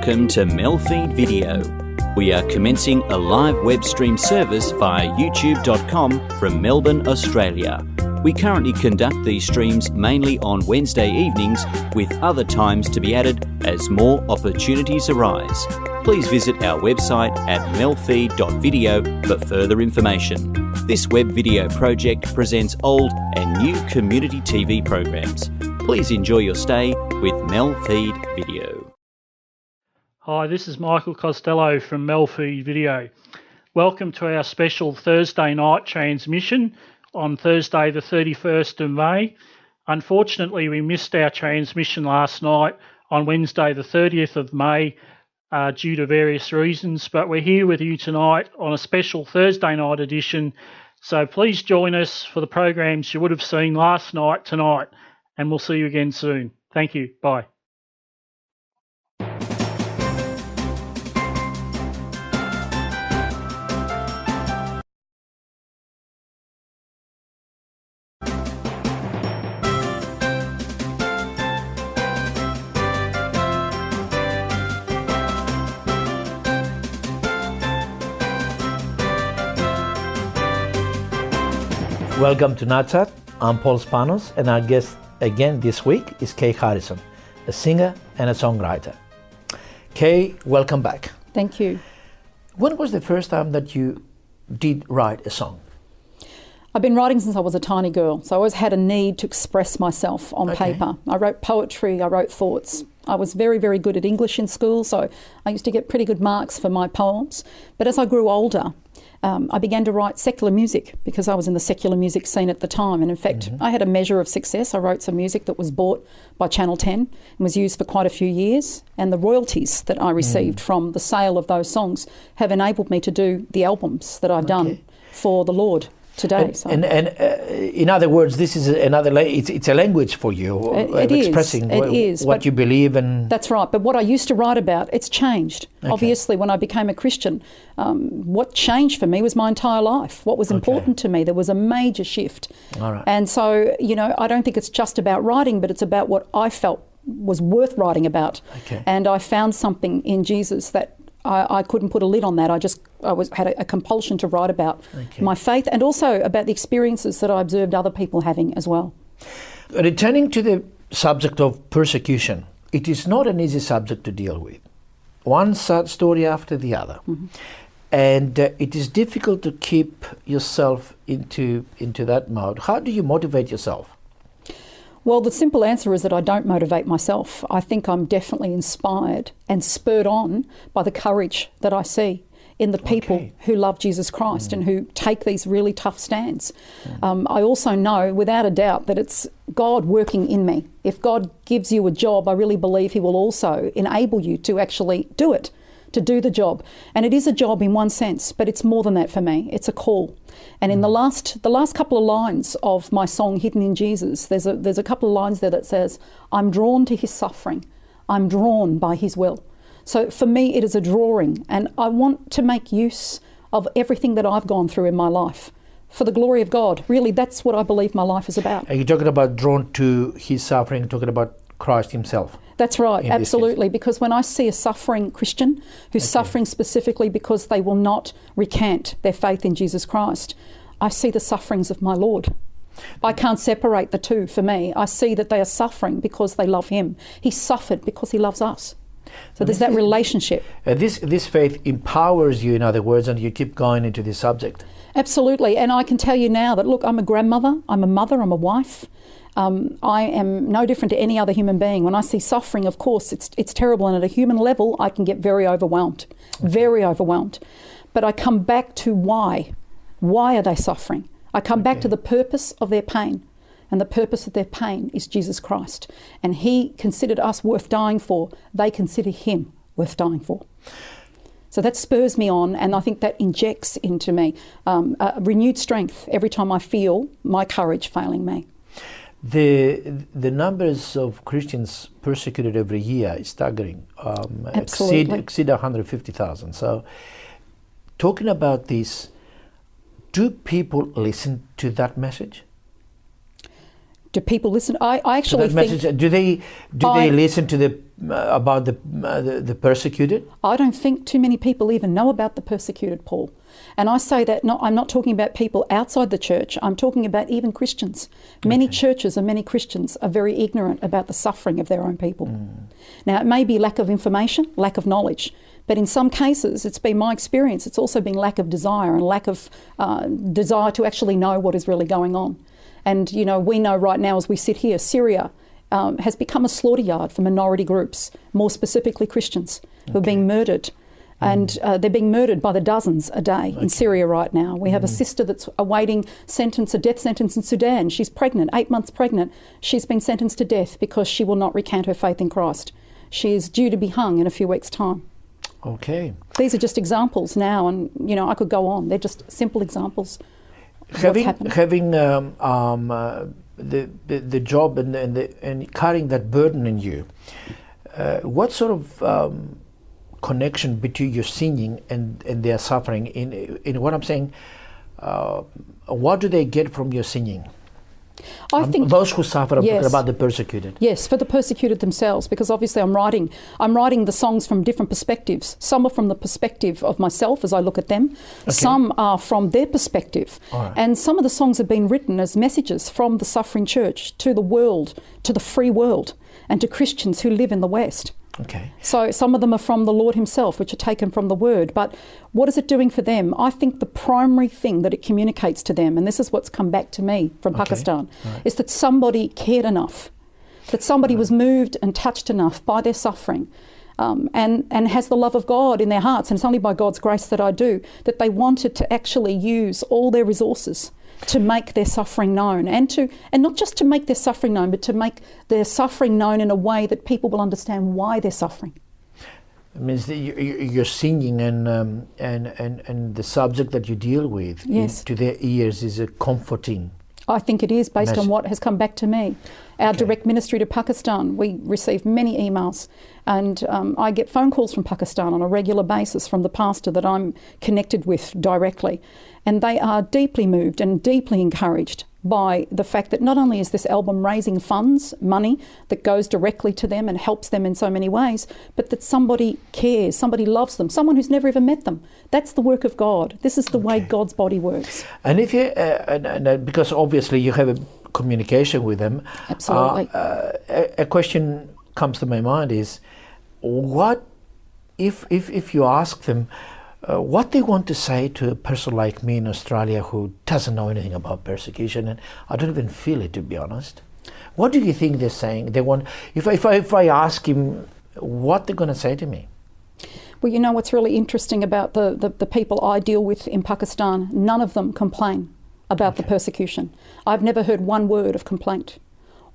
welcome to MELfeed.video. We are commencing a live web stream service via youtube.com from Melbourne, Australia. We currently conduct these streams mainly on Wednesday evenings, with other times to be added as more opportunities arise. Please visit our website at MELfeed.video for further information. This web video project presents old and new community TV programs. Please enjoy your stay with MELfeed.video. Hi, this is Michael Costello from MELfeed.video. Welcome to our special Thursday night transmission on Thursday the 31st of May. Unfortunately, we missed our transmission last night on Wednesday the 30th of May due to various reasons, but we're here with you tonight on a special Thursday night edition. So please join us for the programs you would have seen last night tonight, and we'll see you again soon. Thank you. Bye. Welcome to NAT Chat. I'm Paul Spanos, and our guest again this week is Kay Harrison, a singer and a songwriter. Kay, welcome back. Thank you. When was the first time that you did write a song? I've been writing since I was a tiny girl, so I always had a need to express myself on paper. I wrote poetry, I wrote thoughts. I was very, very good at English in school, so I used to get pretty good marks for my poems. But as I grew older, I began to write secular music because I was in the secular music scene at the time. And in fact, I had a measure of success. I wrote some music that was bought by Channel 10 and was used for quite a few years. And the royalties that I received from the sale of those songs have enabled me to do the albums that I've done for the Lord today. And in other words, this is another it's a language for you, expressing what you believe. And that's right. But what I used to write about, it's changed. Obviously, when I became a Christian, what changed for me was my entire life. What was important to me, there was a major shift. All right. And so, you know, I don't think it's just about writing, but it's about what I felt was worth writing about. And I found something in Jesus that I couldn't put a lid on that. I had a compulsion to write about my faith, and also about the experiences that I observed other people having as well. Returning to the subject of persecution, it is not an easy subject to deal with. One sad story after the other. And it is difficult to keep yourself into that mode. How do you motivate yourself? Well, the simple answer is that I don't motivate myself. I think I'm definitely inspired and spurred on by the courage that I see in the people who love Jesus Christ and who take these really tough stands. I also know without a doubt that it's God working in me. If God gives you a job, I really believe He will also enable you to actually do it, to do the job. And it is a job in one sense, but it's more than that for me. It's a call. And in the last couple of lines of my song, Hidden in Jesus, there's a couple of lines there that says, I'm drawn to His suffering. I'm drawn by His will. So for me, it is a drawing, and I want to make use of everything that I've gone through in my life for the glory of God. Really, that's what I believe my life is about. Are you talking about drawn to His suffering, talking about Christ Himself? That's right, absolutely, because when I see a suffering Christian who's suffering specifically because they will not recant their faith in Jesus Christ, I see the sufferings of my Lord. I can't separate the two for me. I see that they are suffering because they love Him. He suffered because He loves us. So there's that relationship. This faith empowers you, in other words, and you keep going into this subject. Absolutely, and I can tell you now that, look, I'm a grandmother, I'm a mother, I'm a wife. I am no different to any other human being. When I see suffering, of course, it's terrible, and at a human level, I can get very overwhelmed, very overwhelmed. But I come back to why. Why are they suffering? I come back to the purpose of their pain, and the purpose of their pain is Jesus Christ. And He considered us worth dying for. They consider Him worth dying for. So that spurs me on, and I think that injects into me a renewed strength every time I feel my courage failing me. The numbers of Christians persecuted every year is staggering. Exceed 150,000. So, talking about this, do people listen to that message? Do people listen? I actually think... message, do they listen to about the persecuted? I don't think too many people even know about the persecuted, Paul. And I say that I'm not talking about people outside the church. I'm talking about even Christians. Many churches and many Christians are very ignorant about the suffering of their own people. Now, it may be lack of information, lack of knowledge, but in some cases, it's been my experience, it's also been lack of desire and lack of desire to actually know what is really going on. And, you know, we know right now as we sit here, Syria has become a slaughter yard for minority groups, more specifically Christians, who are being murdered. And they're being murdered by the dozens a day in Syria right now. We have a sister that's awaiting a death sentence in Sudan. She's pregnant, 8 months pregnant. She's been sentenced to death because she will not recant her faith in Christ. She is due to be hung in a few weeks' time. Okay. These are just examples now, and, you know, I could go on. They're just simple examples of what's happening. Having the job and carrying that burden in you, what sort of connection between your singing and their suffering? In what I'm saying, what do they get from your singing? I think those who suffer. I'm talking about the persecuted. Yes, for the persecuted themselves, because obviously I'm writing the songs from different perspectives. Some are from the perspective of myself as I look at them. Some are from their perspective. And some of the songs have been written as messages from the suffering church to the world, to the free world, and to Christians who live in the West. Okay. So some of them are from the Lord himself, which are taken from the Word. But what is it doing for them? I think the primary thing that it communicates to them, and this is what's come back to me from Pakistan, is that somebody cared enough, that somebody was moved and touched enough by their suffering, and has the love of God in their hearts, and it's only by God's grace that I do, that they wanted to actually use all their resources to make their suffering known, and not just to make their suffering known, but to make their suffering known in a way that people will understand why they're suffering. It means that you're singing and the subject that you deal with to their ears is a comforting. I think it is, based on what has come back to me. Our direct ministry to Pakistan, we receive many emails, and I get phone calls from Pakistan on a regular basis from the pastor that I'm connected with directly. And they are deeply moved and deeply encouraged by the fact that not only is this album raising funds, money that goes directly to them and helps them in so many ways, but that somebody cares, somebody loves them, someone who's never even met them. That's the work of God. This is the way God's body works. And if you, because obviously you have a communication with them. Absolutely. A question comes to my mind is, what if you ask them what they want to say to a person like me in Australia who doesn't know anything about persecution, and I don't even feel it, to be honest. What do you think they're saying? They want, if I ask him what they're going to say to me? Well, you know what's really interesting about the people I deal with in Pakistan, none of them complain about the persecution. I've never heard one word of complaint.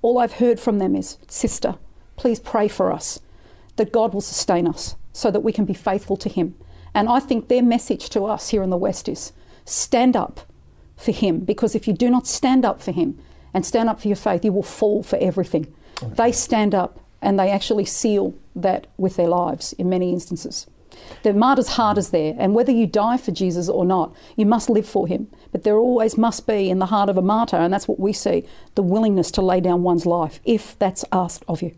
All I've heard from them is, sister, please pray for us, that God will sustain us so that we can be faithful to him. And I think their message to us here in the West is, stand up for him, because if you do not stand up for him and stand up for your faith, you will fall for everything. They stand up and they actually seal that with their lives in many instances. The martyr's heart is there, and whether you die for Jesus or not, you must live for him. But there always must be in the heart of a martyr, and that's what we see, the willingness to lay down one's life, if that's asked of you.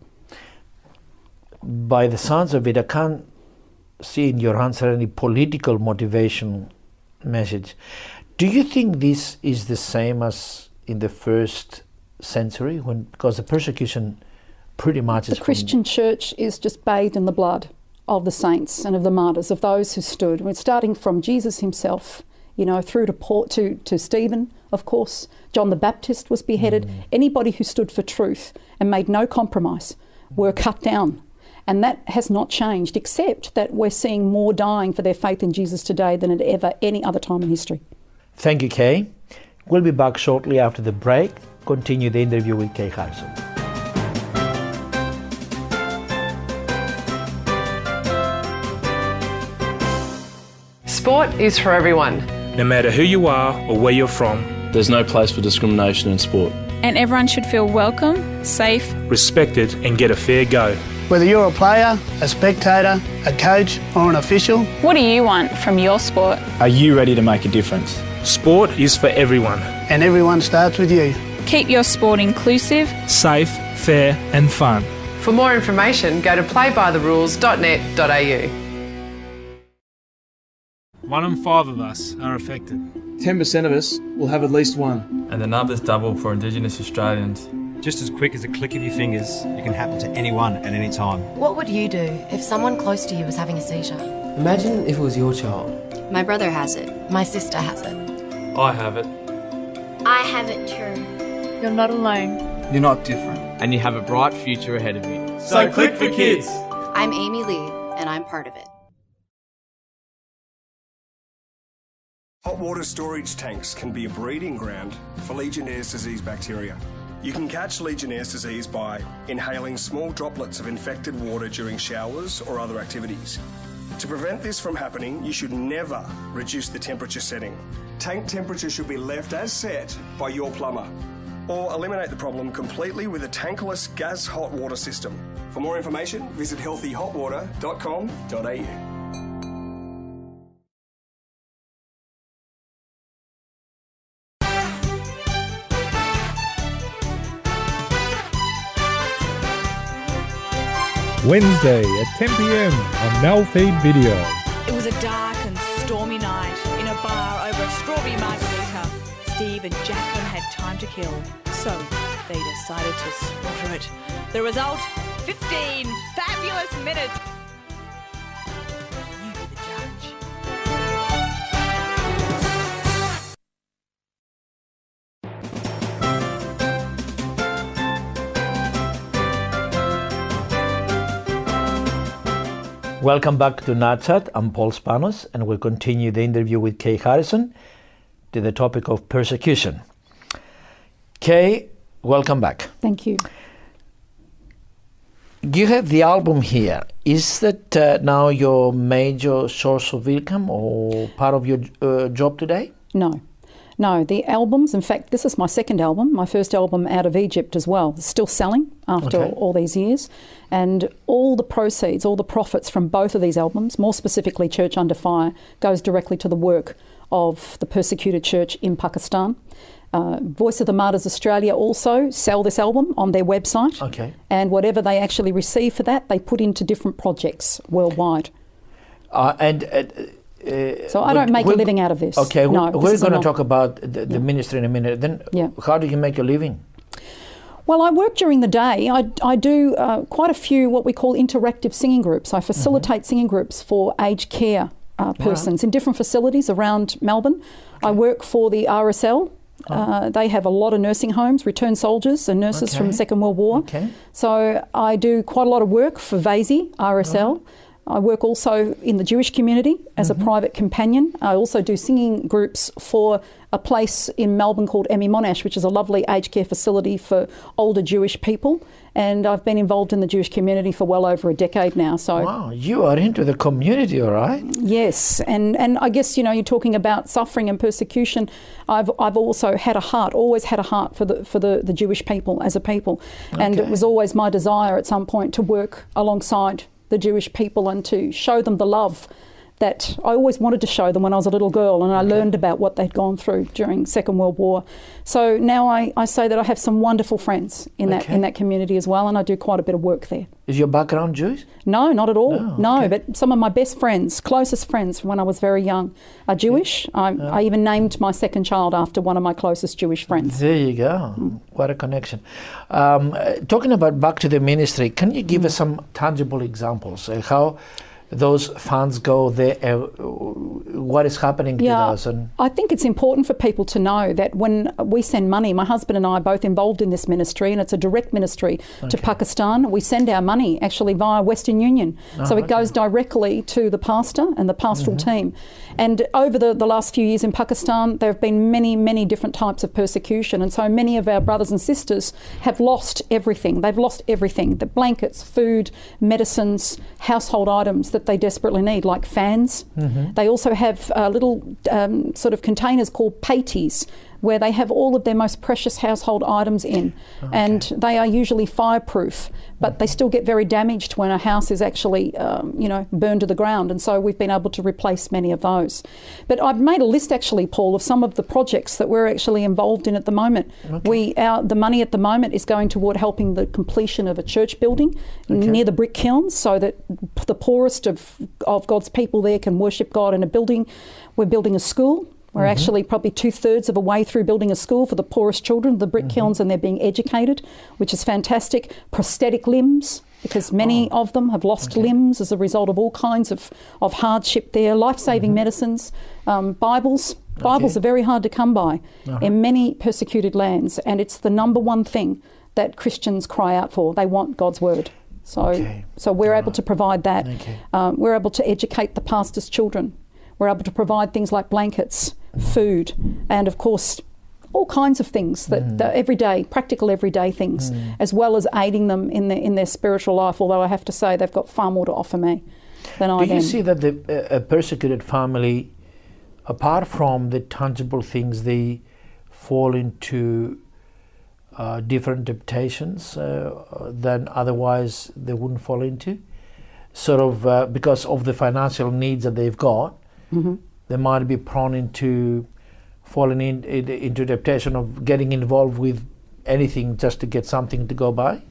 By the sounds of it, I can't see in your answer any political motivation message. Do you think this is the same as in the first century, because the persecution pretty much is... The Christian church is just bathed in the blood of the saints and of the martyrs, of those who stood. We're starting from Jesus himself, you know, through to Stephen, of course. John the Baptist was beheaded. Anybody who stood for truth and made no compromise were cut down. And that has not changed, except that we're seeing more dying for their faith in Jesus today than at ever any other time in history. Thank you, Kay. We'll be back shortly after the break. Continue the interview with Kay Harrison. Sport is for everyone. No matter who you are or where you're from, there's no place for discrimination in sport. And everyone should feel welcome, safe, respected, and get a fair go. Whether you're a player, a spectator, a coach or an official. What do you want from your sport? Are you ready to make a difference? Sport is for everyone. And everyone starts with you. Keep your sport inclusive, safe, fair and fun. For more information, go to playbytherules.net.au. 1 in 5 of us are affected. 10% of us will have at least one. And the numbers double for Indigenous Australians. Just as quick as a click of your fingers, it can happen to anyone at any time. What would you do if someone close to you was having a seizure? Imagine if it was your child. My brother has it. My sister has it. I have it. I have it too. You're not alone. You're not different. And you have a bright future ahead of you. So click for kids. I'm Amy Lee, and I'm part of it. Hot water storage tanks can be a breeding ground for Legionnaire's disease bacteria. You can catch Legionnaire's disease by inhaling small droplets of infected water during showers or other activities. To prevent this from happening, you should never reduce the temperature setting. Tank temperature should be left as set by your plumber. Or eliminate the problem completely with a tankless gas hot water system. For more information, visit healthyhotwater.com.au. Wednesday at 10 p.m. on MELfeed.video. It was a dark and stormy night in a bar over a strawberry margarita. Steve and Jacqueline had time to kill, so they decided to slaughter it. The result, 15 fabulous minutes. You be the judge. Welcome back to NAT Chat. I'm Paul Spanos, and we'll continue the interview with Kay Harrison to the topic of persecution. Kay, welcome back. Thank you. You have the album here. Is that now your major source of income or part of your job today? No, the albums, in fact, this is my second album, my first album out of Egypt as well. It's still selling after all these years. And all the proceeds, all the profits from both of these albums, more specifically Church Under Fire, goes directly to the work of the persecuted church in Pakistan. Voice of the Martyrs Australia also sell this album on their website. And whatever they actually receive for that, they put into different projects worldwide. So I don't make a living out of this. Okay, we're going to talk about the ministry in a minute. Then how do you make a living? Well, I work during the day. I do quite a few what we call interactive singing groups. I facilitate singing groups for aged care persons in different facilities around Melbourne. I work for the RSL. They have a lot of nursing homes, returned soldiers and nurses from the Second World War. So I do quite a lot of work for VASI, RSL. I work also in the Jewish community as a private companion. I also do singing groups for a place in Melbourne called Emmy Monash, which is a lovely aged care facility for older Jewish people. And I've been involved in the Jewish community for well over a decade now. So wow, you are into the community, all right? Yes, and I guess, you know, you're talking about suffering and persecution. I've also had a heart, always had a heart for the Jewish people as a people. And it was always my desire at some point to work alongside the Jewish people and to show them the love that I always wanted to show them when I was a little girl, and I learned about what they'd gone through during Second World War. So now I say that I have some wonderful friends in that community as well, and I do quite a bit of work there. Is your background Jewish? No, not at all. No, but some of my best friends, closest friends from when I was very young are Jewish. I even named my second child after one of my closest Jewish friends. There you go. What a connection. Talking about back to the ministry, can you give us some tangible examples? How those funds go there, what is happening to those? And I think it's important for people to know that when we send money, my husband and I are both involved in this ministry, and it's a direct ministry to Pakistan. We send our money actually via Western Union. So it goes directly to the pastor and the pastoral team. And over the last few years in Pakistan, there have been many, many different types of persecution. And so many of our brothers and sisters have lost everything. They've lost everything, the blankets, food, medicines, household items that they desperately need, like fans. They also have little sort of containers called paitis, where they have all of their most precious household items in, and they are usually fireproof, but they still get very damaged when a house is actually, burned to the ground, and so we've been able to replace many of those. But I've made a list actually, Paul, of some of the projects that we're actually involved in at the moment. The money at the moment is going toward helping the completion of a church building near the brick kilns, so that the poorest of God's people there can worship God in a building. We're building a school. We're actually probably 2/3 of a way through building a school for the poorest children, the brick kilns, and they're being educated, which is fantastic. Prosthetic limbs, because many of them have lost limbs as a result of all kinds of hardship there. Life-saving medicines, Bibles. Bibles are very hard to come by in many persecuted lands, and it's the number one thing that Christians cry out for. They want God's word. So we're able to provide that. We're able to educate the pastor's children. We're able to provide things like blankets, food, and of course all kinds of things that everyday, practical everyday things, as well as aiding them in their spiritual life, although I have to say they've got far more to offer me than I do. Do you see that a persecuted family, apart from the tangible things, they fall into different temptations than otherwise they wouldn't fall into? Sort of because of the financial needs that they've got, they might be prone into falling into temptation of getting involved with anything just to get something to go by?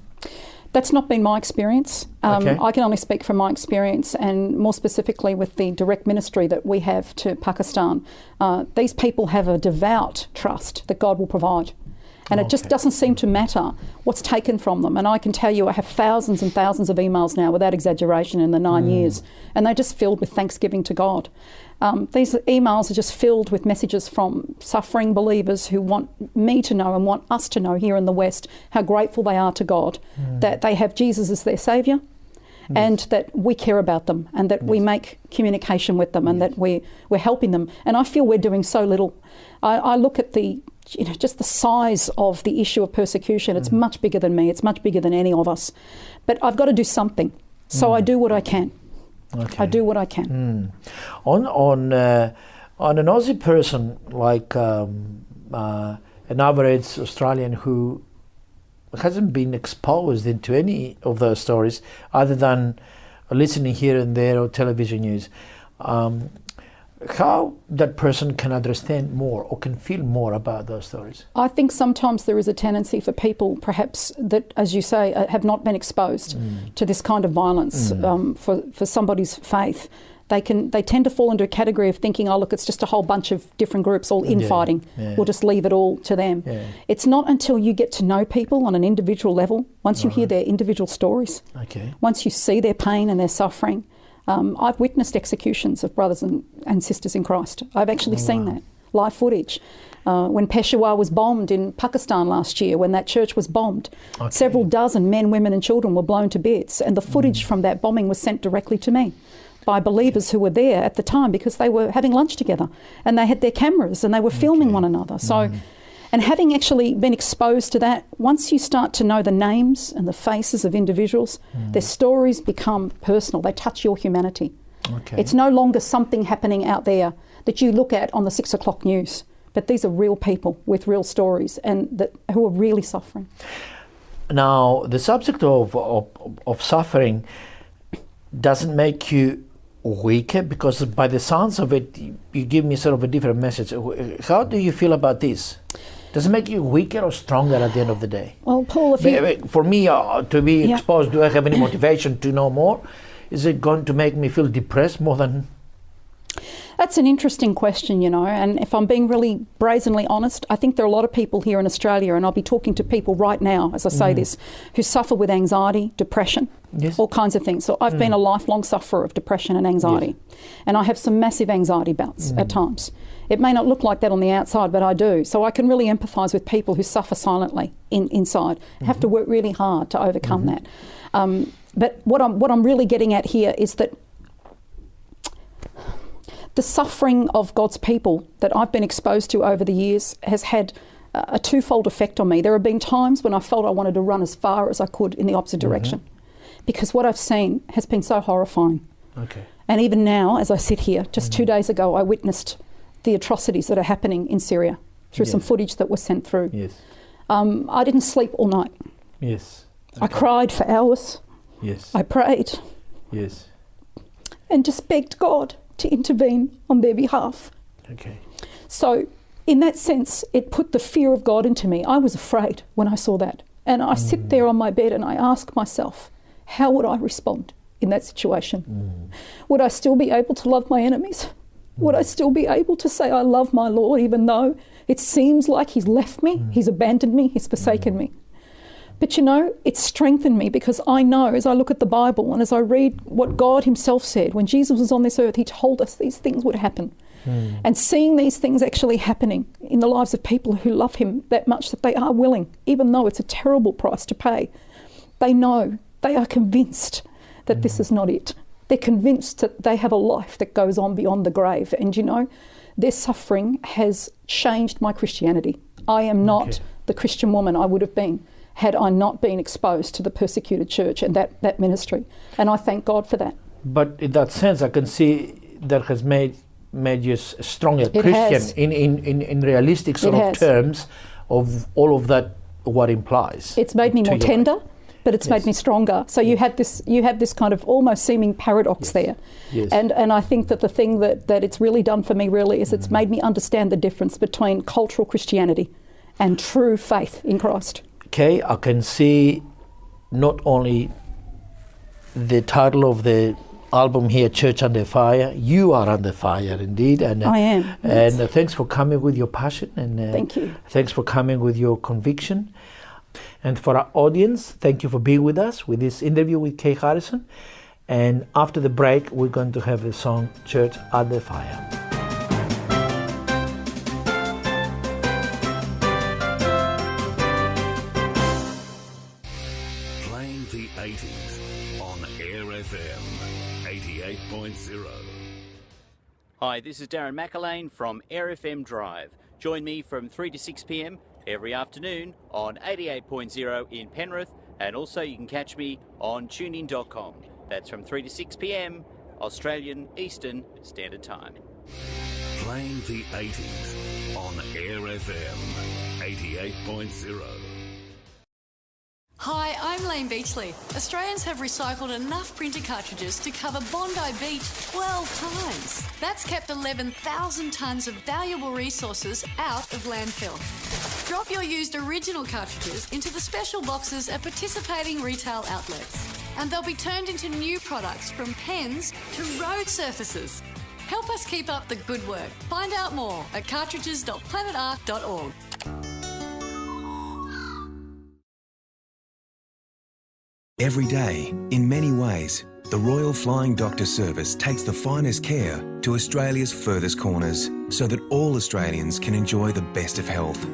That's not been my experience. I can only speak from my experience, and more specifically with the direct ministry that we have to Pakistan. These people have a devout trust that God will provide. And it just doesn't seem to matter what's taken from them. And I can tell you I have thousands and thousands of emails now, without exaggeration, in the 9 years. And they're just filled with thanksgiving to God. These emails are just filled with messages from suffering believers who want me to know and want us to know here in the West how grateful they are to God, that they have Jesus as their saviour, and that we care about them, and that we make communication with them, and that we're helping them. And I feel we're doing so little. I look at just the size of the issue of persecution. It's much bigger than me. It's much bigger than any of us. But I've got to do something. So I do what I can. I do what I can. On an Aussie person, like an average Australian who hasn't been exposed into any of those stories other than listening here and there or television news, how that person can understand more or can feel more about those stories? I think sometimes there is a tendency for people, perhaps, that, as you say, have not been exposed to this kind of violence for somebody's faith. They tend to fall into a category of thinking, oh, look, it's just a whole bunch of different groups all infighting. We'll just leave it all to them. It's not until you get to know people on an individual level, once you hear their individual stories, once you see their pain and their suffering. I've witnessed executions of brothers and sisters in Christ. I've actually seen that, live footage. When Peshawar was bombed in Pakistan last year, when that church was bombed, several dozen men, women and children were blown to bits, and the footage from that bombing was sent directly to me by believers who were there at the time, because they were having lunch together and they had their cameras and they were filming one another. So, and having actually been exposed to that, once you start to know the names and the faces of individuals, their stories become personal. They touch your humanity. It's no longer something happening out there that you look at on the 6 o'clock news, but these are real people with real stories and who are really suffering. Now, the subject of suffering doesn't make you weaker, because by the sounds of it, you give me sort of a different message. How do you feel about this? Does it make you weaker or stronger at the end of the day? Well, Paul, for me to be exposed, do I have any motivation to know more? Is it going to make me feel depressed more than... That's an interesting question, and if I'm being really brazenly honest, I think there are a lot of people here in Australia, and I'll be talking to people right now as I say this, who suffer with anxiety, depression, all kinds of things. So I've been a lifelong sufferer of depression and anxiety, and I have some massive anxiety bouts at times. It may not look like that on the outside, but I do. So I can really empathise with people who suffer silently inside, have to work really hard to overcome that. But what I'm really getting at here is that the suffering of God's people that I've been exposed to over the years has had a twofold effect on me. There have been times when I felt I wanted to run as far as I could in the opposite direction, because what I've seen has been so horrifying. And even now, as I sit here, just 2 days ago, I witnessed the atrocities that are happening in Syria. through some footage that was sent through. Yes. I didn't sleep all night. Yes. I cried for hours. Yes. I prayed. Yes. And just begged God to intervene on their behalf. Okay. So in that sense, it put the fear of God into me. I was afraid when I saw that. And I sit there on my bed and I ask myself, how would I respond in that situation? Would I still be able to love my enemies? Would I still be able to say I love my Lord even though it seems like he's left me, he's abandoned me, he's forsaken me? But you know, it strengthened me because I know as I look at the Bible and as I read what God himself said, when Jesus was on this earth, he told us these things would happen. And seeing these things actually happening in the lives of people who love him that much that they are willing, even though it's a terrible price to pay, they know, they are convinced that this is not it. They're convinced that they have a life that goes on beyond the grave. And you know, their suffering has changed my Christianity. I am not the Christian woman I would have been had I not been exposed to the persecuted church and that ministry. And I thank God for that. But in that sense, I can see that has made you a stronger Christian in realistic sort of terms of all of that, what implies. It's made me more tender, but it's made me stronger. So you have this kind of almost seeming paradox there. Yes. And I think that the thing that it's really done for me really is it's made me understand the difference between cultural Christianity and true faith in Christ. Okay, I can see not only the title of the album here, Church Under Fire. You are under fire indeed. And I am. And thanks for coming with your passion. And thank you. Thanks for coming with your conviction. And for our audience, thank you for being with us with this interview with Kay Harrison. And after the break, we're going to have the song Church Under Fire. Playing the 80s on Air FM 88.0. Hi, this is Darren McAlane from Air FM Drive. Join me from 3 to 6 p.m. every afternoon on 88.0 in Penrith, and also you can catch me on tunein.com. That's from 3 to 6 p.m. Australian Eastern Standard Time. Playing the 80s on Air FM 88.0. Hi, I'm Lane Beachley. Australians have recycled enough printer cartridges to cover Bondi Beach 12 times. That's kept 11,000 tonnes of valuable resources out of landfill. Drop your used original cartridges into the special boxes at participating retail outlets, and they'll be turned into new products from pens to road surfaces. Help us keep up the good work. Find out more at cartridges.planetark.org. Every day, in many ways, the Royal Flying Doctor Service takes the finest care to Australia's furthest corners so that all Australians can enjoy the best of health.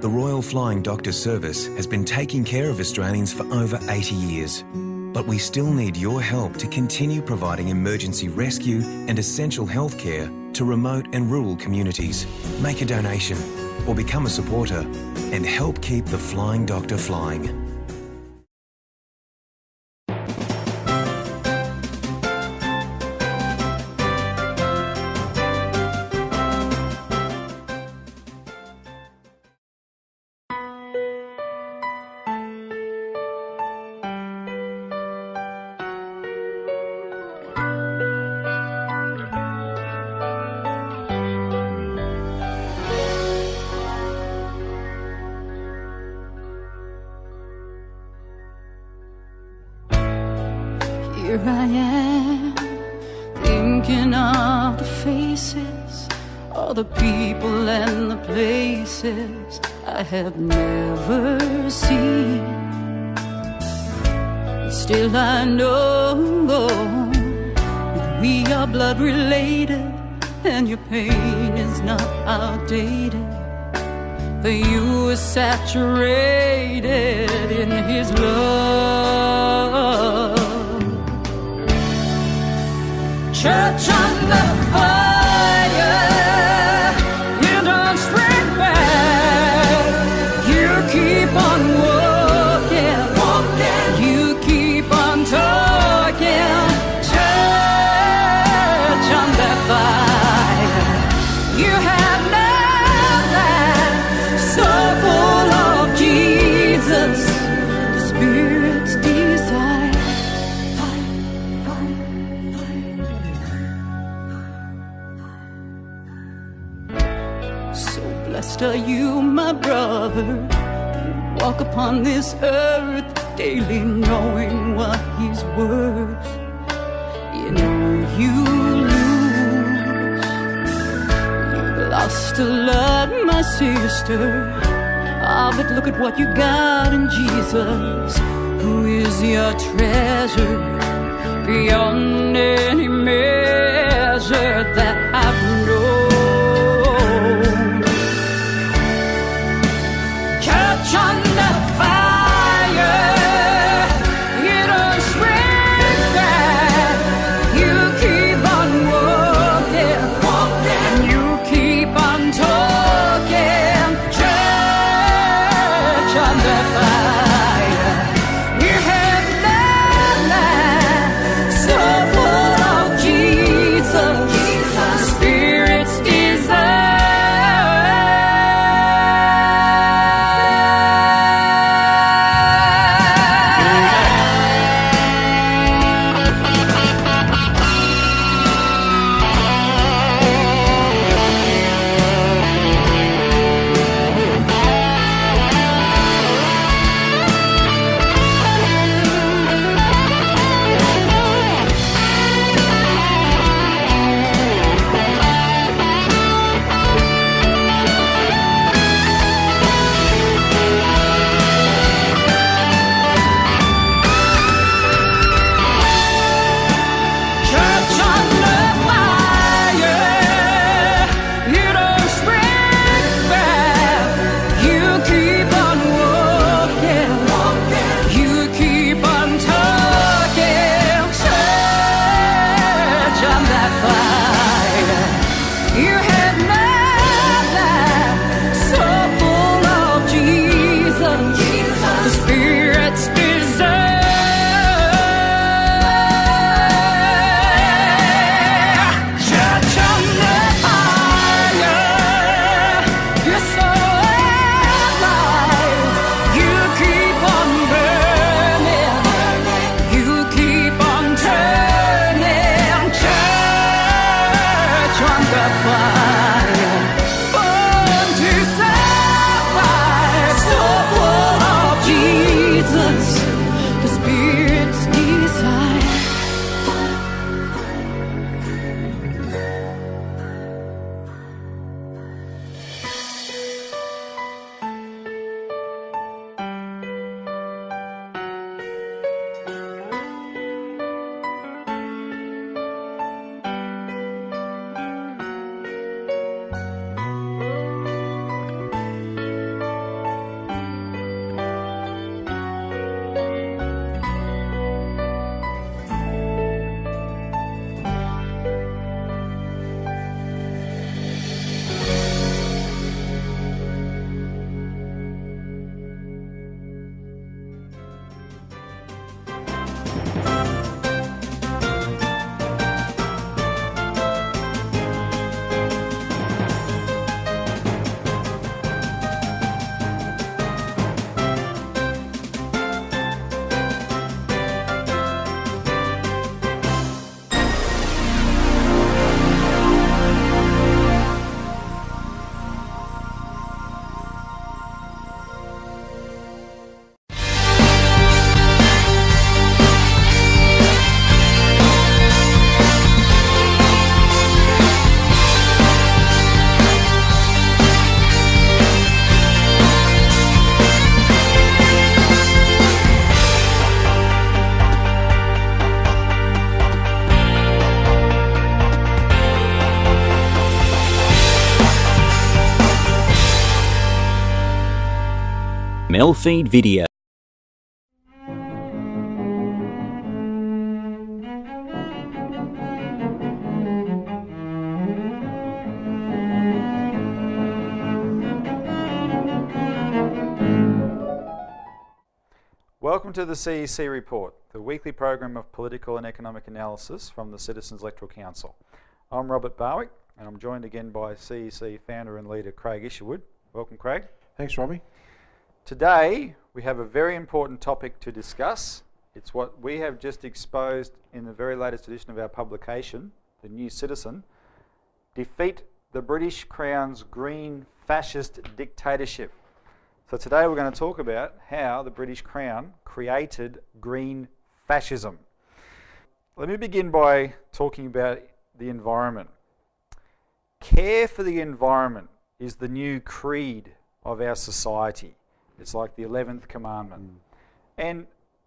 The Royal Flying Doctor Service has been taking care of Australians for over 80 years. But we still need your help to continue providing emergency rescue and essential health care to remote and rural communities. Make a donation or become a supporter and help keep the Flying Doctor flying. Here I am, thinking of the faces, all the people and the places I have never seen. And still I know that we are blood related, and your pain is not outdated. For you are saturated in His love. Church under fire, you don't shrink back. You keep on walking, you keep on talking. Church under fire, you have never Blessed are you, my brother, who walk upon this earth daily knowing what he's worth. You know you lose. You've lost a lot, my sister. Ah, but look at what you got in Jesus, who is your treasure beyond any measure that I've known. Catch on the fire, you don't shrink back. You keep on walking, and you keep on talking. Catch on the fire. You have that so full of Jesus, Spirit's desire. Church on the fire, you don't shrink back. You keep on walking, you keep on talking. Church on that fire, you have nothing so full of Jesus, the Spirit's desire. Church on the fire, you're so alive. You keep on burning, you keep on turning. Church on the fire, born to survive, so full of Jesus, the Spirit's desire. MELfeed.video. Welcome to the CEC Report, the weekly program of political and economic analysis from the Citizens Electoral Council. I'm Robert Barwick, and I'm joined again by CEC founder and leader Craig Isherwood. Welcome, Craig. Thanks, Robbie. Today, we have a very important topic to discuss. It's what we have just exposed in the very latest edition of our publication, The New Citizen. Defeat the British Crown's Green fascist dictatorship. So today we're going to talk about how the British Crown created green fascism. Let me begin by talking about the environment. Care for the environment is the new creed of our society. It's like the 11th commandment. And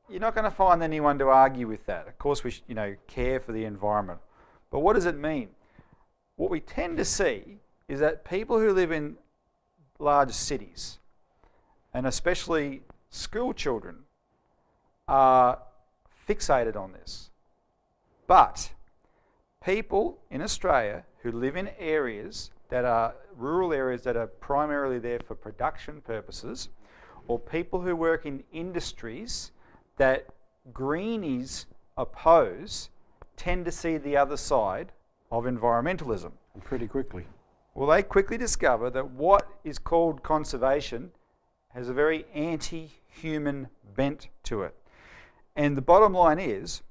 you're not going to find anyone to argue with that. Of course, we care for the environment. But what does it mean? What we tend to see is that people who live in large cities, and especially school children, are fixated on this. But people in Australia who live in areas that are rural areas that are primarily there for production purposes, or people who work in industries that greenies oppose, tend to see the other side of environmentalism. And pretty quickly. Well, they quickly discover that what is called conservation has a very anti-human bent to it. And the bottom line is,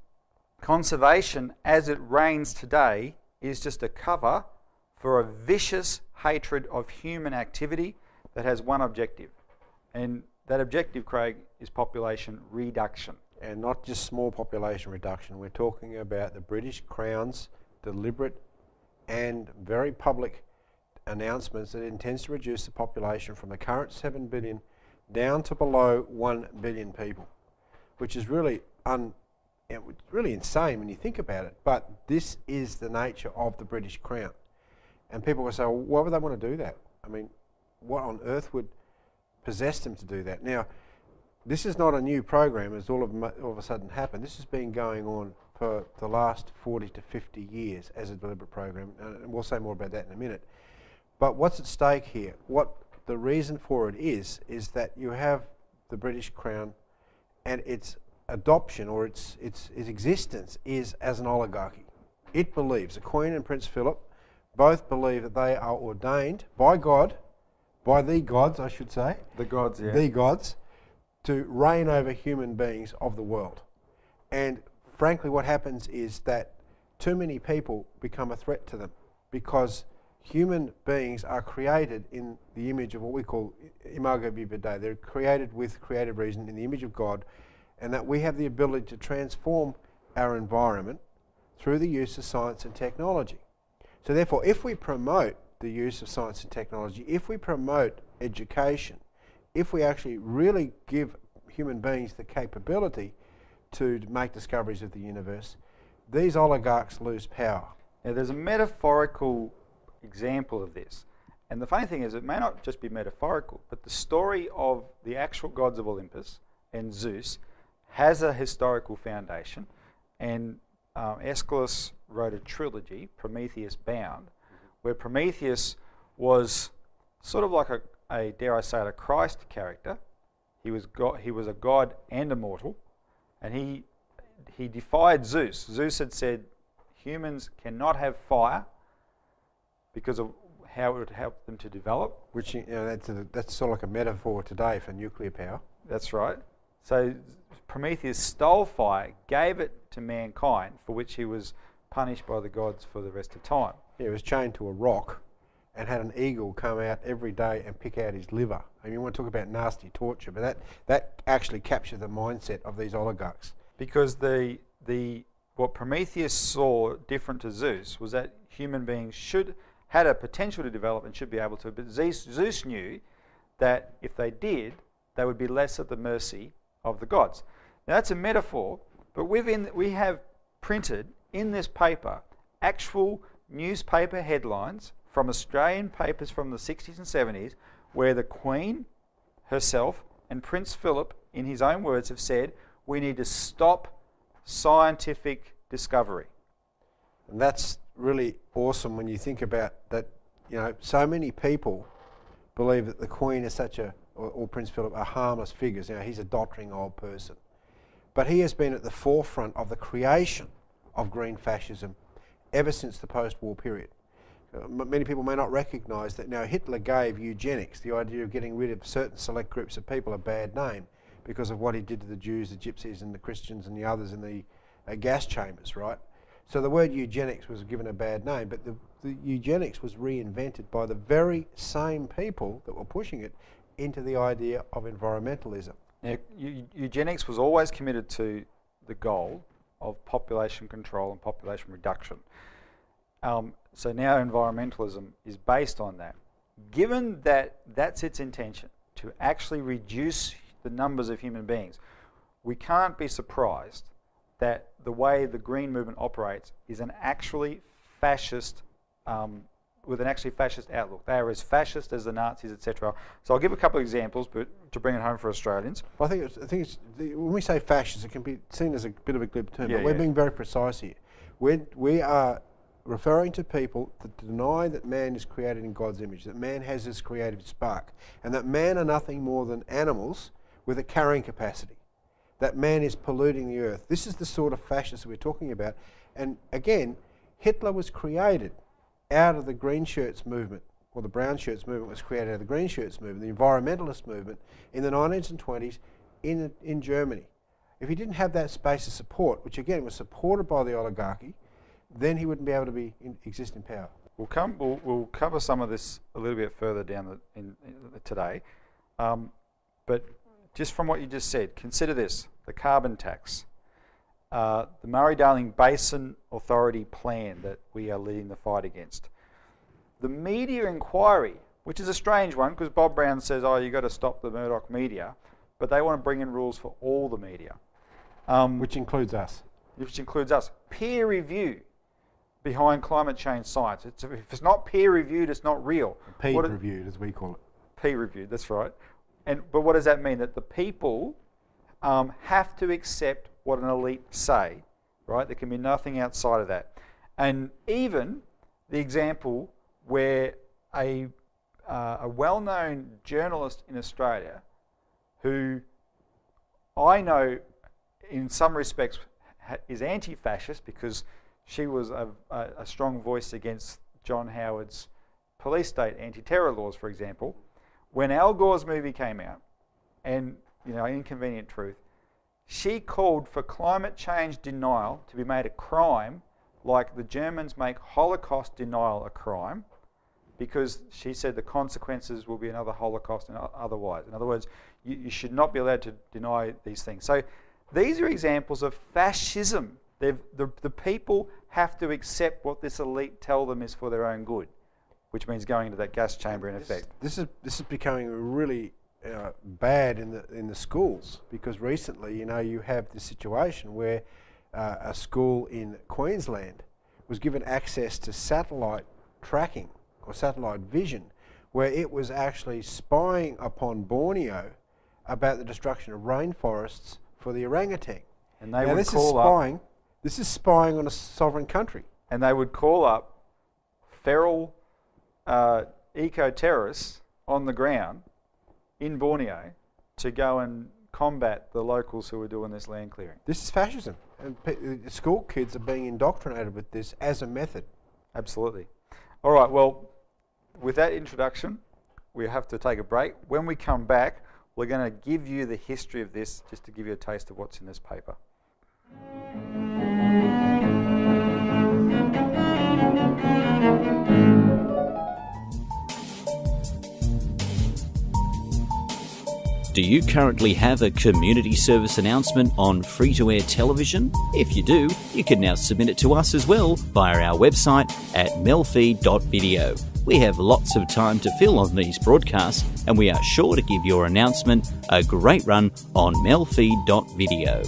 conservation as it reigns today is just a cover for a vicious hatred of human activity that has one objective. And that objective, Craig, is population reduction. And not just small population reduction. We're talking about the British Crown's deliberate and very public announcements that it intends to reduce the population from the current 7 billion down to below 1 billion people, which is really insane when you think about it. But this is the nature of the British Crown. And people will say, well, why would they want to do that? I mean, what on earth would possess them to do that? Now, this is not a new program as all of a sudden happened. This has been going on for the last 40 to 50 years as a deliberate program, and we'll say more about that in a minute. But what's at stake here? What the reason for it is that you have the British Crown and its adoption or its existence is as an oligarchy. It believes, the Queen and Prince Philip both believe that they are ordained by God, by the gods, I should say. The gods, yeah. The gods, to reign over human beings of the world. And frankly, what happens is that too many people become a threat to them because human beings are created in the image of what we call MELfeed.video. They're created with creative reason in the image of God, and that we have the ability to transform our environment through the use of science and technology. So therefore, if we promote the use of science and technology, if we promote education, if we actually really give human beings the capability to make discoveries of the universe, these oligarchs lose power. Now, there's a metaphorical example of this. And the funny thing is, it may not just be metaphorical, but the story of the actual gods of Olympus and Zeus has a historical foundation. And Aeschylus wrote a trilogy, Prometheus Bound, where Prometheus was sort of like a dare I say it, a Christ character. He was a god and a mortal, and he defied Zeus. Zeus had said humans cannot have fire because of how it would help them to develop. Which, that's sort of like a metaphor today for nuclear power. That's right. So Prometheus stole fire, gave it to mankind, for which he was punished by the gods for the rest of time. Yeah, he was chained to a rock and had an eagle come out every day and pick out his liver. I mean, you want to talk about nasty torture, but that actually captured the mindset of these oligarchs. Because what Prometheus saw different to Zeus was that human beings had a potential to develop and should be able to, but Zeus knew that if they did, they would be less at the mercy of the gods. Now that's a metaphor, but we have printed in this paper actual newspaper headlines from Australian papers from the 60s and 70s where the Queen herself and Prince Philip, in his own words, have said, we need to stop scientific discovery. And that's really awesome when you think about that, so many people believe that the Queen is or Prince Philip are harmless figures. He's a doddering old person. But he has been at the forefront of the creation of green fascism ever since the post-war period. Many people may not recognise that Hitler gave eugenics, the idea of getting rid of certain select groups of people, a bad name because of what he did to the Jews, the Gypsies and the Christians and the others in the gas chambers, right? So the word eugenics was given a bad name, but the eugenics was reinvented by the very same people that were pushing it into the idea of environmentalism. Now, eugenics was always committed to the goal of population control and population reduction. So now environmentalism is based on that. Given that that's its intention, to actually reduce the numbers of human beings, we can't be surprised that the way the Green Movement operates is an actually fascist, with an actually fascist outlook. They are as fascist as the Nazis, etc. So I'll give a couple of examples, but to bring it home for Australians. Well, I think when we say fascist, it can be seen as a bit of a glib term, but we're being very precise here. We are referring to people that deny that man is created in God's image, that man has this creative spark, and that man are nothing more than animals with a carrying capacity, that man is polluting the earth. This is the sort of fascists we're talking about. And again, Hitler was created out of the green shirts movement, or the brown shirts movement was created out of the green shirts movement, the environmentalist movement in the 19s and 20s in Germany. If he didn't have that space of support, which again was supported by the oligarchy, then he wouldn't be able to exist in power. We'll cover some of this a little bit further down today, but just from what you just said, consider this: the carbon tax, the Murray-Darling Basin Authority plan that we are leading the fight against, the media inquiry, which is a strange one because Bob Brown says, "Oh, you got to stop the Murdoch media," but they want to bring in rules for all the media, which includes us. Which includes us. Peer review behind climate change science. If it's not peer reviewed, it's not real. Peer reviewed, as we call it. Peer reviewed, that's right. But what does that mean? That the people have to accept what an elite say, right? There can be nothing outside of that. And even the example where a well-known journalist in Australia, who I know in some respects is anti-fascist because she was a strong voice against John Howard's police state anti-terror laws, for example. When Al Gore's movie came out, and Inconvenient Truth, she called for climate change denial to be made a crime, like the Germans make Holocaust denial a crime, because she said the consequences will be another Holocaust and otherwise. In other words, you should not be allowed to deny these things. So these are examples of fascism. The people have to accept what this elite tell them is for their own good, which means going into that gas chamber in effect. This is becoming really bad in the schools, because recently, you have this situation where a school in Queensland was given access to satellite tracking or satellite vision, where it was actually spying upon Borneo about the destruction of rainforests for the orangutan. And they would call up. This is spying on a sovereign country. And they would call up feral eco-terrorists on the ground in Borneo to go and combat the locals who were doing this land clearing. This is fascism. And school kids are being indoctrinated with this as a method. Absolutely. All right, well, with that introduction, we have to take a break. When we come back, we're going to give you the history of this, just to give you a taste of what's in this paper. Do you currently have a community service announcement on free-to-air television? If you do, you can now submit it to us as well via our website at MELfeed.video. We have lots of time to fill on these broadcasts, and we are sure to give your announcement a great run on MELfeed.video.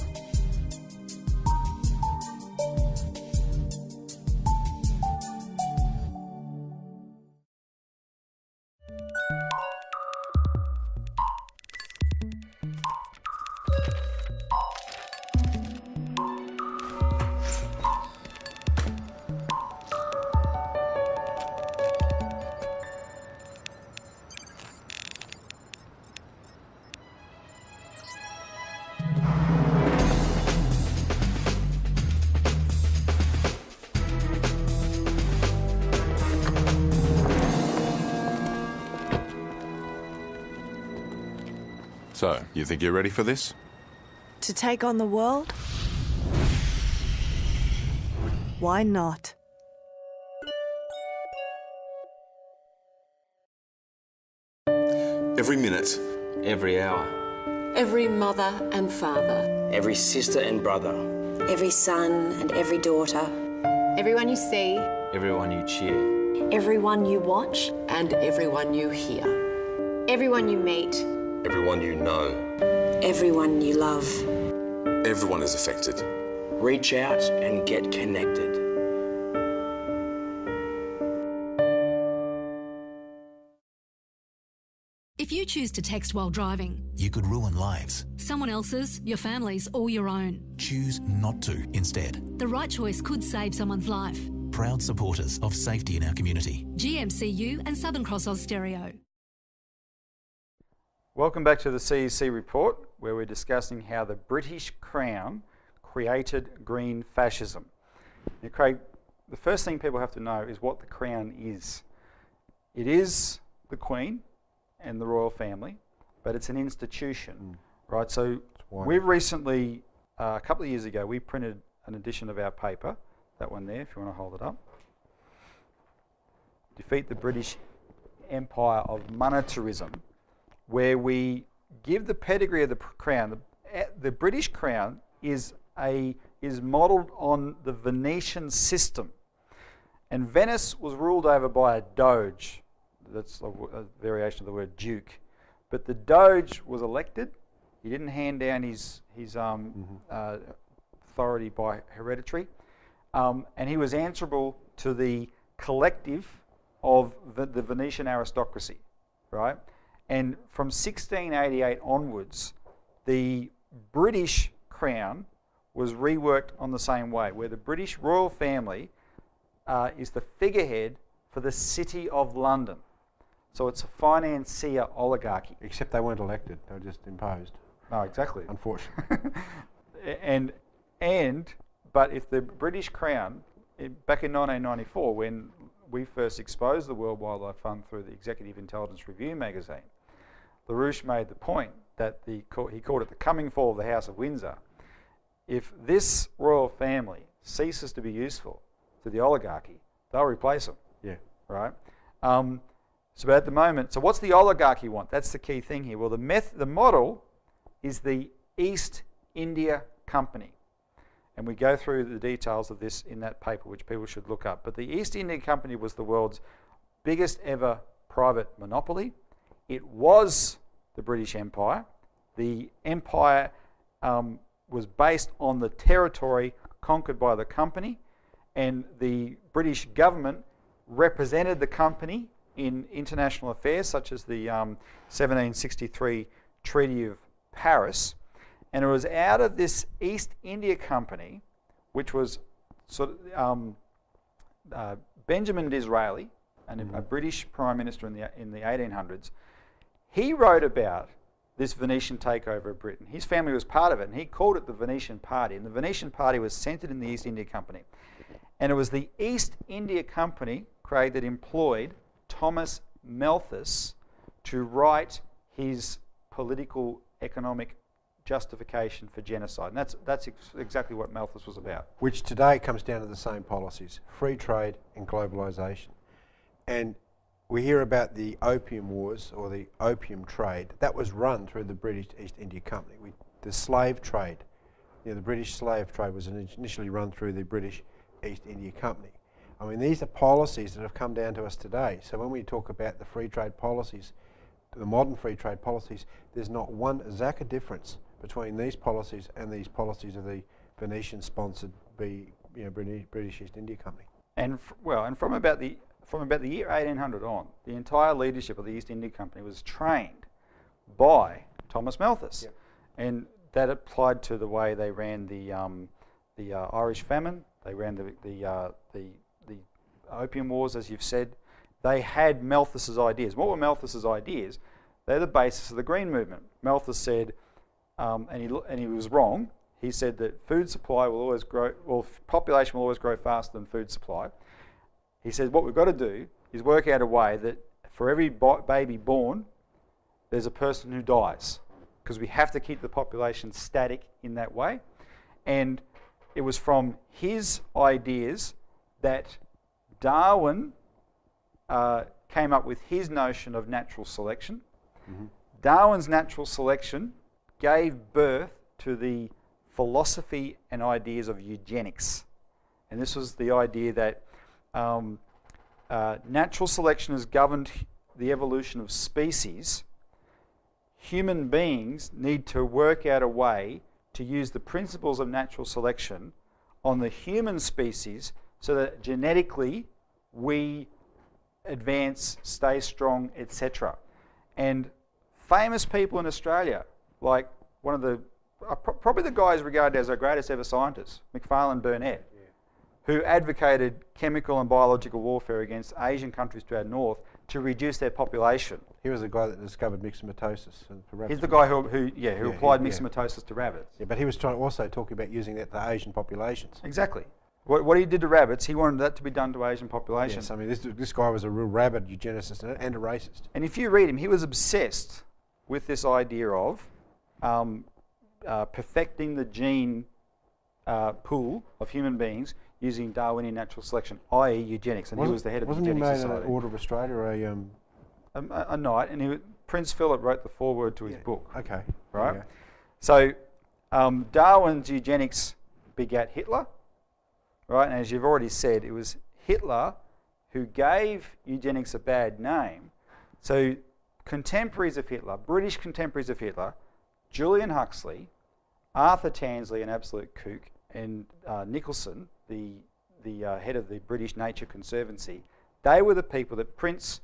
So, you think you're ready for this? To take on the world? why not? Every minute. Every hour. Every mother and father. Every sister and brother. Every son and every daughter. Everyone you see. Everyone you cheer. Everyone you watch. And everyone you hear. Everyone you meet. Everyone you know. Everyone you love. Everyone is affected. Reach out and get connected. If you choose to text while driving, you could ruin lives. Someone else's, your family's, or your own. Choose not to instead. The right choice could save someone's life. Proud supporters of safety in our community. GMCU and Southern Cross Austereo. Welcome back to the CEC Report, where we're discussing how the British Crown created green fascism. Now, Craig, the first thing people have to know is what the Crown is. It is the Queen and the royal family, but it's an institution, right? So we've recently, a couple of years ago, we printed an edition of our paper, that one there, if you want to hold it up. Defeat the British Empire of Monetarism, where we give the pedigree of the Crown. The British Crown is modelled on the Venetian system, and Venice was ruled over by a doge. That's a variation of the word duke. But the doge was elected. He didn't hand down his authority by hereditary. And he was answerable to the collective of the Venetian aristocracy, right? And from 1688 onwards, the British Crown was reworked on the same way, where the British royal family is the figurehead for the City of London. So it's a financier oligarchy. Except they weren't elected; they were just imposed. No, exactly. Unfortunately. But if the British Crown, back in 1994, when we first exposed the World Wildlife Fund through the Executive Intelligence Review magazine, LaRouche made the point that he called it the coming fall of the House of Windsor. If this royal family ceases to be useful to the oligarchy, they'll replace them. Yeah. Right? So at the moment, so what's the oligarchy want? That's the key thing here. Well, the model is the East India Company. And we go through the details of this in that paper, which people should look up. But the East India Company was the world's biggest ever private monopoly. It was the British Empire. The empire was based on the territory conquered by the company, and the British government represented the company in international affairs, such as the 1763 Treaty of Paris. And it was out of this East India Company, which was sort of Benjamin Disraeli, and a British Prime Minister in the 1800s. He wrote about this Venetian takeover of Britain. His family was part of it, and he called it the Venetian Party. And the Venetian Party was centred in the East India Company. And it was the East India Company, Craig, that employed Thomas Malthus to write his political economic justification for genocide. And that's exactly what Malthus was about. Which today comes down to the same policies: free trade and globalisation. And we hear about the opium wars, or the opium trade. That was run through the British East India Company. The slave trade, the British slave trade was initially run through the British East India Company. I mean, these are policies that have come down to us today. So when we talk about the free trade policies, the modern free trade policies, there's not one Zaka difference between these policies and these policies of the Venetian-sponsored British East India Company. And from about the year 1800 on, the entire leadership of the East India Company was trained by Thomas Malthus, and that applied to the way they ran the Irish famine. They ran the opium wars, as you've said. They had Malthus's ideas. What were Malthus's ideas? They're the basis of the Green Movement. Malthus said, and he was wrong. He said that food supply will always grow, well, population will always grow faster than food supply. He said what we've got to do is work out a way that for every baby born, there's a person who dies, because we have to keep the population static in that way. And it was from his ideas that Darwin came up with his notion of natural selection. Mm-hmm. Darwin's natural selection gave birth to the philosophy and ideas of eugenics. And this was the idea that natural selection has governed the evolution of species. Human beings need to work out a way to use the principles of natural selection on the human species so that genetically we advance, stay strong, etc. And famous people in Australia, like one of the, probably the guy who's regarded as our greatest ever scientist, Macfarlane Burnet, who advocated chemical and biological warfare against Asian countries to our north to reduce their population. He was the guy that discovered myxomatosis for rabbits. He's the guy who applied myxomatosis to rabbits. Yeah, but he was also talking about using that to Asian populations. Exactly. What he did to rabbits, he wanted that to be done to Asian populations. Yes, I mean, this guy was a real rabbit eugenicist and a racist. And if you read him, he was obsessed with this idea of perfecting the gene pool of human beings using Darwinian natural selection, i.e. eugenics, and he was the head of the Eugenics Society. Wasn't he made an Order of Australia a knight, and Prince Philip wrote the foreword to his book. Okay. Right? Yeah. So Darwin's eugenics begat Hitler, right? And as you've already said, it was Hitler who gave eugenics a bad name. So contemporaries of Hitler, British contemporaries of Hitler, Julian Huxley, Arthur Tansley, an absolute kook, and Nicholson, the head of the British Nature Conservancy, they were the people that Prince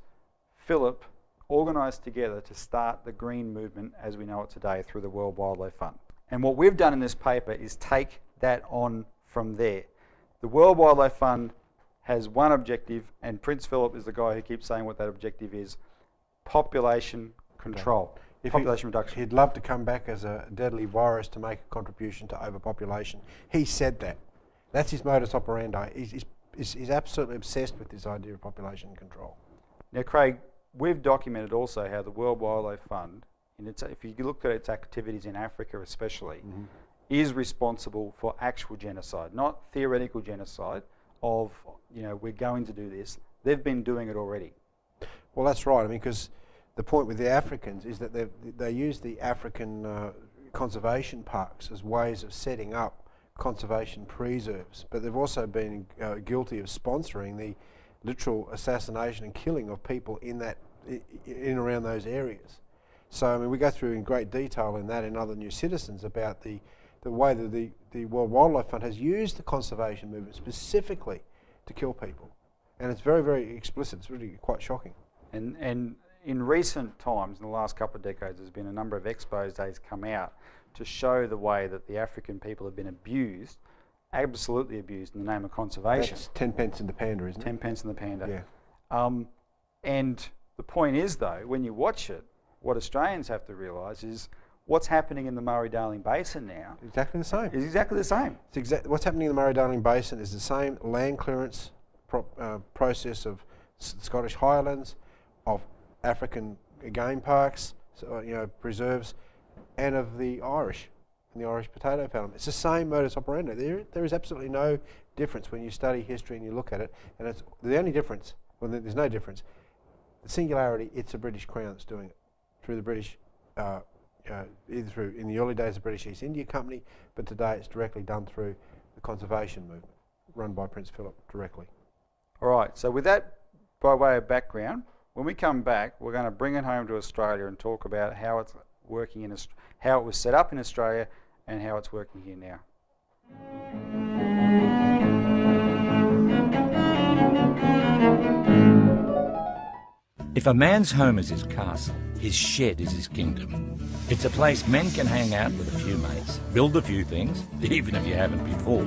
Philip organised together to start the green movement as we know it today through the World Wildlife Fund. And what we've done in this paper is take that on from there. The World Wildlife Fund has one objective, and Prince Philip is the guy who keeps saying what that objective is: population control. Okay. Population reduction. He'd love to come back as a deadly virus to make a contribution to overpopulation. He said that. That's his modus operandi. He's absolutely obsessed with this idea of population control. Now, Craig, we've documented also how the World Wildlife Fund, if you look at its activities in Africa especially, is responsible for actual genocide, not theoretical genocide of, we're going to do this. They've been doing it already. Well, that's right. I mean, because the point with the Africans is that they use the African conservation parks as ways of setting up conservation preserves, but they've also been guilty of sponsoring the literal assassination and killing of people in and around those areas. So, I mean, we go through in great detail in that in Other New Citizens about the way that the World Wildlife Fund has used the conservation movement specifically to kill people. And it's very, very explicit. It's really quite shocking. And in recent times, in the last couple of decades, there's been a number of exposés come out to show the way that the African people have been abused, absolutely abused, in the name of conservation. That's 10 pence in the panda, isn't it? 10 pence in the panda. Yeah. And the point is, though, when you watch it, what Australians have to realise is what's happening in the Murray-Darling Basin now exactly the same. Is exactly the same. What's happening in the Murray-Darling Basin is the same land clearance process of the Scottish Highlands, of African game parks, preserves, and of the Irish, and the Irish potato famine. It's the same modus operandi. There is absolutely no difference when you study history and you look at it, and it's the only difference, well, there's no difference. The singularity, it's the British Crown that's doing it, through the British, either through, in the early days, the British East India Company, but today it's directly done through the conservation movement, run by Prince Philip directly. All right, so with that by way of background, when we come back, we're going to bring it home to Australia and talk about how it's working in how it was set up in Australia and how it's working here now. If a man's home is his castle, his shed is his kingdom. It's a place men can hang out with a few mates, build a few things, even if you haven't before,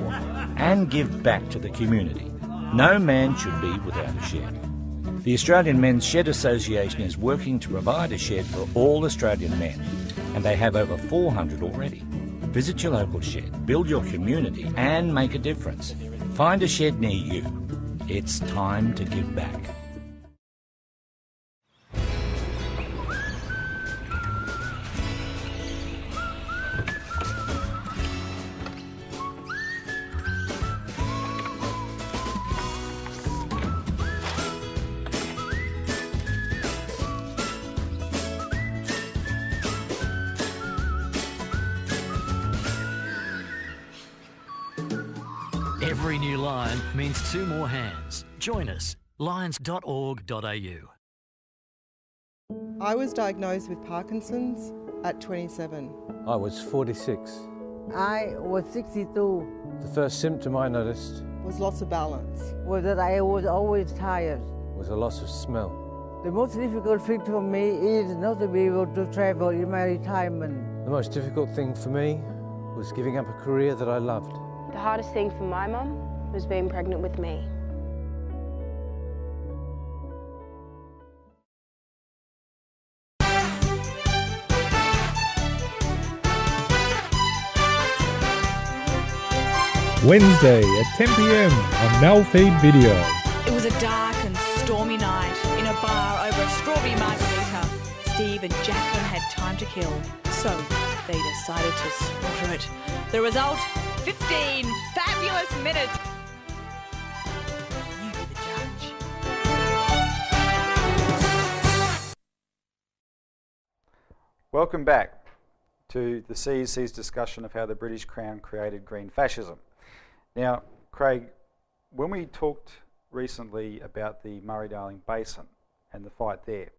and give back to the community. No man should be without a shed. The Australian Men's Shed Association is working to provide a shed for all Australian men, and they have over 400 already. Visit your local shed, build your community, and make a difference. Find a shed near you. It's time to give back. Every new line means 2 more hands. Join us. lions.org.au. I was diagnosed with Parkinson's at 27. I was 46. I was 62. The first symptom I noticed Was loss of balance. Was that I was always tired. was a loss of smell. The most difficult thing for me is not to be able to travel in my retirement. The most difficult thing for me was giving up a career that I loved. The hardest thing for my mum was being pregnant with me. Wednesday at 10 p.m. on MELfeed.video. It was a dark and stormy night in a bar over a strawberry margarita. Steve and Jacqueline had time to kill, so they decided to slaughter it. The result, 15 fabulous minutes. You be the judge. Welcome back to the CEC's discussion of how the British Crown created green fascism. Now, Craig, when we talked recently about the Murray-Darling Basin and the fight there,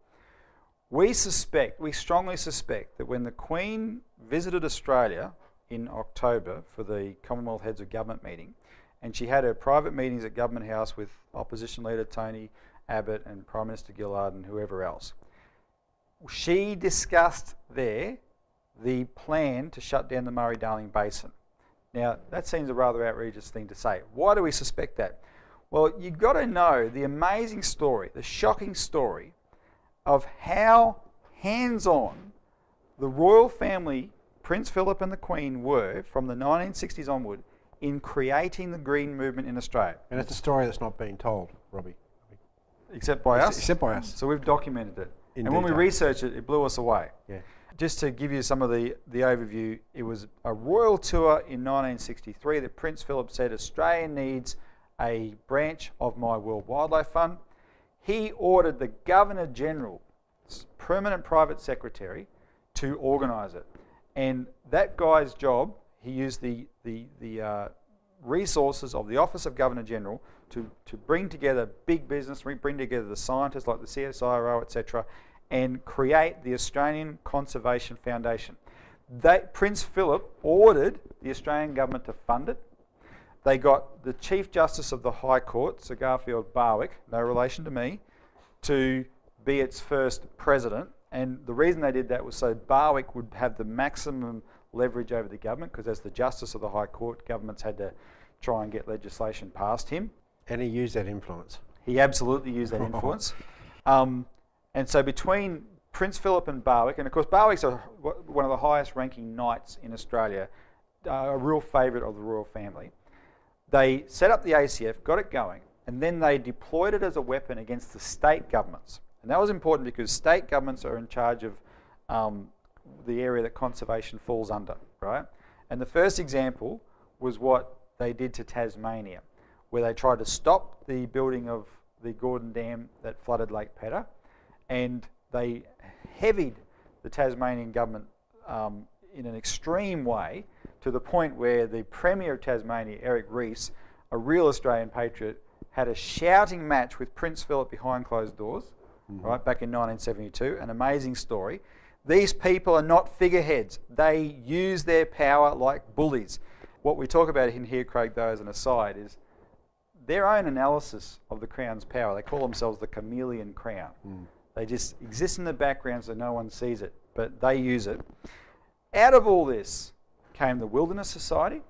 we strongly suspect that when the Queen visited Australia in October for the Commonwealth Heads of Government meeting, and she had her private meetings at Government House with Opposition Leader Tony Abbott and Prime Minister Gillard and whoever else, she discussed there the plan to shut down the Murray-Darling Basin. Now, that seems a rather outrageous thing to say. Why do we suspect that? Well, you've got to know the amazing story, the shocking story of how hands-on the royal family, Prince Philip and the Queen, were from the 1960s onward in creating the green movement in Australia. And it's a story that's not being told, Robbie. Except by us? Except by us. So we've documented it. In and when we detail. researched it, it blew us away. Yeah. Just to give you some of the overview, it was a royal tour in 1963 that Prince Philip said Australia needs a branch of my World Wildlife Fund. He ordered the Governor-General, permanent private secretary, to organise it. And that guy's job, he used the resources of the Office of Governor-General to bring together big business, bring together the scientists like the CSIRO, etc., and create the Australian Conservation Foundation. Prince Philip ordered the Australian government to fund it. They got the Chief Justice of the High Court, Sir Garfield Barwick, no relation to me, to be its first president. And the reason they did that was so Barwick would have the maximum leverage over the government, because as the Justice of the High Court, governments had to try and get legislation past him. And he used that influence. He absolutely used that influence. And so between Prince Philip and Barwick, and of course Barwick's one of the highest ranking knights in Australia, a real favourite of the royal family, they set up the ACF, got it going, and then they deployed it as a weapon against the state governments. And that was important because state governments are in charge of the area that conservation falls under, right? And the first example was what they did to Tasmania, where they tried to stop the building of the Gordon Dam that flooded Lake Pedder, and they heavied the Tasmanian government in an extreme way, to the point where the Premier of Tasmania, Eric Rees, a real Australian patriot, had a shouting match with Prince Philip behind closed doors, right, back in 1972, an amazing story. These people are not figureheads. They use their power like bullies. What we talk about in here, Craig, though, as an aside, is their own analysis of the Crown's power. They call themselves the chameleon Crown. They just exist in the background so no one sees it, but they use it. Out of all this came the Wilderness Society,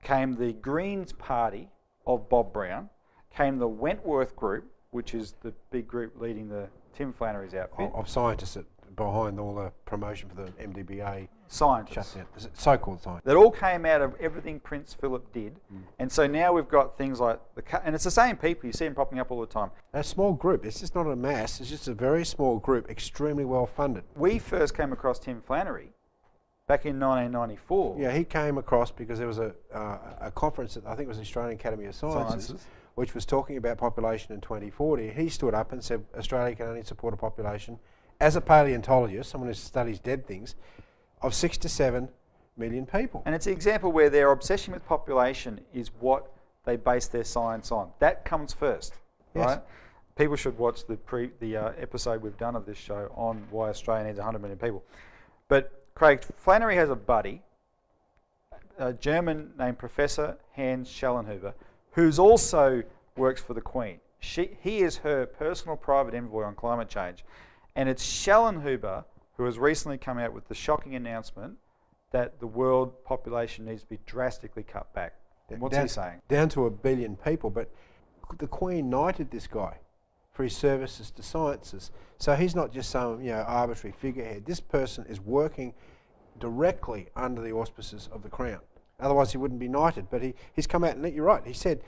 came the Greens Party of Bob Brown, came the Wentworth Group, which is the big group leading the Tim Flannery's outfit. Of scientists behind all the promotion for the MDBA. Scientists. Shutdown. So-called scientists. That all came out of everything Prince Philip did. And so now we've got things like, and it's the same people, you see them popping up all the time. A small group, it's just not a mass, it's just a very small group, extremely well funded. We first came across Tim Flannery back in 1994. Yeah, he came across because there was a conference that I think was the Australian Academy of Sciences, which was talking about population in 2040. He stood up and said Australia can only support a population, as a paleontologist, someone who studies dead things, of 6 to 7 million people. And it's an example where their obsession with population is what they base their science on. That comes first, right? People should watch the episode we've done of this show on why Australia needs 100 million people. But Craig, Flannery has a buddy, a German named Professor Hans Schellenhuber, who's also works for the Queen. He is her personal private envoy on climate change. And it's Schellenhuber who has recently come out with the shocking announcement that the world population needs to be drastically cut back. And what's he saying? Down to 1 billion people, but the Queen knighted this guy for his services to sciences. So he's not just some arbitrary figurehead. This person is working directly under the auspices of the Crown. Otherwise he wouldn't be knighted. But he's come out, and you're right, he said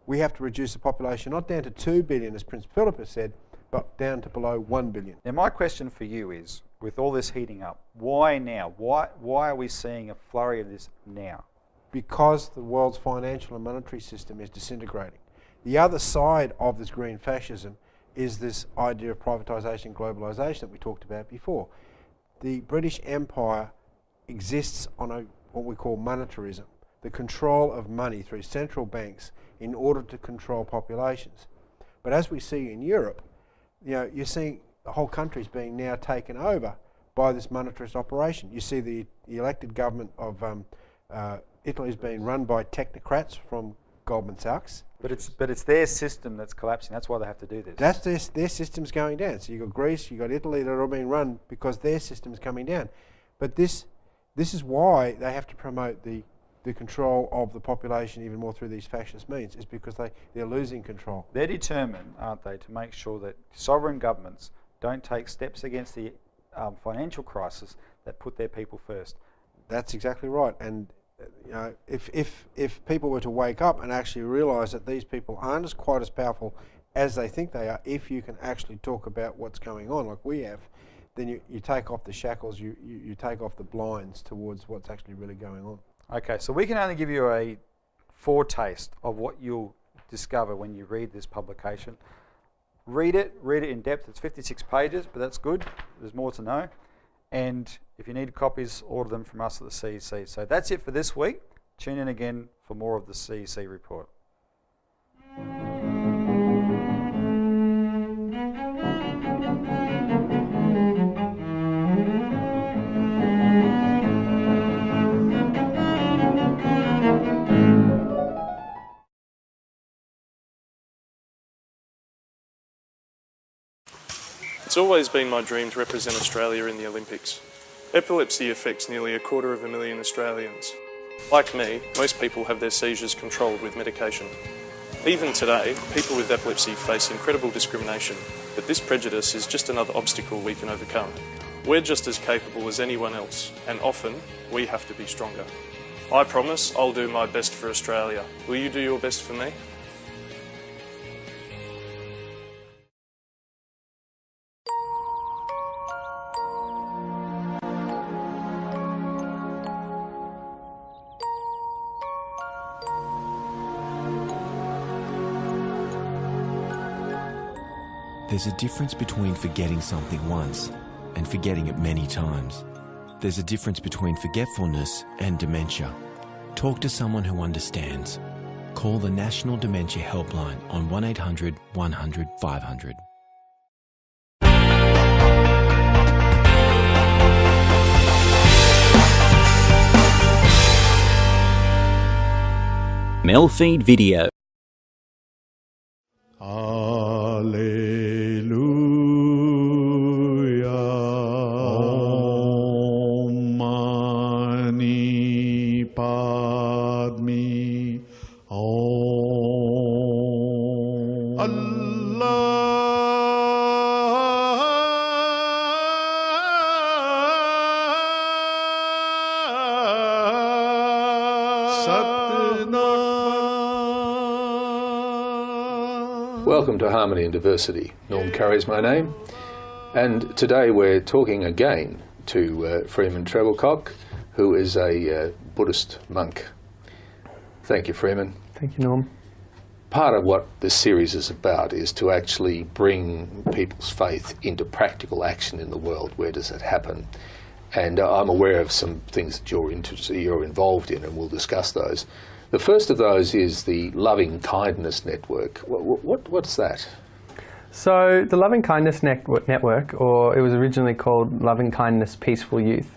we have to reduce the population not down to 2 billion, as Prince Philip has said, but down to below 1 billion. Now my question for you is, with all this heating up, why now? Why are we seeing a flurry of this now? Because the world's financial and monetary system is disintegrating. The other side of this green fascism is this idea of privatisation and globalisation that we talked about before. The British Empire exists on what we call monetarism, the control of money through central banks in order to control populations. But as we see in Europe, you're seeing the whole country's being now taken over by this monetarist operation. You see the elected government of Italy is being run by technocrats from Goldman Sachs. But it's their system that's collapsing. That's why they have to do this. That's their system's going down. So you've got Greece, you've got Italy, that are all being run because their system's coming down. But this is why they have to promote the control of the population even more through these fascist means, is because they're losing control. They're determined, aren't they, to make sure that sovereign governments don't take steps against the financial crisis that put their people first. That's exactly right. And if people were to wake up and actually realise that these people aren't quite as powerful as they think they are, if you can actually talk about what's going on like we have, then you take off the shackles, you take off the blinds towards what's actually really going on. Okay, so we can only give you a foretaste of what you'll discover when you read this publication. Read it in depth. It's 56 pages, but that's good. There's more to know. And if you need copies, order them from us at the CEC. So that's it for this week. Tune in again for more of the CEC Report. It's always been my dream to represent Australia in the Olympics. Epilepsy affects nearly 250,000 Australians. Like me, most people have their seizures controlled with medication. Even today, people with epilepsy face incredible discrimination, but this prejudice is just another obstacle we can overcome. We're just as capable as anyone else, and often we have to be stronger. I promise I'll do my best for Australia. Will you do your best for me? There's a difference between forgetting something once and forgetting it many times. There's a difference between forgetfulness and dementia. Talk to someone who understands. Call the National Dementia Helpline on 1800 100 500. MELfeed.video. Welcome to Harmony and Diversity. Norm Curry's my name, and today we're talking again to Freeman Trebilcock, who is a Buddhist monk. Thank you, Freeman. Thank you, Norm. Part of what this series is about is to actually bring people's faith into practical action in the world. Where does it happen? And I'm aware of some things that you're involved in, and we'll discuss those. The first of those is the Loving Kindness Network. What's that? So the Loving Kindness Network, or it was originally called Loving Kindness Peaceful Youth,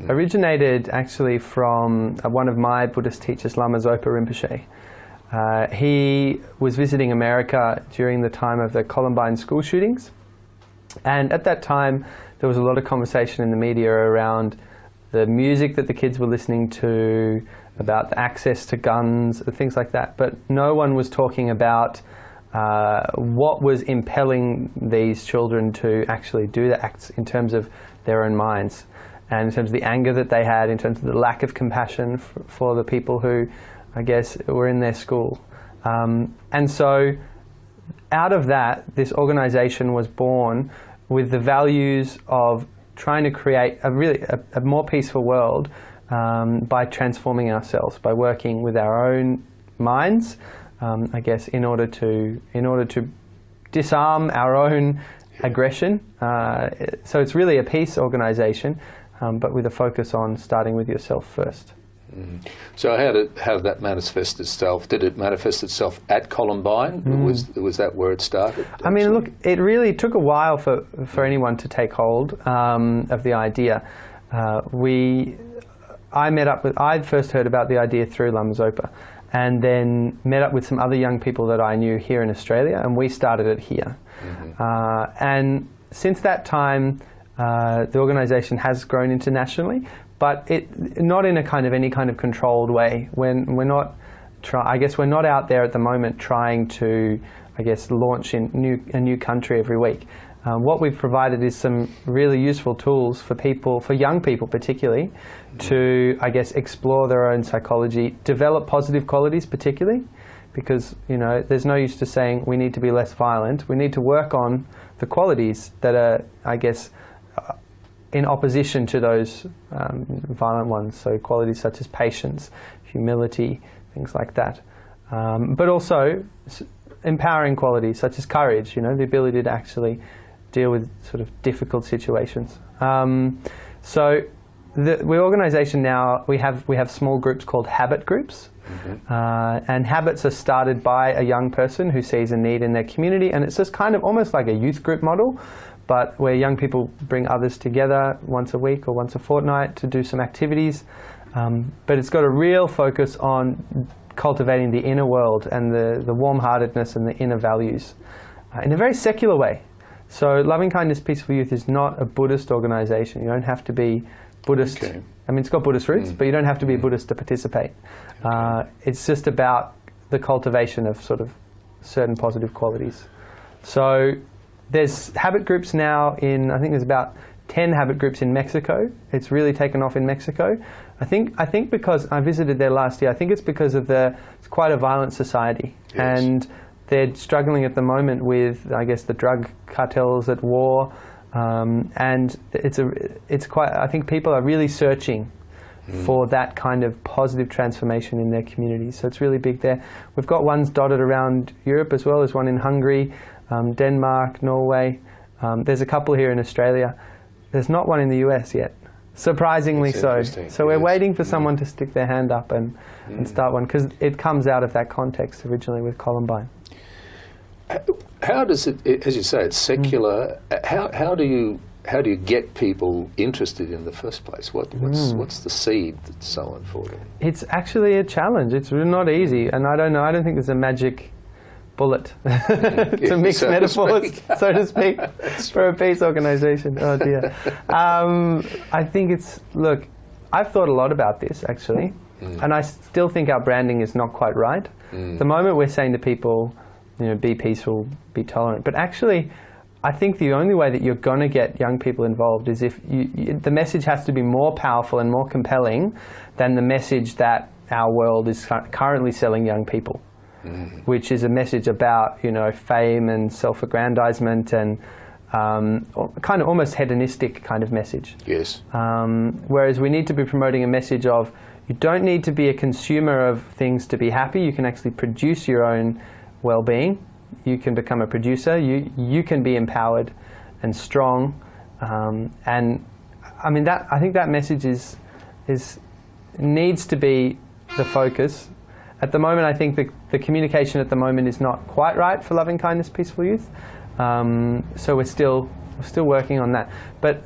originated actually from one of my Buddhist teachers, Lama Zopa Rinpoche. He was visiting America during the time of the Columbine school shootings, and at that time there was a lot of conversation in the media around the music that the kids were listening to, about the access to guns, things like that, but no one was talking about what was impelling these children to actually do the acts in terms of their own minds, and in terms of the anger that they had, in terms of the lack of compassion for the people who, I guess, were in their school. And so out of that, this organization was born with the values of trying to create a more peaceful world by transforming ourselves, by working with our own minds, I guess, in order to disarm our own aggression. So it's really a peace organization, but with a focus on starting with yourself first. So how did that manifest itself? Did it manifest itself at Columbine? Was that where it started? I mean, look, it really took a while for anyone to take hold of the idea. I first heard about the idea through Lama Zopa, and then met up with some other young people that I knew here in Australia, and we started it here. And since that time, the organisation has grown internationally, but not in any kind of controlled way. We're not out there at the moment trying to, launch in a new country every week. What we've provided is some really useful tools for young people particularly, to, explore their own psychology, develop positive qualities particularly, because, there's no use to saying we need to be less violent. We need to work on the qualities that are, in opposition to those violent ones. So qualities such as patience, humility, things like that. But also empowering qualities such as courage, the ability to actually deal with sort of difficult situations. So the organisation now, we have small groups called habit groups. And habits are started by a young person who sees a need in their community, and it's just kind of almost like a youth group model, but where young people bring others together once a week or once a fortnight to do some activities. But it's got a real focus on cultivating the inner world and the warm-heartedness and the inner values in a very secular way. So Loving Kindness Peaceful Youth is not a Buddhist organisation. You don't have to be Buddhist. Okay. I mean, it's got Buddhist roots, but you don't have to be a Buddhist to participate. Okay. It's just about the cultivation of sort of certain positive qualities. So there's habit groups now I think there's about 10 habit groups in Mexico. It's really taken off in Mexico. I think because I visited there last year, I think it's because of it's quite a violent society. Yes. And they're struggling at the moment with, the drug cartels at war. And I think people are really searching for that kind of positive transformation in their communities. So it's really big there. We've got ones dotted around Europe as well. There's one in Hungary, Denmark, Norway. There's a couple here in Australia. There's not one in the US yet, surprisingly so. So we're waiting for someone to stick their hand up and start one, because it comes out of that context originally with Columbine. How does it, as you say, it's secular, how do you get people interested in the first place? What's the seed that's sown for them? It's actually a challenge. It's really not easy, and I don't think there's a magic bullet to mix metaphors, so to speak, for a peace organisation. Oh dear. I think look, I've thought a lot about this actually, and I still think our branding is not quite right. The moment we're saying to people, be peaceful, be tolerant, but actually I think the only way that you're going to get young people involved is if the message has to be more powerful and more compelling than the message that our world is currently selling young people, which is a message about, fame and self-aggrandizement and kind of almost hedonistic kind of message. Yes. Whereas we need to be promoting a message of, you don't need to be a consumer of things to be happy. You can actually produce your own well-being. You can become a producer. You can be empowered and strong. And I mean, I think that message needs to be the focus. at the moment, I think the communication at the moment is not quite right for Loving Kindness Peaceful Youth. So we're still working on that. But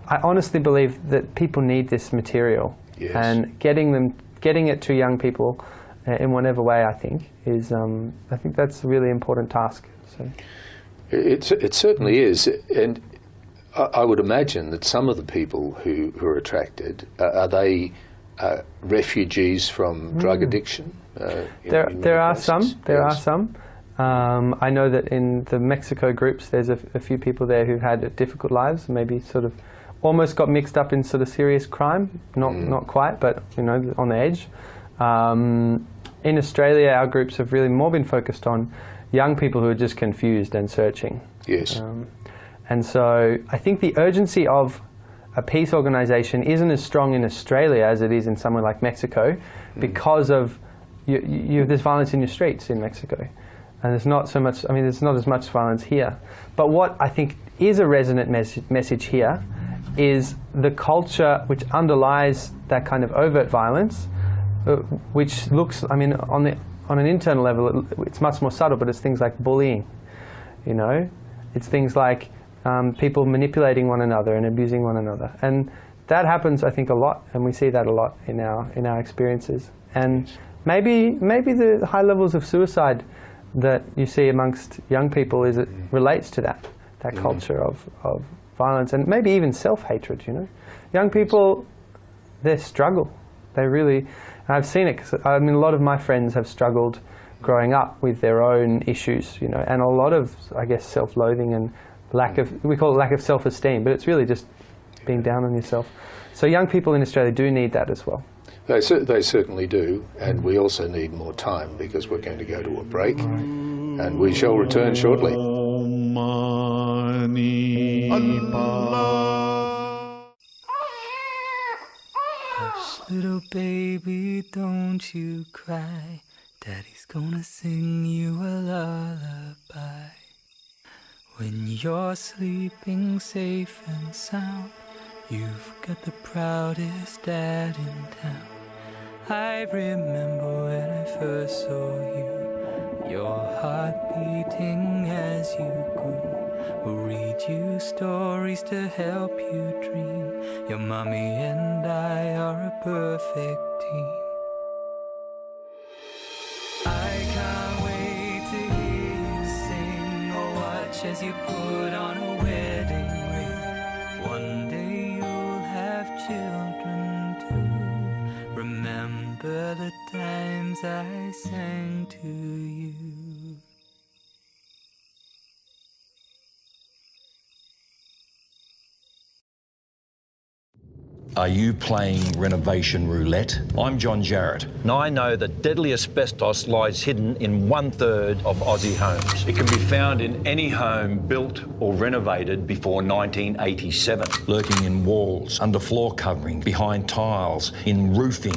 I honestly believe that people need this material, and getting it to young people in whatever way, I think, is I think that's a really important task. So. It certainly is, and I would imagine that some of the people who are attracted, are they refugees from drug addiction? There are some. I know that in the Mexico groups, there's a few people there who've had difficult lives, maybe sort of almost got mixed up in sort of serious crime, not quite, but you know, on the edge. In Australia, our groups have really more been focused on young people who are just confused and searching. Yes. And so I think the urgency of a peace organisation isn't as strong in Australia as it is in somewhere like Mexico, because of there's violence in your streets in Mexico, and there's not so much. I mean, there's not as much violence here. But what I think is a resonant message here is the culture which underlies that kind of overt violence, which looks. I mean, on an internal level, it's much more subtle, but it's things like bullying. You know, it's things like people manipulating one another and abusing one another, and that happens, I think, a lot, and we see that a lot in our experiences. And maybe the high levels of suicide that you see amongst young people relates to that culture of violence, and maybe even self-hatred. You know, young people, they struggle. They really. I've seen it. 'Cause, I mean, a lot of my friends have struggled growing up with their own issues. You know, and a lot of, I guess, self-loathing and we call it lack of self-esteem, but it's really just being down on yourself. So young people in Australia do need that as well. They certainly do, and we also need more time, because we're going to go to a break, and we shall return shortly. Hush, little baby, don't you cry. Daddy's gonna sing you a lullaby. When you're sleeping safe and sound, you've got the proudest dad in town. I remember when I first saw you, your heart beating as you grew. We'll read you stories to help you dream. Your mommy and I are a perfect team. I can't wait to hear you sing, or watch as you put on a wedding ring. One day you'll have children too. Remember the times I sang to you. Are you playing renovation roulette? I'm John Jarrett. Now I know that deadly asbestos lies hidden in 1/3 of Aussie homes. It can be found in any home built or renovated before 1987. Lurking in walls, under floor covering, behind tiles, in roofing.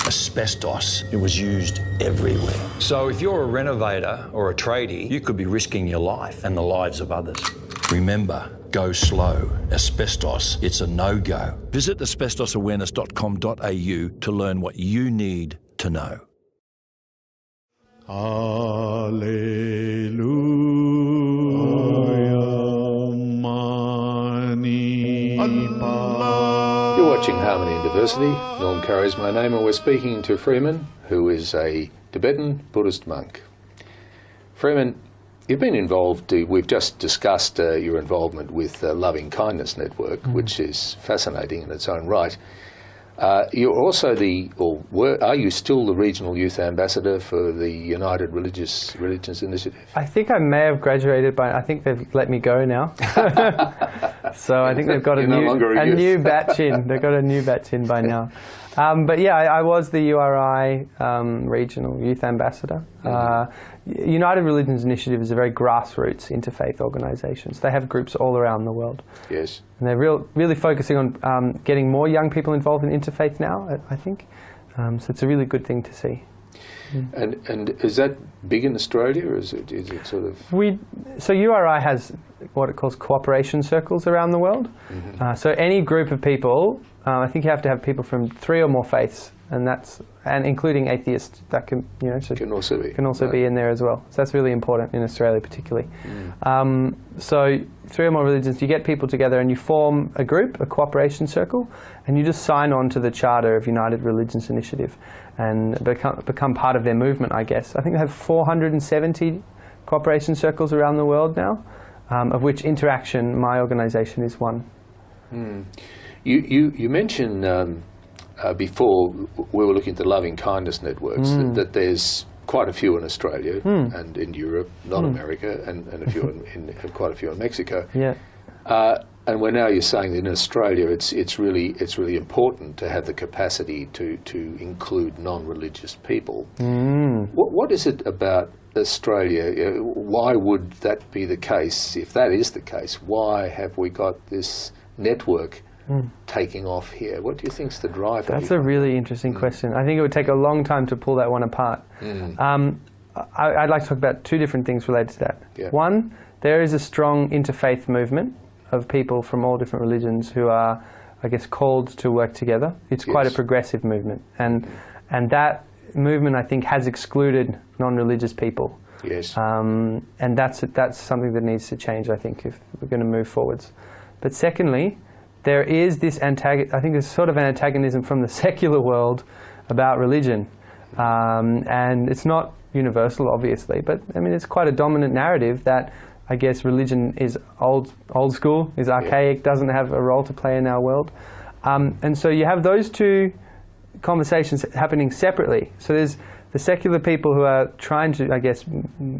Asbestos, it was used everywhere. So if you're a renovator or a tradie, you could be risking your life and the lives of others. Remember, go slow. Asbestos, it's a no-go. Visit asbestosawareness.com.au to learn what you need to know. Alleluia. You're watching Harmony and Diversity. Norm Curry is my name, and we're speaking to Freeman, who is a Tibetan Buddhist monk. Freeman, you've been involved, we've just discussed your involvement with Loving Kindness Network, which is fascinating in its own right. You're also are you still the Regional Youth Ambassador for the United Religions Initiative? I think I may have graduated I think they've let me go now. So I think they've got a new batch in. They've got a new batch in by now. But yeah, I was the URI Regional Youth Ambassador. United Religions Initiative is a very grassroots interfaith organisation. So they have groups all around the world. Yes. And they're really focusing on getting more young people involved in interfaith now, I think. So it's a really good thing to see. And is that big in Australia, or is it sort of? So URI has what it calls cooperation circles around the world. So any group of people, I think you have to have people from 3 or more faiths and including atheists that can can also be in there as well. So that's really important in Australia particularly. So 3 or more religions, you get people together and you form a group, a cooperation circle, and you just sign on to the Charter of United Religions Initiative and become part of their movement, I guess. I think they have 470 cooperation circles around the world now, of which Interaction, my organisation, is one. You mentioned before we were looking at the loving kindness networks that there's quite a few in Australia and in Europe, not America, and a few in quite a few in Mexico. Yeah. And now you're saying that in Australia it's really important to have the capacity to include non-religious people. What is it about Australia? Why would that be the case? If that is the case, why have we got this network taking off here? What do you think's the driver? That's a really interesting question. I think it would take a long time to pull that one apart. I'd like to talk about 2 different things related to that. Yeah. One, there is a strong interfaith movement of people from all different religions who are, I guess, called to work together. It's quite a progressive movement, and that movement, I think, has excluded non-religious people. Yes. And that's something that needs to change, I think, if we're going to move forwards. But secondly, there is this I think there's sort of an antagonism from the secular world about religion. And it's not universal, obviously, but I mean, it's quite a dominant narrative that I guess religion is old school, is archaic, doesn't have a role to play in our world. And so you have those 2 conversations happening separately. So there's the secular people who are trying to, I guess,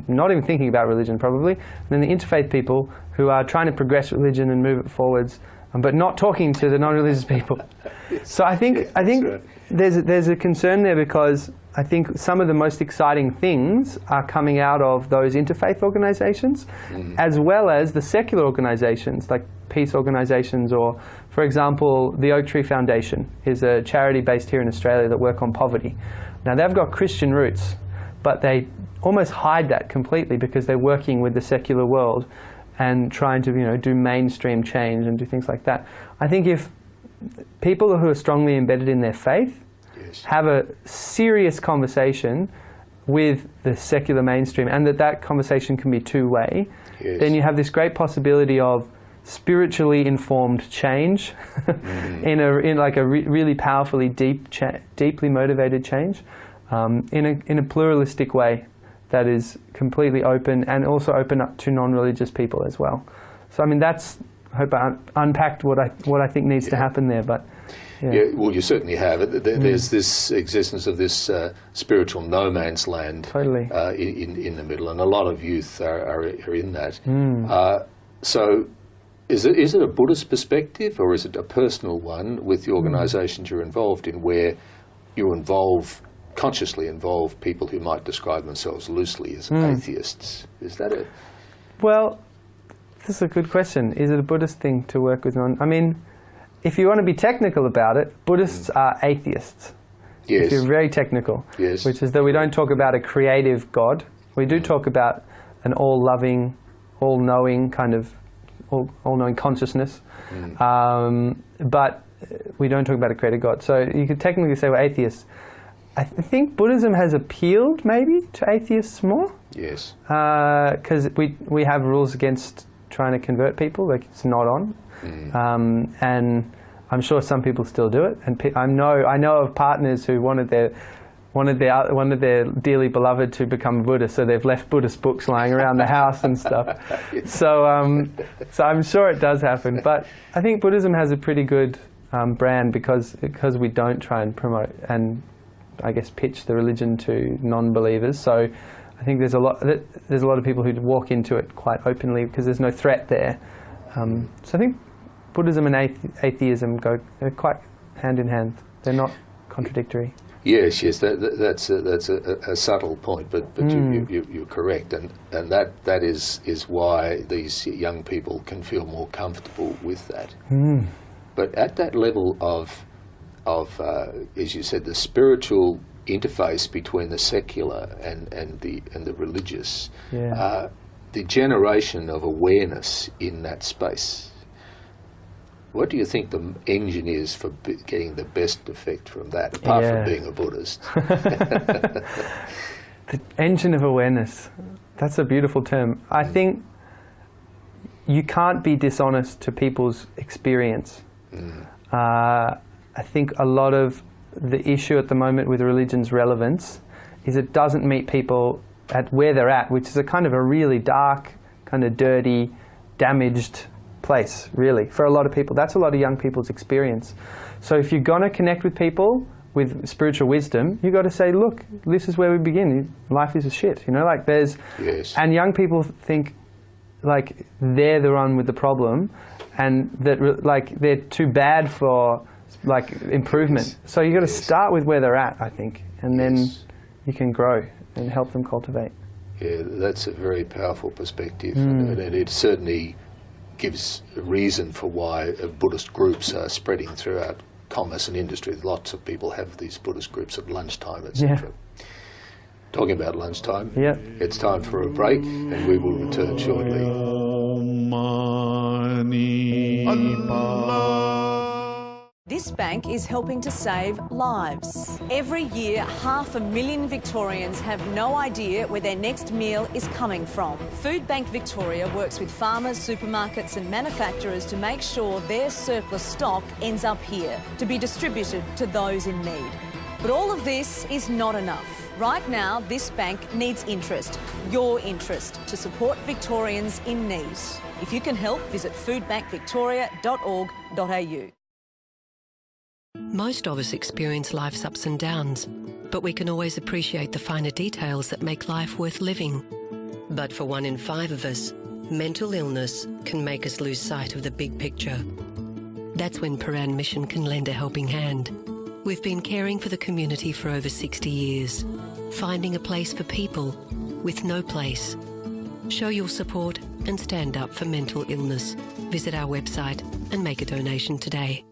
not even thinking about religion probably, and then the interfaith people who are trying to progress religion and move it forwards, but not talking to the non-religious people. So I think there's a concern there, because I think some of the most exciting things are coming out of those interfaith organisations, as well as the secular organisations like peace organisations, or, for example, the Oak Tree Foundation is a charity based here in Australia that work on poverty. Now they've got Christian roots, but they almost hide that completely because they're working with the secular world and trying to do mainstream change and do things like that. I think if people who are strongly embedded in their faith have a serious conversation with the secular mainstream, and that conversation can be 2-way, then you have this great possibility of spiritually informed change in like a really powerfully deeply motivated change in a pluralistic way that is completely open, and also open up to non-religious people as well. So I mean, that's, I hope I unpacked what I think needs to happen there, but well, you certainly have. There's this existence of this spiritual no man's land in the middle, and a lot of youth are in that. So is it a Buddhist perspective, or is it a personal one with the organisations you're involved in, where you consciously involve people who might describe themselves loosely as atheists? Is that it? Well, this is a good question. Is it a Buddhist thing to work with I mean, if you want to be technical about it, Buddhists are atheists. Yes. If you're very technical. Yes. Which is that we don't talk about a creative God. We do talk about an all-loving, all-knowing kind of, all-knowing consciousness. But we don't talk about a creator God. So you could technically say we're atheists. I think Buddhism has appealed maybe to atheists more. Yes. Because we have rules against trying to convert people, like it's not on. And I'm sure some people still do it. And I know of partners who wanted their dearly beloved to become Buddhist, so they've left Buddhist books lying around the house and stuff. So I'm sure it does happen. But I think Buddhism has a pretty good brand because we don't try and promote and, I guess, pitch the religion to non-believers. So I think there's a lot of people who walk into it quite openly because there's no threat there. So I think Buddhism and atheism they're quite hand in hand. They're not contradictory. Yes, that's a subtle point, but you're correct, and that is why these young people can feel more comfortable with that. But at that level of as you said, the spiritual interface between the secular and the religious, the generation of awareness in that space, What do you think the engine is for getting the best effect from that, apart from being a Buddhist? The engine of awareness. That's a beautiful term. I think you can't be dishonest to people's experience. I think a lot of the issue at the moment with religion's relevance is it doesn't meet people at where they're at, which is a kind of a really dark, kind of dirty, damaged place, really, for a lot of people. That's a lot of young people's experience. So if you're going to connect with people with spiritual wisdom, you've got to say, look, this is where we begin. Life is a shit, you know, like there's... Yes. And young people think like they're the one with the problem and that like they're too bad for like improvement. Yes. So you've got to start with where they're at, I think, and then you can grow and help them cultivate. Yeah, that's a very powerful perspective, and it certainly gives a reason for why Buddhist groups are spreading throughout commerce and industry. Lots of people have these Buddhist groups at lunchtime, etc. Talking about lunchtime, it's time for a break, and we will return shortly. This bank is helping to save lives. Every year, 500,000 Victorians have no idea where their next meal is coming from. Food Bank Victoria works with farmers, supermarkets and manufacturers to make sure their surplus stock ends up here to be distributed to those in need. But all of this is not enough. Right now, this bank needs interest, your interest, to support Victorians in need. If you can help, visit foodbankvictoria.org.au. Most of us experience life's ups and downs, but we can always appreciate the finer details that make life worth living. But for 1 in 5 of us, mental illness can make us lose sight of the big picture. That's when Paran Mission can lend a helping hand. We've been caring for the community for over 60 years, finding a place for people with no place. Show your support and stand up for mental illness. Visit our website and make a donation today.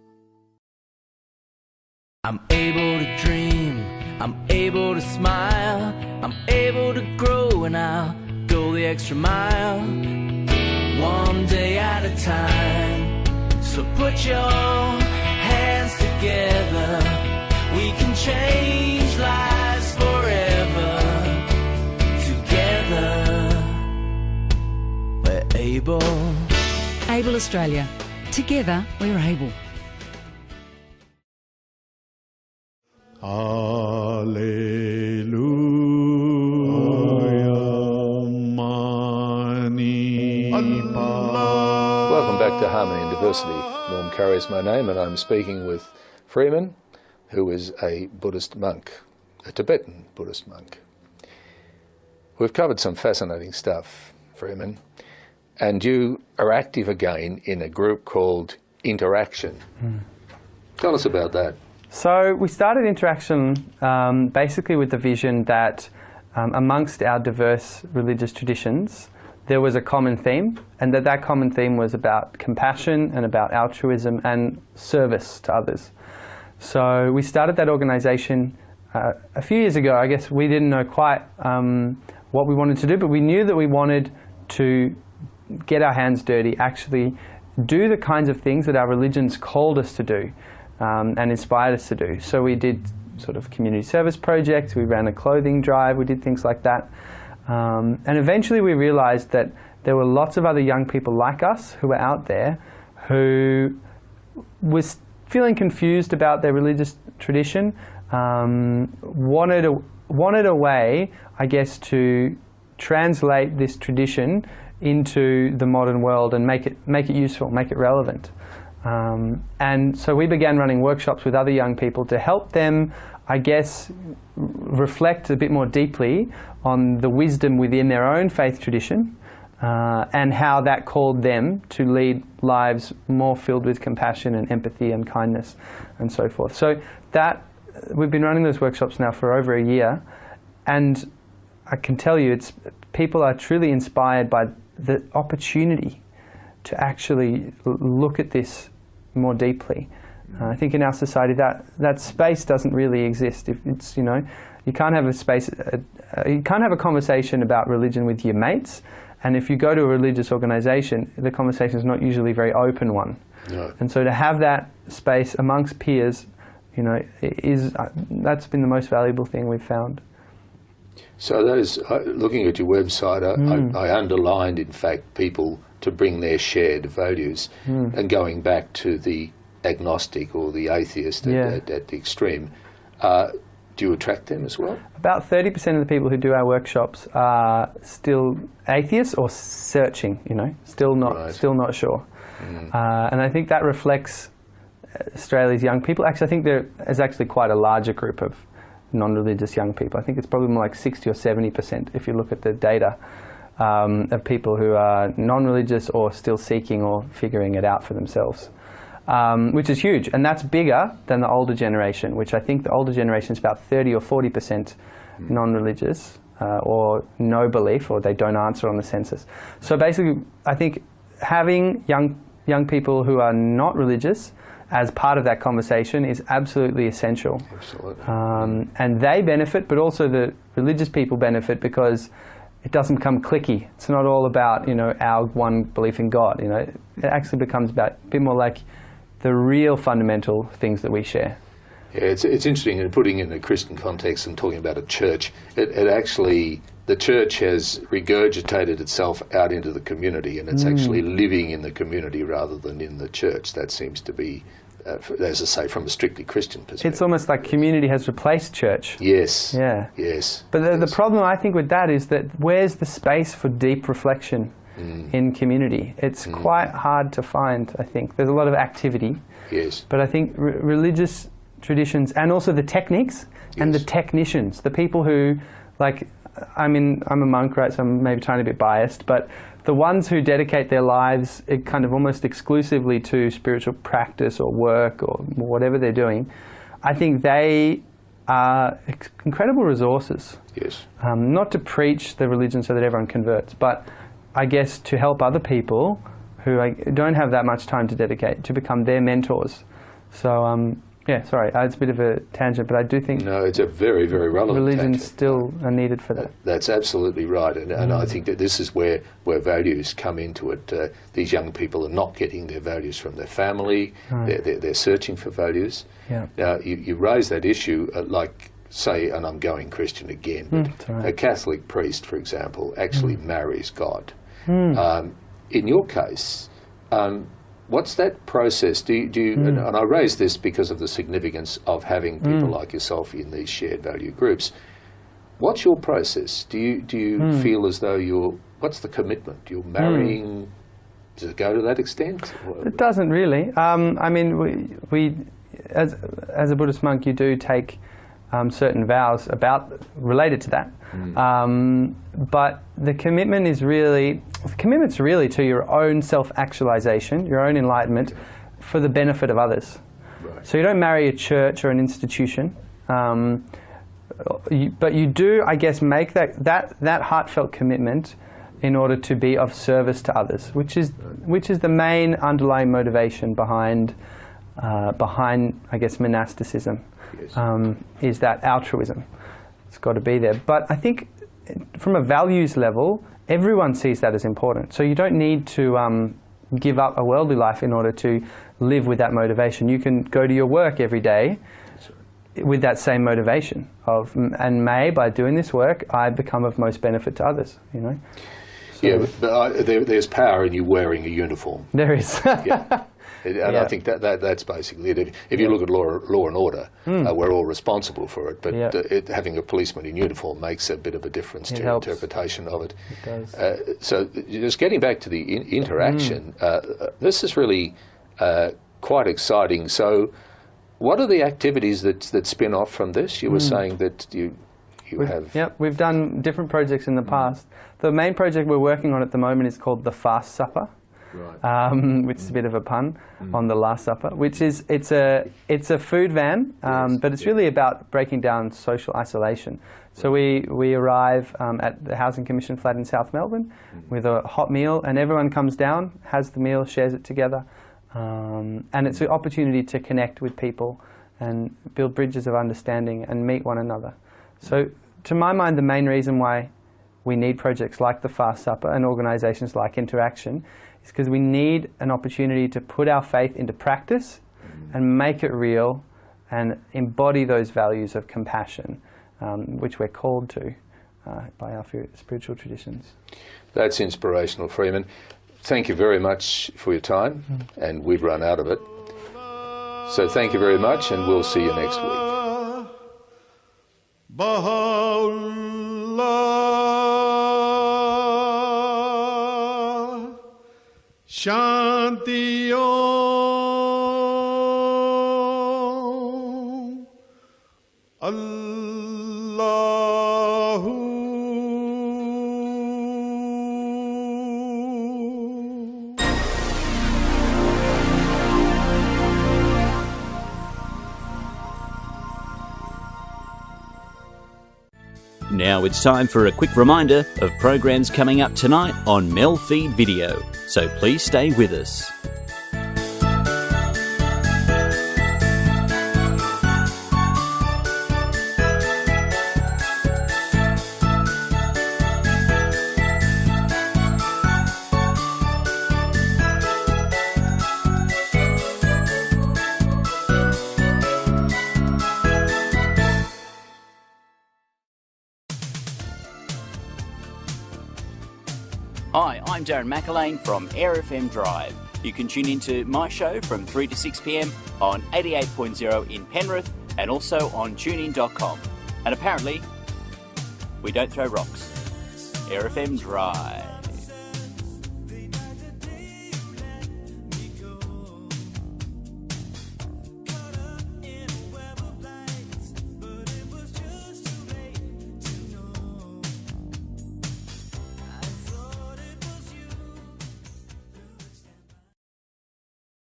I'm able to dream, I'm able to smile, I'm able to grow, and I'll go the extra mile, one day at a time. So put your hands together, we can change lives forever. Together, we're able. Able Australia. Together, we're able. Welcome back to Harmony and Diversity. Norm Curry is my name, and I'm speaking with Freeman, who is a Buddhist monk, a Tibetan Buddhist monk. We've covered some fascinating stuff, Freeman, and you are active again in a group called Interaction. Tell us about that. So we started Interaction basically with the vision that amongst our diverse religious traditions, there was a common theme, and that common theme was about compassion and about altruism and service to others. So we started that organisation a few years ago. I guess we didn't know quite what we wanted to do, but we knew that we wanted to get our hands dirty, actually do the kinds of things that our religions called us to do and inspired us to do. So we did sort of community service projects, we ran a clothing drive, we did things like that. And eventually we realized that there were lots of other young people like us who were out there who was feeling confused about their religious tradition, wanted a way, I guess, to translate this tradition into the modern world and make it useful, make it relevant. And so we began running workshops with other young people to help them, I guess, reflect a bit more deeply on the wisdom within their own faith tradition and how that called them to lead lives more filled with compassion and empathy and kindness and so forth. So that we've been running those workshops now for over a year, and I can tell you people are truly inspired by the opportunity to actually look at this more deeply. I think in our society that space doesn't really exist. If it's, you know, you can't have a space, you can't have a conversation about religion with your mates And if you go to a religious organisation, the conversation is not usually a very open one. No. And so to have that space amongst peers, you know, that's been the most valuable thing we've found. So that is, looking at your website, I underlined, in fact, people to bring their shared values, and going back to the agnostic or the atheist at the extreme. Do you attract them as well? About 30% of the people who do our workshops are still atheists or searching, you know, still not sure. And I think that reflects Australia's young people. Actually, I think there is actually quite a larger group of non-religious young people. I think it's probably more like 60 or 70% if you look at the data of people who are non-religious or still seeking or figuring it out for themselves. Which is huge, and that's bigger than the older generation, which I think the older generation is about 30 or 40% non-religious or no belief, or they don't answer on the census. So basically, I think having young people who are not religious as part of that conversation is absolutely essential. Absolutely. And they benefit, but also the religious people benefit because it doesn't become cliquey. It's not all about, you know, our one belief in God. You know, it actually becomes about a bit more like the real fundamental things that we share. Yeah, it's interesting in putting in a Christian context and talking about a church. It actually, the church has regurgitated itself out into the community, and it's actually living in the community rather than in the church. That seems to be, as I say, from a strictly Christian perspective. It's almost like community has replaced church. Yes. Yeah. Yes. But the problem I think with that is that where's the space for deep reflection in community? It's quite hard to find, I think. There's a lot of activity. Yes. But I think religious traditions, and also the techniques and the technicians, the people who, like, I mean, I'm a monk, right, so I'm maybe trying to be biased, but the ones who dedicate their lives kind of almost exclusively to spiritual practice or work or whatever they're doing, I think they are incredible resources. Yes. Not to preach the religion so that everyone converts, but I guess to help other people who don't have that much time to dedicate, to become their mentors. So, yeah, sorry, it's a bit of a tangent, but I do think... No, it's a very, very relevant religions still are needed for that. That's absolutely right, and I think that this is where values come into it. These young people are not getting their values from their family, they're searching for values. Yeah. Now, you raise that issue, like, say, and I'm going Christian again, but a Catholic priest, for example, actually marries God. In your case, what's that process? Do you and I raise this because of the significance of having people like yourself in these shared value groups. What's your process? Do you feel as though what's the commitment? You're marrying, does it go to that extent? It doesn't really. I mean, we as a Buddhist monk, you do take certain vows related to that. But the commitment's really to your own self-actualization, your own enlightenment, for the benefit of others. Right. So you don't marry a church or an institution, but you do, I guess, make that heartfelt commitment in order to be of service to others, which is the main underlying motivation behind, I guess, monasticism. Yes. Is that altruism. It's got to be there. But I think from a values level, everyone sees that as important. So you don't need to give up a worldly life in order to live with that motivation. You can go to your work every day with that same motivation of, and by doing this work, I become of most benefit to others, you know. So yeah, but there's power in you wearing a uniform. There is. Yeah. And I think that's basically it. If you look at law and order, we're all responsible for it, but having a policeman in uniform makes a bit of a difference to your interpretation of it. It does. So just getting back to the interaction, this is really quite exciting. So what are the activities that spin off from this? You were saying that you have... Yep, we've done different projects in the past. The main project we're working on at the moment is called the Fast Supper. Right. Which is a bit of a pun on the Last Supper, which is it's a food van, but it's really about breaking down social isolation. So we arrive at the Housing Commission flat in South Melbourne with a hot meal, and everyone comes down, has the meal, shares it together, and it's an opportunity to connect with people and build bridges of understanding and meet one another. So to my mind, the main reason why we need projects like the Fast Supper and organisations like Interaction, is because we need an opportunity to put our faith into practice and make it real and embody those values of compassion, which we're called to by our spiritual traditions. That's inspirational, Freeman. Thank you very much for your time, and we've run out of it. So thank you very much, and we'll see you next week. Baha'u'llah, Shanti Om, Allahu Now it's time for a quick reminder of programs coming up tonight on MELfeed Video, so please stay with us. Hi, I'm Darren McElwain from AirFM Drive. You can tune into my show from 3 to 6 p.m. on 88.0 in Penrith and also on tunein.com. And apparently, we don't throw rocks. AirFM Drive.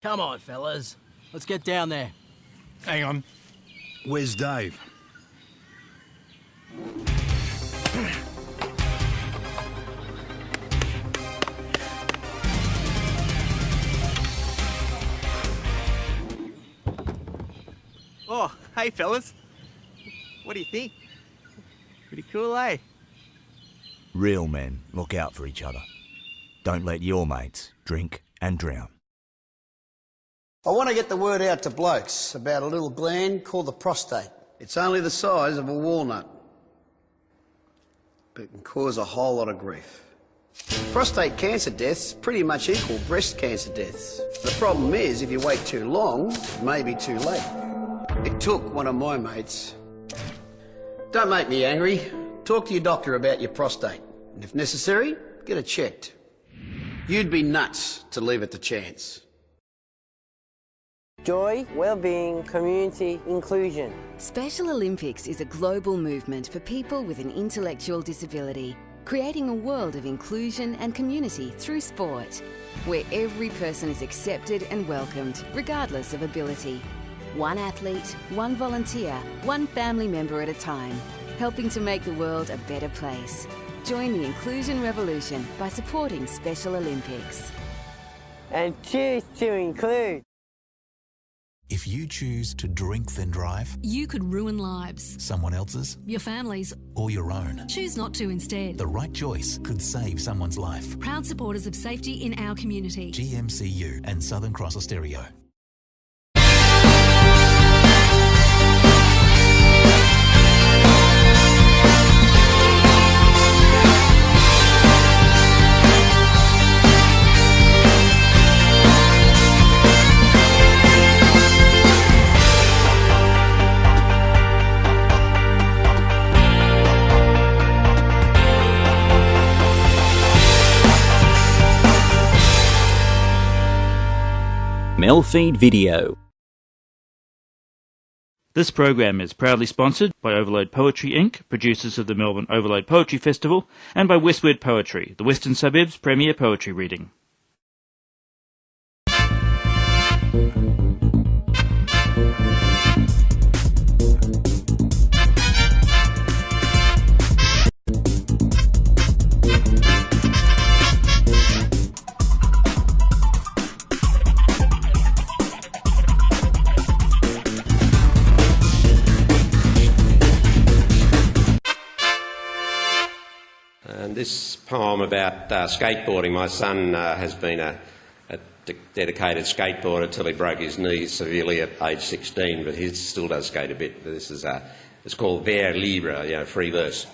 Come on, fellas. Let's get down there. Hang on. Where's Dave? Oh, hey, fellas. What do you think? Pretty cool, eh? Real men look out for each other. Don't let your mates drink and drown. I want to get the word out to blokes about a little gland called the prostate. It's only the size of a walnut, but it can cause a whole lot of grief. Prostate cancer deaths pretty much equal breast cancer deaths. The problem is, if you wait too long, it may be too late. It took one of my mates. Don't make me angry. Talk to your doctor about your prostate, and if necessary, get it checked. You'd be nuts to leave it to chance. Joy, well-being, community, inclusion. Special Olympics is a global movement for people with an intellectual disability, creating a world of inclusion and community through sport, where every person is accepted and welcomed, regardless of ability. One athlete, one volunteer, one family member at a time, helping to make the world a better place. Join the inclusion revolution by supporting Special Olympics. And choose to include. If you choose to drink then drive, You could ruin lives, someone else's your family's, or your own, choose not to instead. the right choice could save someone's life. Proud supporters of safety in our community. GMCU and Southern Cross Austereo. MELfeed Video. This program is proudly sponsored by Overload Poetry Inc., producers of the Melbourne Overload Poetry Festival, and by Westward Poetry, the Western Suburbs' premier poetry reading. this poem about skateboarding. My son has been a dedicated skateboarder till he broke his knees severely at age 16, but he still does skate a bit. This is it's called vers libre, free verse.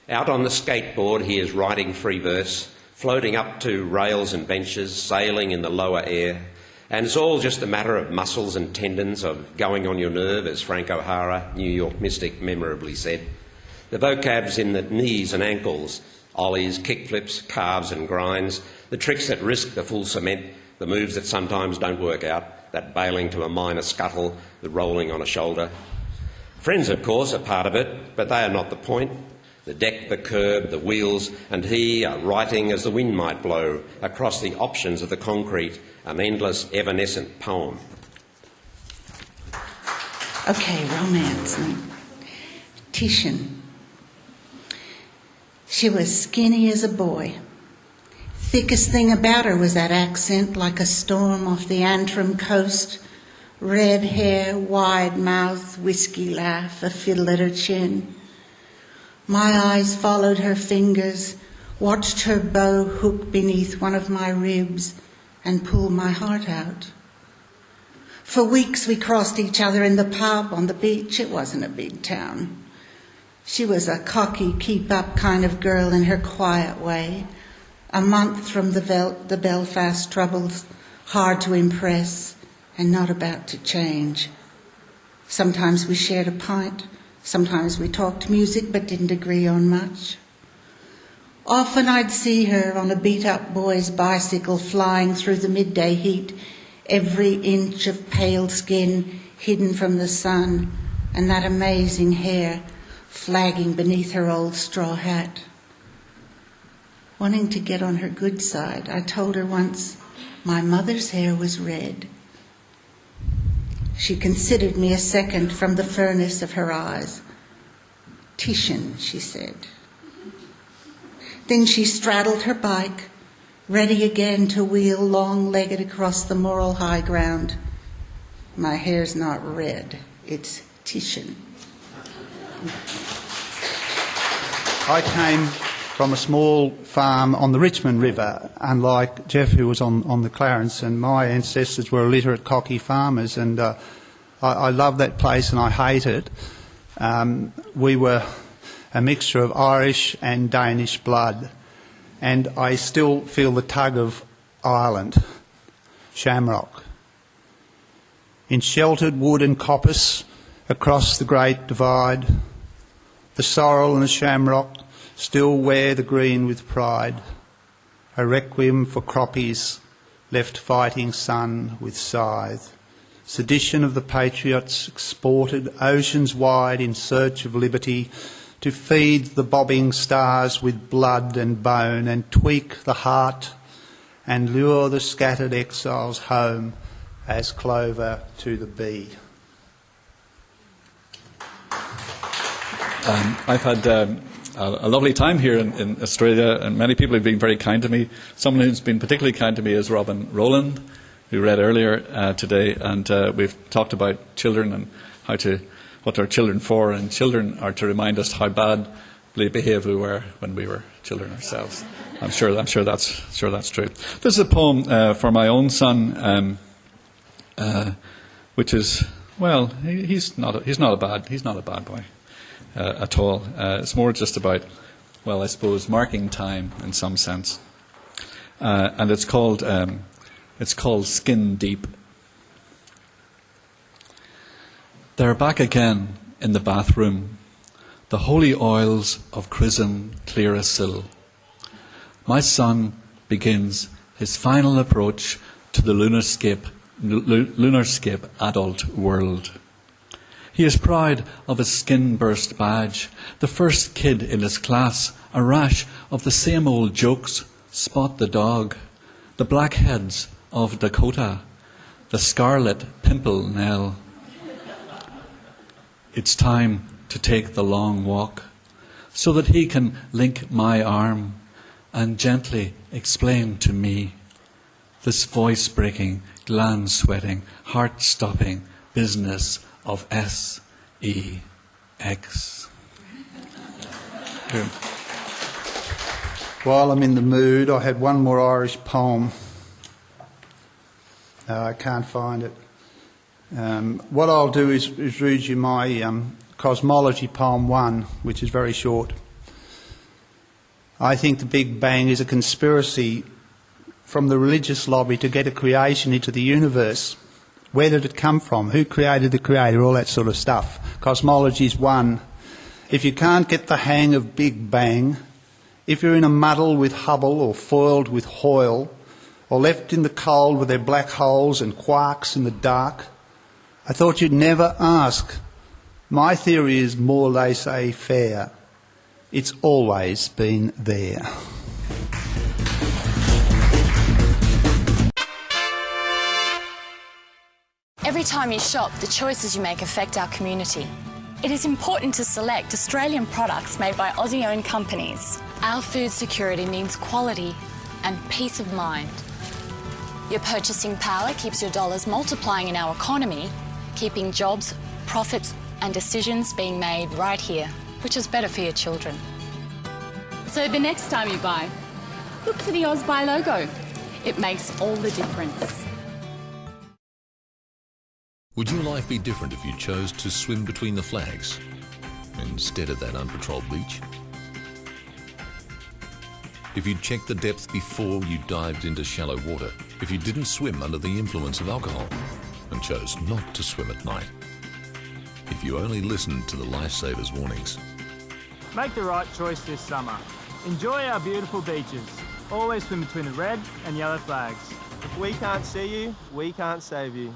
Out on the skateboard he is writing free verse, floating up to rails and benches, sailing in the lower air. And it's all just a matter of muscles and tendons, of going on your nerve, as Frank O'Hara, New York mystic, memorably said. The vocab's in the knees and ankles, ollies, kickflips, calves and grinds, the tricks that risk the full cement, the moves that sometimes don't work out, that bailing to a minor scuttle, the rolling on a shoulder. Friends, of course, are part of it, but they are not the point. The deck, the curb, the wheels, and he are writing as the wind might blow across the options of the concrete, an endless, evanescent poem. Okay, romance. Titian. She was skinny as a boy. Thickest thing about her was that accent, like a storm off the Antrim coast. Red hair, wide mouth, whiskey laugh, a fiddle at her chin. My eyes followed her fingers, watched her bow hook beneath one of my ribs and pull my heart out. For weeks we crossed each other in the pub, on the beach. It wasn't a big town. She was a cocky, keep-up kind of girl in her quiet way. A month from the Belfast troubles, hard to impress and not about to change. Sometimes we shared a pint. Sometimes we talked music but didn't agree on much. Often I'd see her on a beat-up boy's bicycle flying through the midday heat, every inch of pale skin hidden from the sun, and that amazing hair flagging beneath her old straw hat. Wanting to get on her good side, I told her once my mother's hair was red. She considered me a second from the furnace of her eyes. Titian, she said. Then she straddled her bike, ready again to wheel long-legged across the moral high ground. My hair's not red, it's Titian. I came from a small farm on the Richmond River, unlike Jeff, who was on the Clarence, and my ancestors were illiterate cocky farmers, and I love that place and I hate it. We were a mixture of Irish and Danish blood, and I still feel the tug of Ireland, Shamrock. In sheltered wood and coppice across the Great Divide, the sorrel and the shamrock still wear the green with pride, a requiem for croppies left fighting sun with scythe, sedition of the patriots exported oceans wide in search of liberty, to feed the bobbing stars with blood and bone and tweak the heart and lure the scattered exiles home as clover to the bee. I've had a lovely time here in Australia, and many people have been very kind to me. Someone who's been particularly kind to me is Robin Rowland, who read earlier today, and we've talked about children and what are children for, and children are to remind us how badly behaved we were when we were children ourselves. I'm sure that's true. This is a poem for my own son, which is, well, he's not a bad boy at all. It's more just about, well, I suppose, marking time in some sense, and it's called Skin Deep. They're back again in the bathroom, the holy oils of chrism clear as sill. My son begins his final approach to the lunarscape adult world. He is proud of his skin-burst badge, the first kid in his class, a rash of the same old jokes, Spot the dog, the blackheads of Dakota, the scarlet pimple Nell. It's time to take the long walk, so that he can link my arm and gently explain to me this voice-breaking, gland-sweating, heart-stopping business of SEX. While I'm in the mood, I had one more Irish poem. I can't find it. What I'll do is read you my cosmology poem 1, which is very short. I think the Big Bang is a conspiracy from the religious lobby to get a creation into the universe. Where did it come from? Who created the creator? All that sort of stuff. Cosmology's 1. If you can't get the hang of Big Bang, if you're in a muddle with Hubble or foiled with Hoyle, or left in the cold with their black holes and quarks in the dark, I thought you'd never ask. My theory is more laissez-faire. It's always been there. Every time you shop, the choices you make affect our community. It is important to select Australian products made by Aussie-owned companies. Our food security means quality and peace of mind. Your purchasing power keeps your dollars multiplying in our economy, keeping jobs, profits and decisions being made right here, which is better for your children. So the next time you buy, look for the AusBuy logo. It makes all the difference. Would your life be different if you chose to swim between the flags instead of that unpatrolled beach? If you'd checked the depth before you dived into shallow water? If you didn't swim under the influence of alcohol and chose not to swim at night? If you only listened to the lifesavers warnings? Make the right choice this summer. Enjoy our beautiful beaches. Always swim between the red and yellow flags. If we can't see you, we can't save you.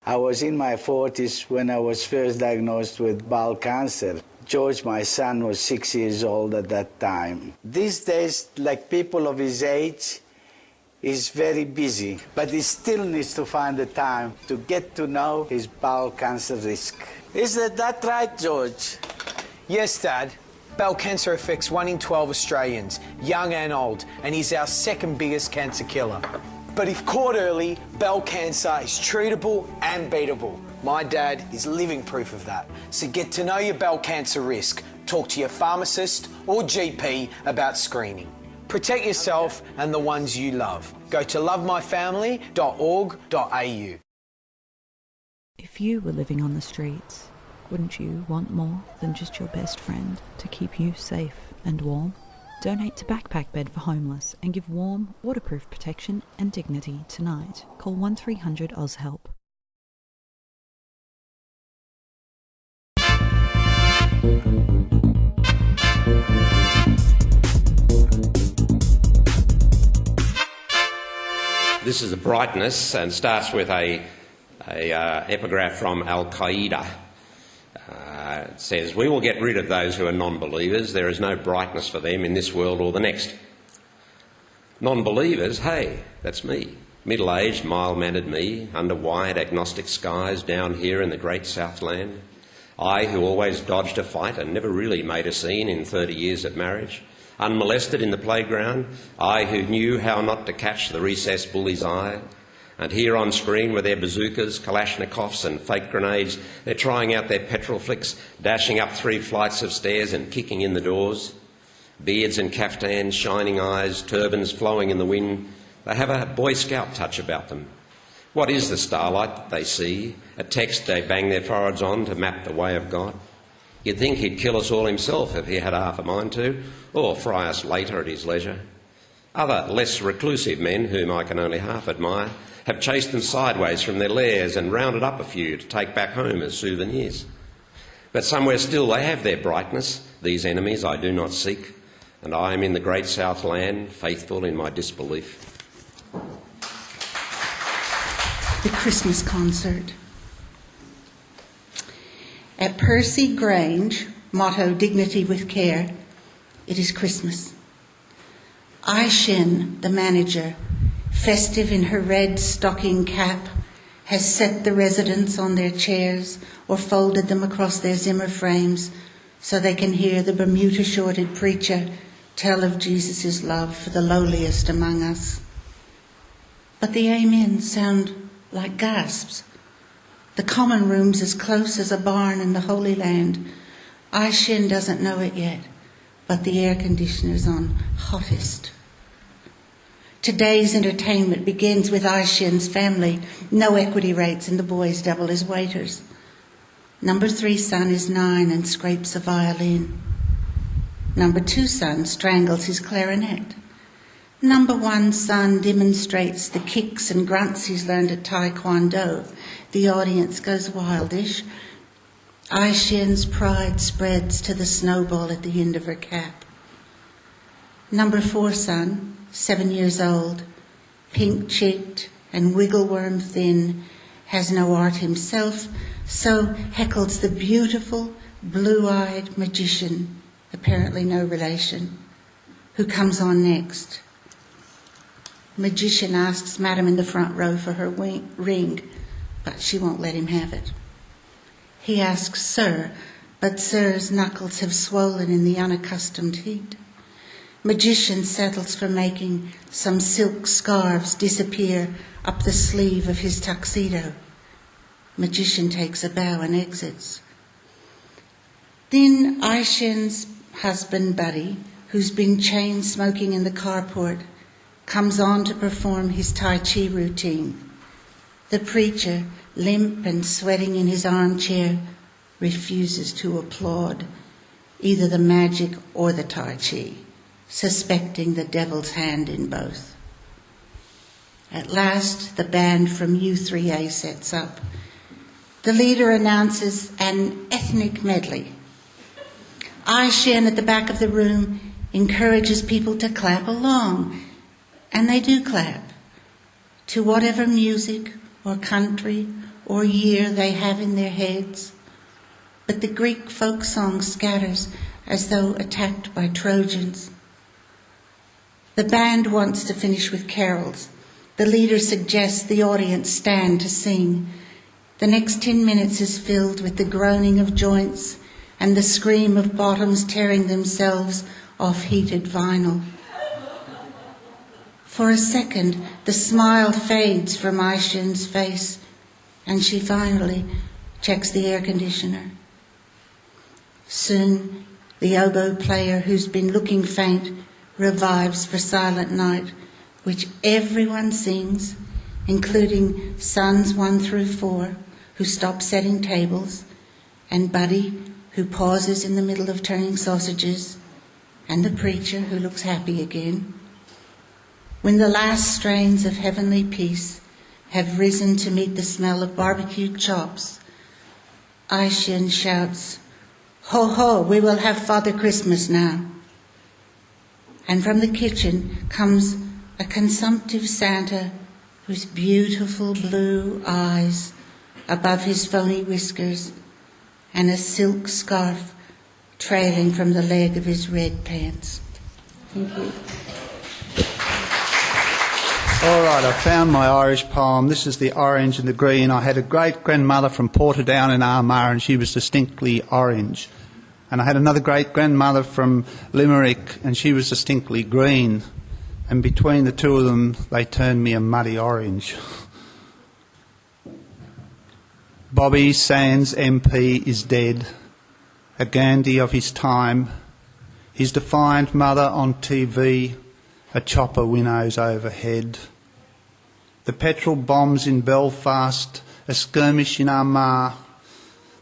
I was in my 40s when I was first diagnosed with bowel cancer. George, my son, was 6 years old at that time. These days, like people of his age, he's very busy, but he still needs to find the time to get to know his bowel cancer risk. Is that right, George? Yes, Dad. Bowel cancer affects 1 in 12 Australians, young and old, and is our second biggest cancer killer. But if caught early, bowel cancer is treatable and beatable. My dad is living proof of that. So get to know your bowel cancer risk. Talk to your pharmacist or GP about screening. Protect yourself and the ones you love. Go to lovemyfamily.org.au. If you were living on the streets, wouldn't you want more than just your best friend to keep you safe and warm? Donate to Backpack Bed for Homeless and give warm, waterproof protection and dignity tonight. Call 1300 OzHelp. This is a brightness and starts with a epigraph from Al-Qaeda. It says, "We will get rid of those who are non-believers. There is no brightness for them in this world or the next." Non-believers, hey, that's me. Middle-aged, mild-mannered me, under wide agnostic skies down here in the great Southland. I who always dodged a fight and never really made a scene in 30 years of marriage. Unmolested in the playground, I who knew how not to catch the recessed bully's eye. And here on screen with their bazookas, Kalashnikovs and fake grenades, they're trying out their petrol flicks, dashing up 3 flights of stairs and kicking in the doors. Beards and caftans, shining eyes, turbans flowing in the wind. They have a Boy Scout touch about them. What is the starlight that they see? A text they bang their foreheads on to map the way of God. You'd think he'd kill us all himself if he had half a mind to, or fry us later at his leisure. Other, less reclusive men, whom I can only half admire, have chased them sideways from their lairs and rounded up a few to take back home as souvenirs. But somewhere still they have their brightness, these enemies I do not seek, and I am in the great Southland, faithful in my disbelief. The Christmas concert. At Percy Grange, motto Dignity with Care, it is Christmas. Aishin, the manager, festive in her red stocking cap, has set the residents on their chairs or folded them across their Zimmer frames so they can hear the Bermuda-shorted preacher tell of Jesus' love for the lowliest among us. But the amens sound like gasps. The common room's as close as a barn in the Holy Land. Aishin doesn't know it yet, but the air conditioner's on hottest. Today's entertainment begins with Aishin's family, no equity rates, and the boys double as waiters. Number 3 son is 9 and scrapes a violin. Number 2 son strangles his clarinet. Number 1 son demonstrates the kicks and grunts he's learned at Taekwondo. The audience goes wildish. Aishin's pride spreads to the snowball at the end of her cap. Number 4 son, 7 years old, pink-cheeked and wiggle-worm thin, has no art himself, so heckles the beautiful, blue-eyed magician, apparently no relation, who comes on next. Magician asks Madam in the front row for her ring, but she won't let him have it. He asks Sir, but Sir's knuckles have swollen in the unaccustomed heat. Magician settles for making some silk scarves disappear up the sleeve of his tuxedo. Magician takes a bow and exits. Then Aishin's husband, Buddy, who's been chain smoking in the carport, comes on to perform his Tai Chi routine. The preacher, limp and sweating in his armchair, refuses to applaud either the magic or the Tai Chi, suspecting the devil's hand in both. At last, the band from U3A sets up. The leader announces an ethnic medley. Aishin at the back of the room encourages people to clap along, and they do clap, to whatever music or country or year they have in their heads. But the Greek folk song scatters as though attacked by Trojans. The band wants to finish with carols. The leader suggests the audience stand to sing. The next 10 minutes is filled with the groaning of joints and the scream of bottoms tearing themselves off heated vinyl. For a second, the smile fades from Aishin's face, and she finally checks the air conditioner. Soon, the oboe player, who's been looking faint, revives for Silent Night, which everyone sings, including sons 1 through 4, who stop setting tables, and Buddy, who pauses in the middle of turning sausages, and the preacher, who looks happy again. When the last strains of Heavenly Peace have risen to meet the smell of barbecued chops, Aishin shouts, "Ho, ho, we will have Father Christmas now." And from the kitchen comes a consumptive Santa whose beautiful blue eyes above his phony whiskers and a silk scarf trailing from the leg of his red pants. Thank you. All right, I found my Irish poem. This is the orange and the green. I had a great-grandmother from Portadown in Armagh, and she was distinctly orange. And I had another great-grandmother from Limerick, and she was distinctly green. And between the two of them, they turned me a muddy orange. Bobby Sands MP is dead, a Gandhi of his time. His defiant mother on TV, a chopper winnows overhead. The petrol bombs in Belfast, a skirmish in Armagh.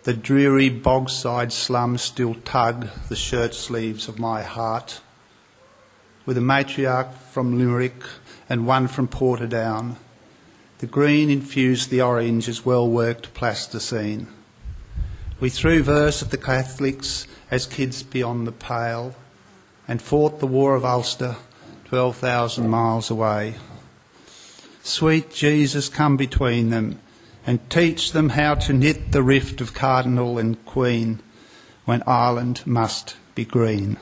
The dreary bogside slums still tug the shirt sleeves of my heart. With a matriarch from Limerick and one from Portadown, the green infused the orange as well-worked plasticine. We threw verse at the Catholics as kids beyond the pale and fought the War of Ulster 12,000 miles away. Sweet Jesus, come between them and teach them how to knit the rift of cardinal and queen when Ireland must be green.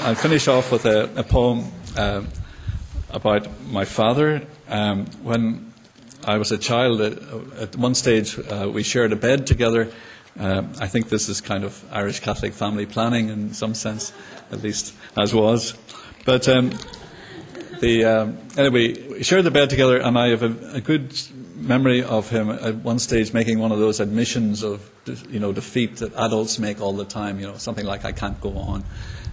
I'll finish off with a poem about my father. When I was a child, at one stage we shared a bed together. I think this is kind of Irish Catholic family planning in some sense, at least as was. But anyway, we shared the bed together, and I have a good memory of him at one stage making one of those admissions of, defeat that adults make all the time, something like, I can't go on.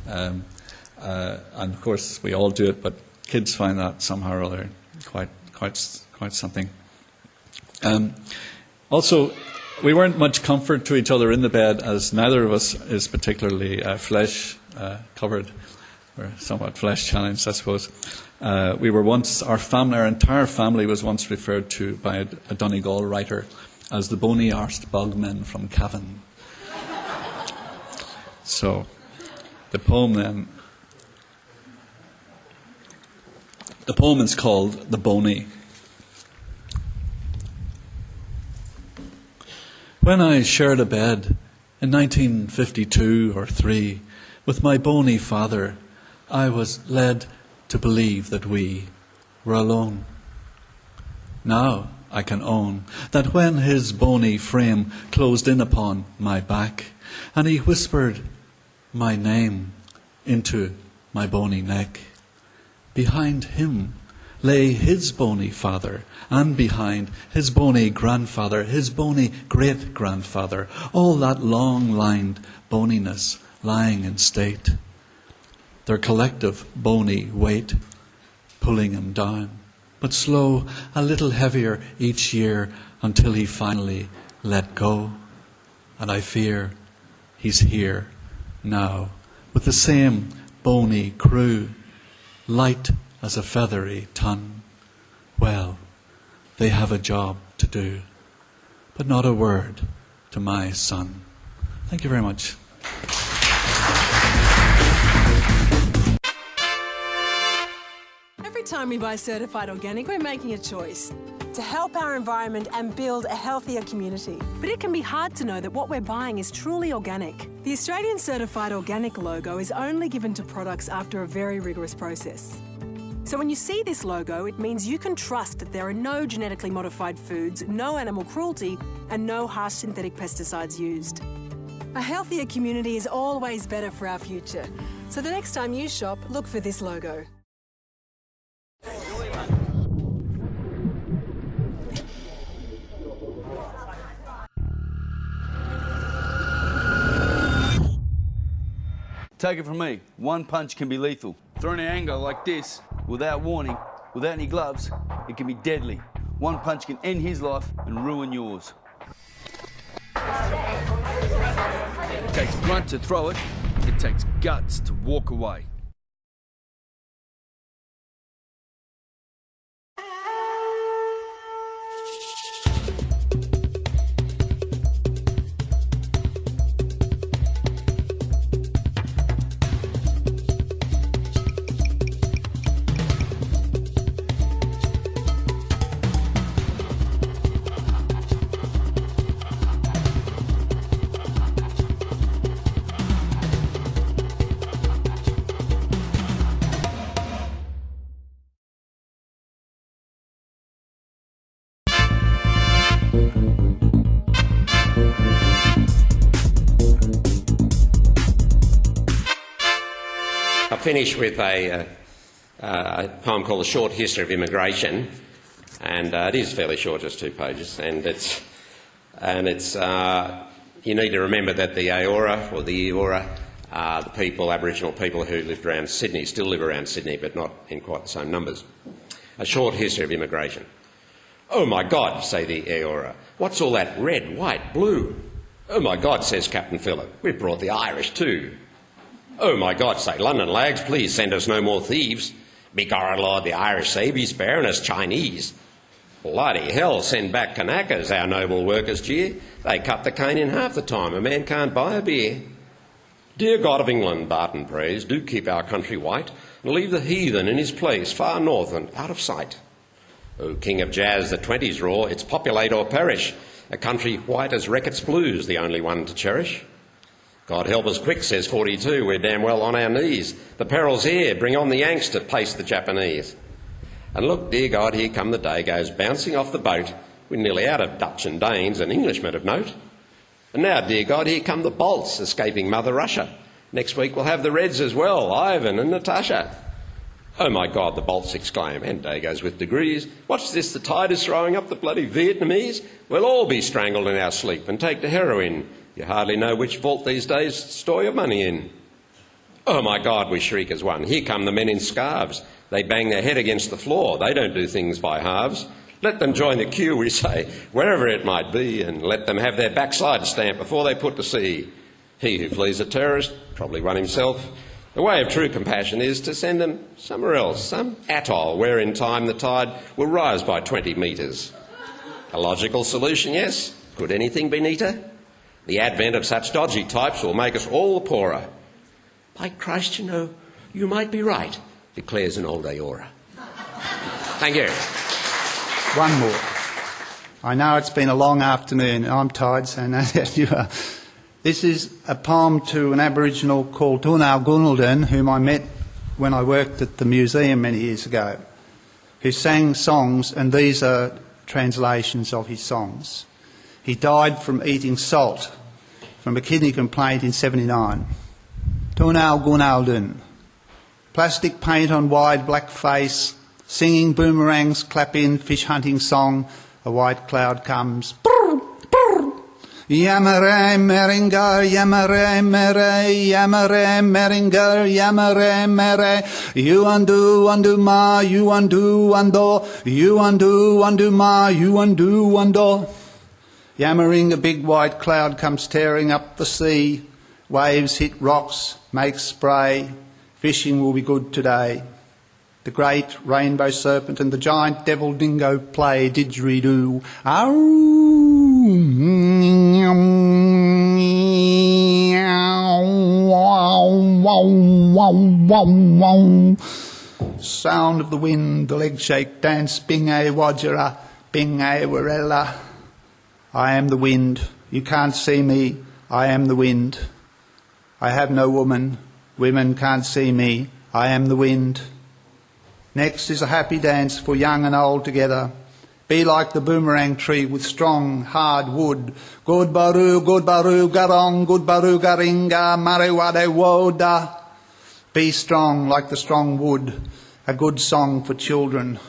And of course, we all do it, but kids find that somehow or other quite something. Also, we weren't much comfort to each other in the bed, as neither of us is particularly flesh covered. We're somewhat flesh challenged, I suppose. We were once, our entire family was once referred to by a Donegal writer as the bony-arsed bogmen from Cavan. So, the poem is called The Bony. When I shared a bed in 1952 or 3 with my bony father, I was led to believe that we were alone. Now I can own that when his bony frame closed in upon my back and he whispered my name into my bony neck, behind him lay his bony father, and behind his bony grandfather, his bony great-grandfather, all that long-lined boniness lying in state, their collective bony weight pulling him down, but slow, a little heavier each year until he finally let go. And I fear he's here now with the same bony crew, light as a feathery ton. Well, they have a job to do, but not a word to my son. Thank you very much. Every time we buy certified organic, we're making a choice to help our environment and build a healthier community. But it can be hard to know that what we're buying is truly organic. The Australian Certified Organic logo is only given to products after a very rigorous process. So when you see this logo, it means you can trust that there are no genetically modified foods, no animal cruelty, and no harsh synthetic pesticides used. A healthier community is always better for our future. So the next time you shop, look for this logo. Take it from me, one punch can be lethal. Thrown in anger like this, without warning, without any gloves, it can be deadly. One punch can end his life and ruin yours. It takes grunt to throw it, it takes guts to walk away. Finish with a poem called The Short History of Immigration, and it is fairly short, just 2 pages, and it's you need to remember that the Eora, or the Eora, the people, Aboriginal people who lived around Sydney, still live around Sydney, but not in quite the same numbers. A short history of immigration. Oh my God, say the Eora, what's all that red, white, blue? Oh my God, says Captain Phillip, we've brought the Irish too. Oh my God, say London lags, please send us no more thieves. Begorra Lord, the Irish say, be sparing us Chinese. Bloody hell, send back Kanakas, our noble workers jeer. They cut the cane in half the time, a man can't buy a beer. Dear God of England, Barton prays, do keep our country white and leave the heathen in his place, far north and out of sight. O King of Jazz, the 20s roar, it's populate or perish. A country white as Reckitt's Blues, the only one to cherish. God help us quick, says 42, we're damn well on our knees. The peril's here, bring on the Yanks to pace the Japanese. And look, dear God, here come the Dagos bouncing off the boat. We're nearly out of Dutch and Danes and Englishmen of note. And now, dear God, here come the Bolts escaping Mother Russia. Next week we'll have the Reds as well, Ivan and Natasha. "Oh my God," the bolts exclaim, and day goes with degrees. "What's this, the tide is throwing up the bloody Vietnamese? We'll all be strangled in our sleep and take to heroin. You hardly know which vault these days to store your money in." "Oh my God," we shriek as one. "Here come the men in scarves. They bang their head against the floor. They don't do things by halves. Let them join the queue," we say, "wherever it might be, and let them have their backside stamp before they put to sea. He who flees a terrorist, probably one himself. The way of true compassion is to send them somewhere else, some atoll where in time the tide will rise by 20 metres. A logical solution, yes? Could anything be neater? The advent of such dodgy types will make us all the poorer. By Christ, you know, you might be right, declares an old Aora. Thank you. One more. I know it's been a long afternoon. I'm tired, so no doubt you are. This is a poem to an Aboriginal called Tunau Gunaldan, whom I met when I worked at the museum many years ago, who sang songs, and these are translations of his songs. He died from eating salt from a kidney complaint in 1979. Tunau Gunaldan. Plastic paint on wide black face, singing boomerangs, clap in, fish hunting song, a white cloud comes. Yamare meringa, yamare mere, yamare meringa, yamare mere. You undo ma, you undo you undo ma, you undo. Yammering, a big white cloud comes tearing up the sea. Waves hit rocks, make spray. Fishing will be good today. The great rainbow serpent and the giant devil dingo play didgeridoo. Sound of the wind, the leg shake dance, bing-a wajara, bing-a warella. I am the wind, you can't see me, I am the wind. I have no woman, women can't see me, I am the wind. Next is a happy dance for young and old together. Be like the boomerang tree with strong, hard wood. Good baru, garong, good baru, garinga, mariwade woda. Be strong like the strong wood, a good song for children.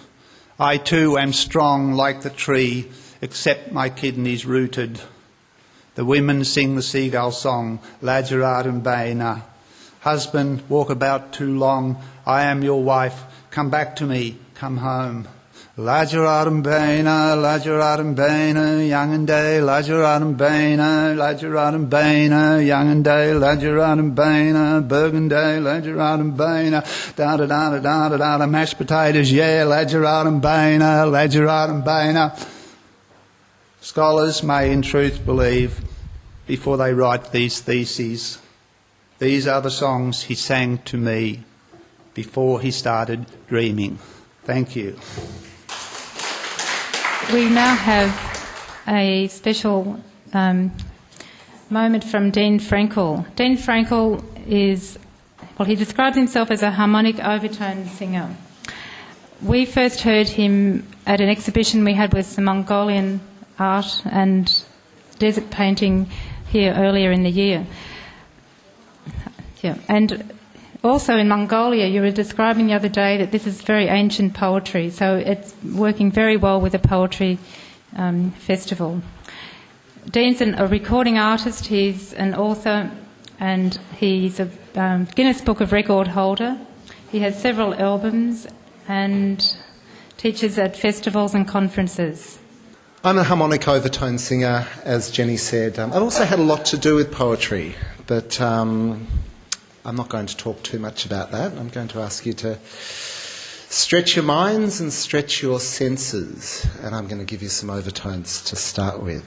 I too am strong like the tree, except my kidneys rooted. The women sing the seagull song, Lajarat and Baina. Husband, walk about too long, I am your wife, come back to me, come home. Lajarat and Baina, young and day, Lajarat and Baina, young and day, Lajarat and Baina, Bergen day, Lajarat and Baina, da-da-da-da-da-da-da, mashed potatoes, yeah, Lajarat and Baina. Scholars may in truth believe before they write these theses. These are the songs he sang to me before he started dreaming. Thank you. We now have a special moment from Dean Frankel. Dean Frankel he describes himself as a harmonic overtone singer. We first heard him at an exhibition we had with some Mongolian art and desert painting here earlier in the year. Yeah, and also in Mongolia, you were describing the other day that this is very ancient poetry, so it's working very well with the poetry festival. Dean's a recording artist, he's an author, and he's a Guinness Book of Record holder. He has several albums and teaches at festivals and conferences. I'm a harmonic overtone singer, as Jenny said. I've also had a lot to do with poetry, but I'm not going to talk too much about that. I'm going to ask you to stretch your minds and stretch your senses, and I'm going to give you some overtones to start with.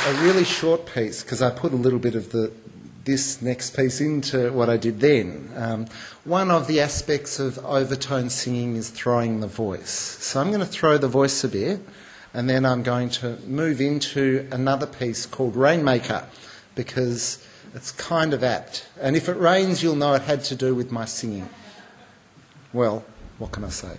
A really short piece, because I put a little bit of this next piece into what I did then. One of the aspects of overtone singing is throwing the voice. So I'm going to throw the voice a bit, and then I'm going to move into another piece called Rainmaker, because it's kind of apt. And if it rains, you'll know it had to do with my singing. Well, what can I say?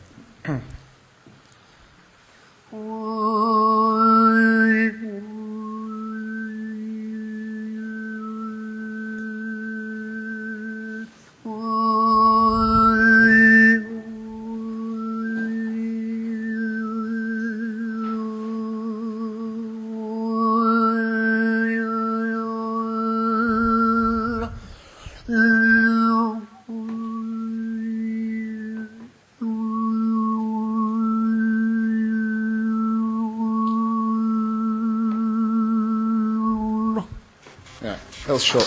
That was short.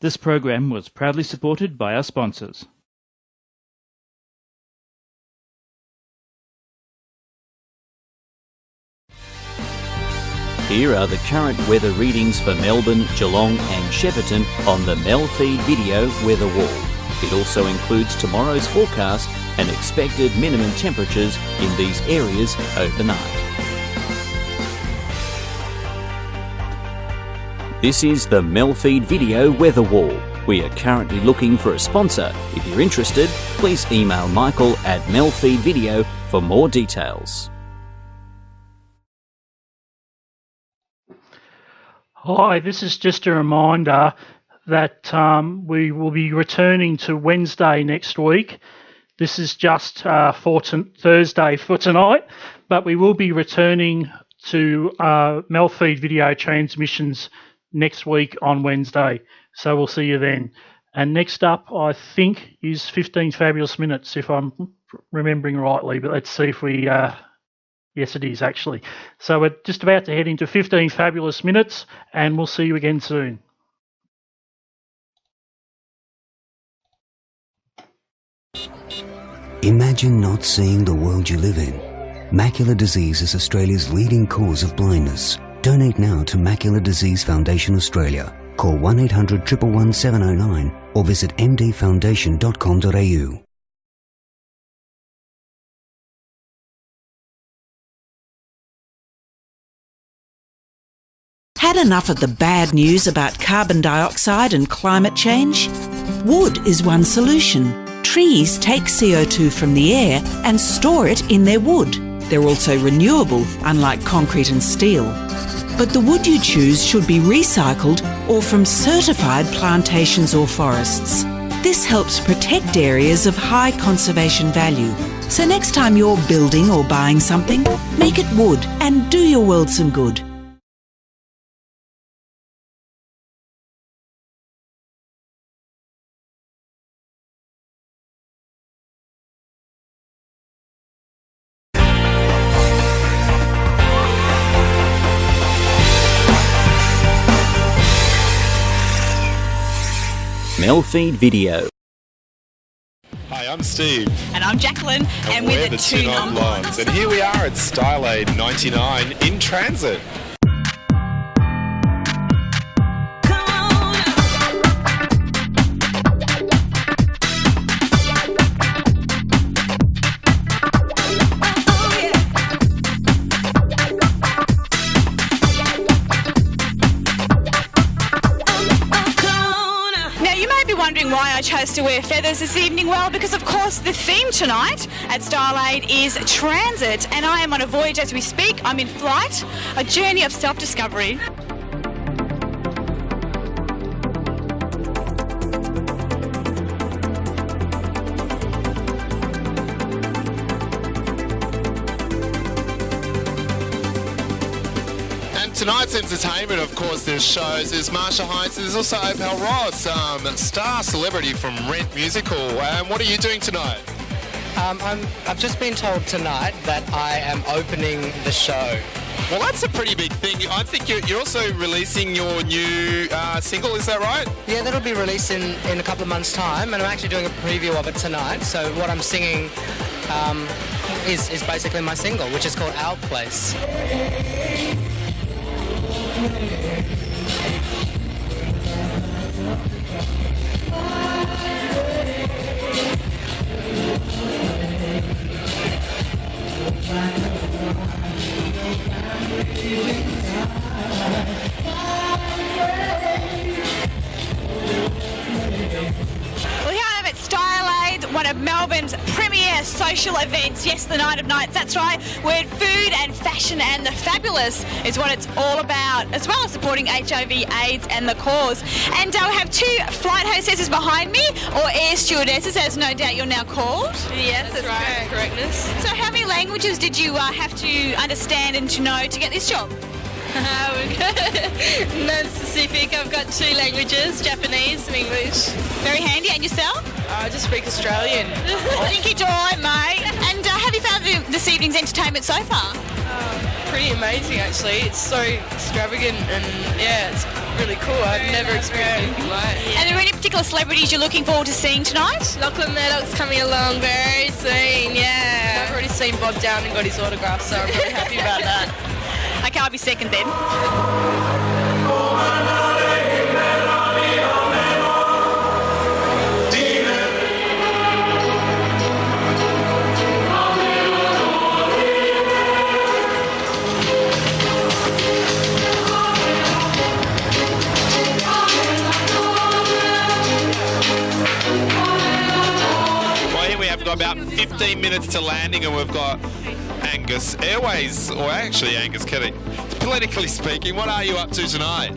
This program was proudly supported by our sponsors. Here are the current weather readings for Melbourne, Geelong and Shepparton on the MELfeed.video weather wall. It also includes tomorrow's forecast and expected minimum temperatures in these areas overnight. This is the MELfeed.video weather wall. We are currently looking for a sponsor. If you're interested, please email Michael at MELfeed.video for more details. Hi, this is just a reminder that we will be returning to Wednesday next week. This is just for Thursday for tonight, but we will be returning to MELfeed video transmissions next week on Wednesday. So we'll see you then. And next up, I think, is 15 Fabulous Minutes, if I'm remembering rightly. But let's see if we... yes, it is, actually. So we're just about to head into 15 Fabulous Minutes, and we'll see you again soon. Imagine not seeing the world you live in. Macular disease is Australia's leading cause of blindness. Donate now to Macular Disease Foundation Australia. Call 1800 111 709 or visit mdfoundation.com.au. Had enough of the bad news about carbon dioxide and climate change? Wood is one solution. Trees take CO2 from the air and store it in their wood. They're also renewable, unlike concrete and steel. But the wood you choose should be recycled or from certified plantations or forests. This helps protect areas of high conservation value. So next time you're building or buying something, make it wood and do your world some good. MELfeed.video. Hi, I'm Steve. And I'm Jacqueline. And we're the Two Non Blondes. And here we are at Style Aid 99 in transit. why I chose to wear feathers this evening? Well, because of course the theme tonight at Style Aid is transit, and I am on a voyage as we speak. I'm in flight, a journey of self-discovery. Tonight's entertainment, of course, there's shows, there's Marsha Hines, there's also Opal Ross, star celebrity from Rent Musical. What are you doing tonight? I've just been told tonight that I am opening the show. Well, that's a pretty big thing. I think you're also releasing your new single, is that right? Yeah, that'll be released in a couple of months' time, and I'm actually doing a preview of it tonight. So what I'm singing is basically my single, which is called Our Place. Well, here I am at Style Aid, one of Melbourne's premier social events. Yes, the night of nights, that's right, where food and fashion and the fabulous is what it's all about, as well as supporting HIV, AIDS and the cause. And we have two flight hostesses behind me, or air stewardesses, as no doubt you're now called. Yes, that's right. Correctness. So how many languages did you have to understand and to know to get this job? None specific. I've got two languages, Japanese and English. Very handy. And yourself? I just speak Australian. Thank you, mate. And have you found this evening's entertainment so far? Pretty amazing, actually. It's so extravagant and, yeah, it's really cool. I've never experienced anything like it. And are there any particular celebrities you're looking forward to seeing tonight? Lachlan Murdoch's coming along very soon, yeah. I've already seen Bob Down and got his autograph, so I'm really happy about that. Okay, I'll be second then. Well, here we have got about 15 minutes to landing, and we've got Angus Airways, or actually Angus Kelly. Politically speaking, what are you up to tonight?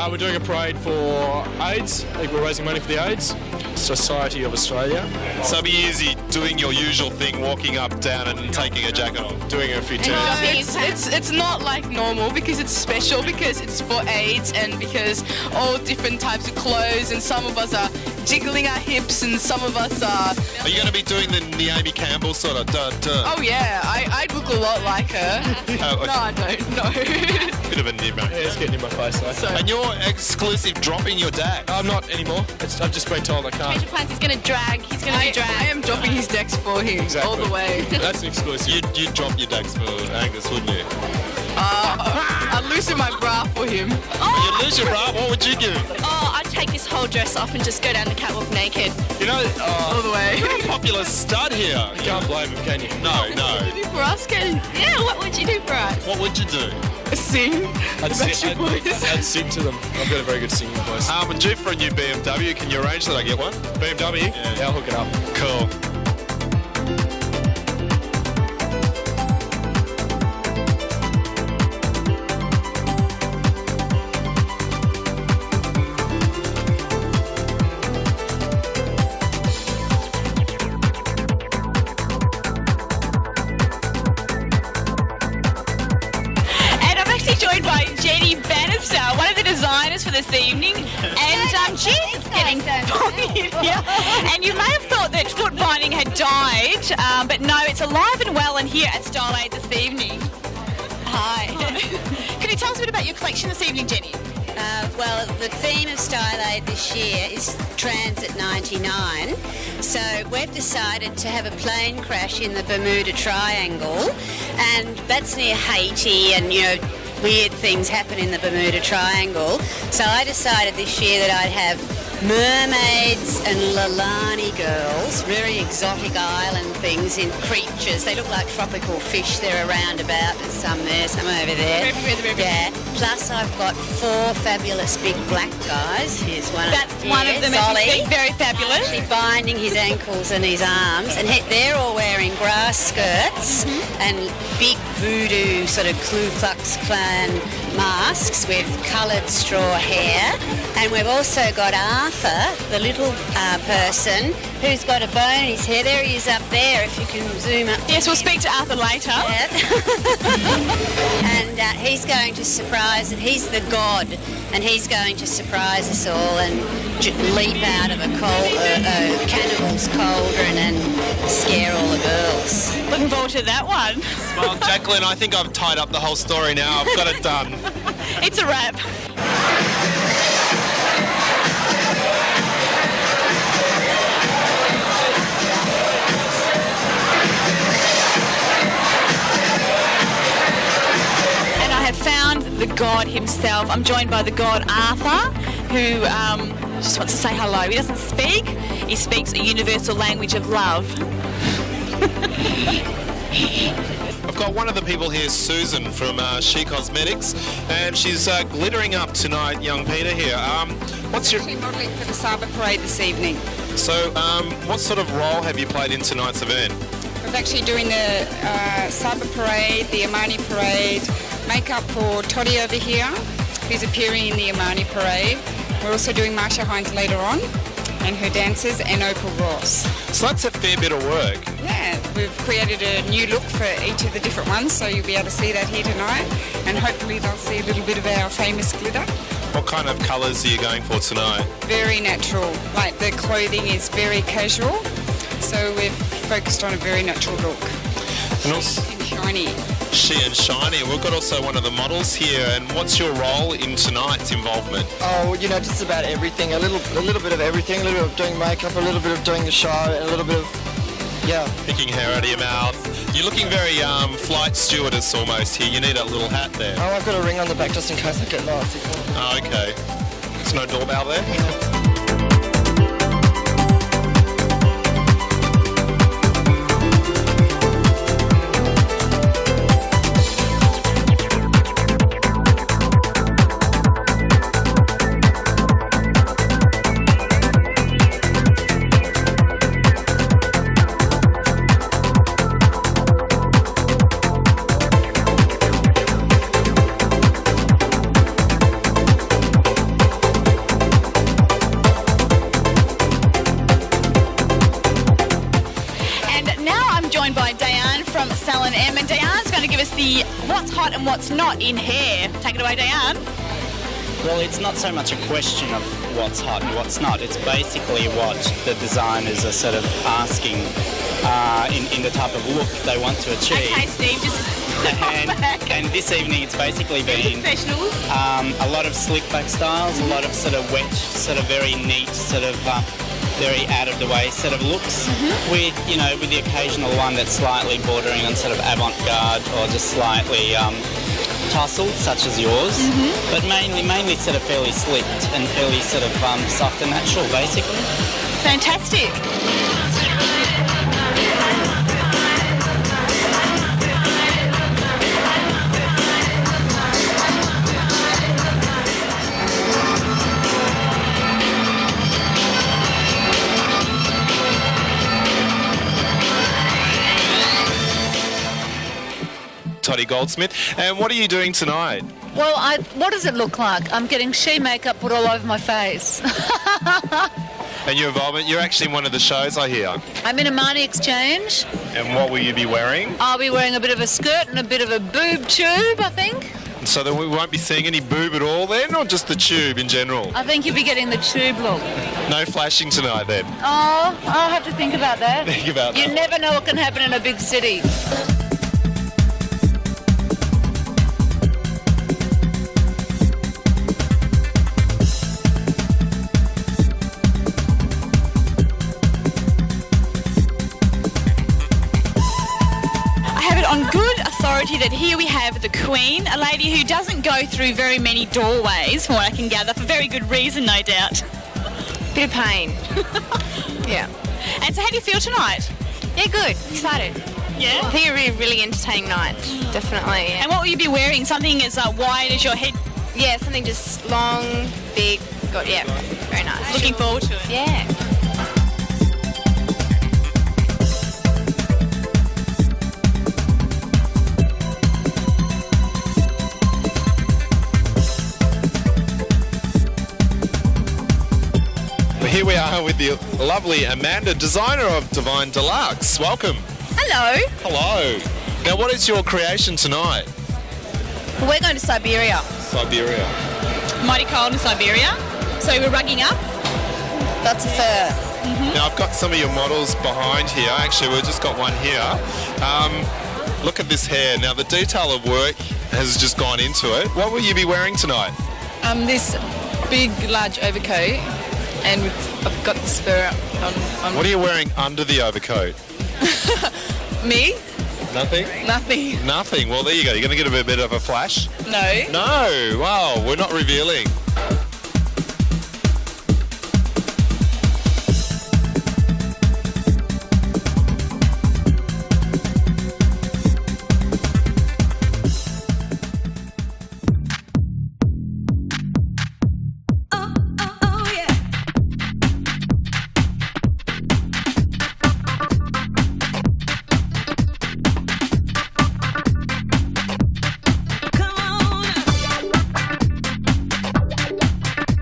We're doing a parade for AIDS. I think we're raising money for the AIDS Society of Australia. So be easy doing your usual thing, walking up, down and taking a jacket off. Doing a few turns. It's not like normal because it's special, because it's for AIDS and because all different types of clothes, and some of us are jiggling our hips and some of us are... Are you going to be doing the Naomi Campbell sort of Oh yeah, I look a lot like her. Okay. No, I don't, no. Bit of a nibbo. Yeah, it's getting in my face though. So, and you're exclusive dropping your dad? I'm not anymore. I've just been told I can't. Change of plans, he's going to drag. He's going to be dragged. I am dropping his decks for him all the way. That's an exclusive. You'd drop your decks for Angus, wouldn't you? I'd loosen my bra for him. You'd lose your bra? What would you give? I'd take this whole dress off and just go down the catwalk naked. You know, all the way. You're a popular stud here. You can't blame him, can you? No. What would you do for us, Ken? Yeah, what would you do for us? What would you do? Sing. I'd sing to them. I've got a very good singing voice. I'm due for a new BMW. Can you arrange that I get one? BMW? Yeah, I'll hook it up. Cool. For this evening, and Jen's getting pointed here. And you may have thought that foot binding had died, but no, it's alive and well and here at Style Aid this evening. Hi. Can you tell us a bit about your collection this evening, Jenny? Well, the theme of Style Aid this year is Transit 99. So we've decided to have a plane crash in the Bermuda Triangle, and that's near Haiti, and weird things happen in the Bermuda Triangle. So I decided this year that I'd have mermaids and Lalani girls, very exotic island things in creatures. They look like tropical fish. They're around about. There's some there, some over there. Yeah. Plus I've got 4 fabulous big black guys. Here's one. That's one of them, as you see, very fabulous. Actually binding his ankles and his arms, and they're all wearing grass skirts and big voodoo sort of Ku Klux Klan masks with coloured straw hair. And we've also got Arthur, the little person, who's got a bone in his hair. There he is up there, if you can zoom up. Yes, we'll speak to Arthur later. Yeah. And he's going to surprise, and he's the god, and he's going to surprise us all and leap out of a cannibal's cauldron and scare all the girls. Looking forward to that one. Well, Jacqueline, I think I've tied up the whole story now. I've got it done. It's a wrap. Found the god himself. I'm joined by the god Arthur, who just wants to say hello. He doesn't speak. He speaks a universal language of love. I've got one of the people here, Susan from She Cosmetics, and she's glittering up tonight, young Peter here. What's your... Actually modelling for the Saba Parade this evening. So, what sort of role have you played in tonight's event? We're actually doing the Saba Parade, the Amani Parade, makeup for Toddy over here, who's appearing in the Amani Parade. We're also doing Marsha Hines later on, and her dancers, and Opal Ross. So that's a fair bit of work. Yeah, we've created a new look for each of the different ones, so you'll be able to see that here tonight, and hopefully they'll see a little bit of our famous glitter. What kind of colours are you going for tonight? Very natural, like the clothing is very casual, so we've focused on a very natural look. And also, shiny. She and shiny. We've got also one of the models here. And what's your role in tonight's involvement? Oh, you know, just about everything. A little bit of everything. A little bit of doing makeup, a little bit of doing the show, and a little bit of, yeah. Picking hair out of your mouth. You're looking very flight stewardess almost here. You need a little hat there. Oh, I've got a ring on the back just in case I get lost. Oh, okay. There's no doorbell there? Yeah. What's hot and what's not in hair. Take it away, Diane. Well, it's not so much a question of what's hot and what's not. It's basically what the designers are sort of asking in the type of look they want to achieve. Okay, Steve, just and this evening it's basically been a lot of slick back styles, a lot of sort of wet, sort of very neat, sort of very out of the way sort of looks, with, you know, with the occasional one that's slightly bordering on sort of avant-garde or just slightly tousled, such as yours, but mainly sort of fairly slicked and fairly sort of soft and natural, basically. Fantastic. Toddy Goldsmith. And what are you doing tonight? Well, what does it look like? I'm getting she makeup put all over my face. And your involvement, you're actually in one of the shows, I hear. I'm in a Marnie Exchange. And what will you be wearing? I'll be wearing a bit of a skirt and a bit of a boob tube, I think. So then we won't be seeing any boob at all then, or just the tube in general? I think you'll be getting the tube look. No flashing tonight then? Oh, I'll have to think about that. Think about that. You never know what can happen in a big city. On good authority that here we have the Queen, a lady who doesn't go through very many doorways, from what I can gather, for very good reason, no doubt. Bit of pain. Yeah. And so how do you feel tonight? Yeah, good. Excited. Yeah? I think it'll be a really entertaining night. Definitely. Yeah. And what will you be wearing? Something as wide as your head? Yeah, something just long, big. Yeah, very nice. Looking forward to it. Yeah. Here we are with the lovely Amanda, designer of Divine Deluxe. Welcome. Hello. Hello. Now, what is your creation tonight? We're going to Siberia. Siberia. Mighty cold in Siberia. So we're rugging up. That's a fur. Now, I've got some of your models behind here. Actually, we've just got one here. Look at this hair. Now, the detail of work has just gone into it. What will you be wearing tonight? This big, large overcoat, and I've got the spur on. What are you wearing under the overcoat? Me? Nothing? Nothing. Nothing. Well, there you go. You're going to get a bit of a flash? No. No. Wow, we're not revealing.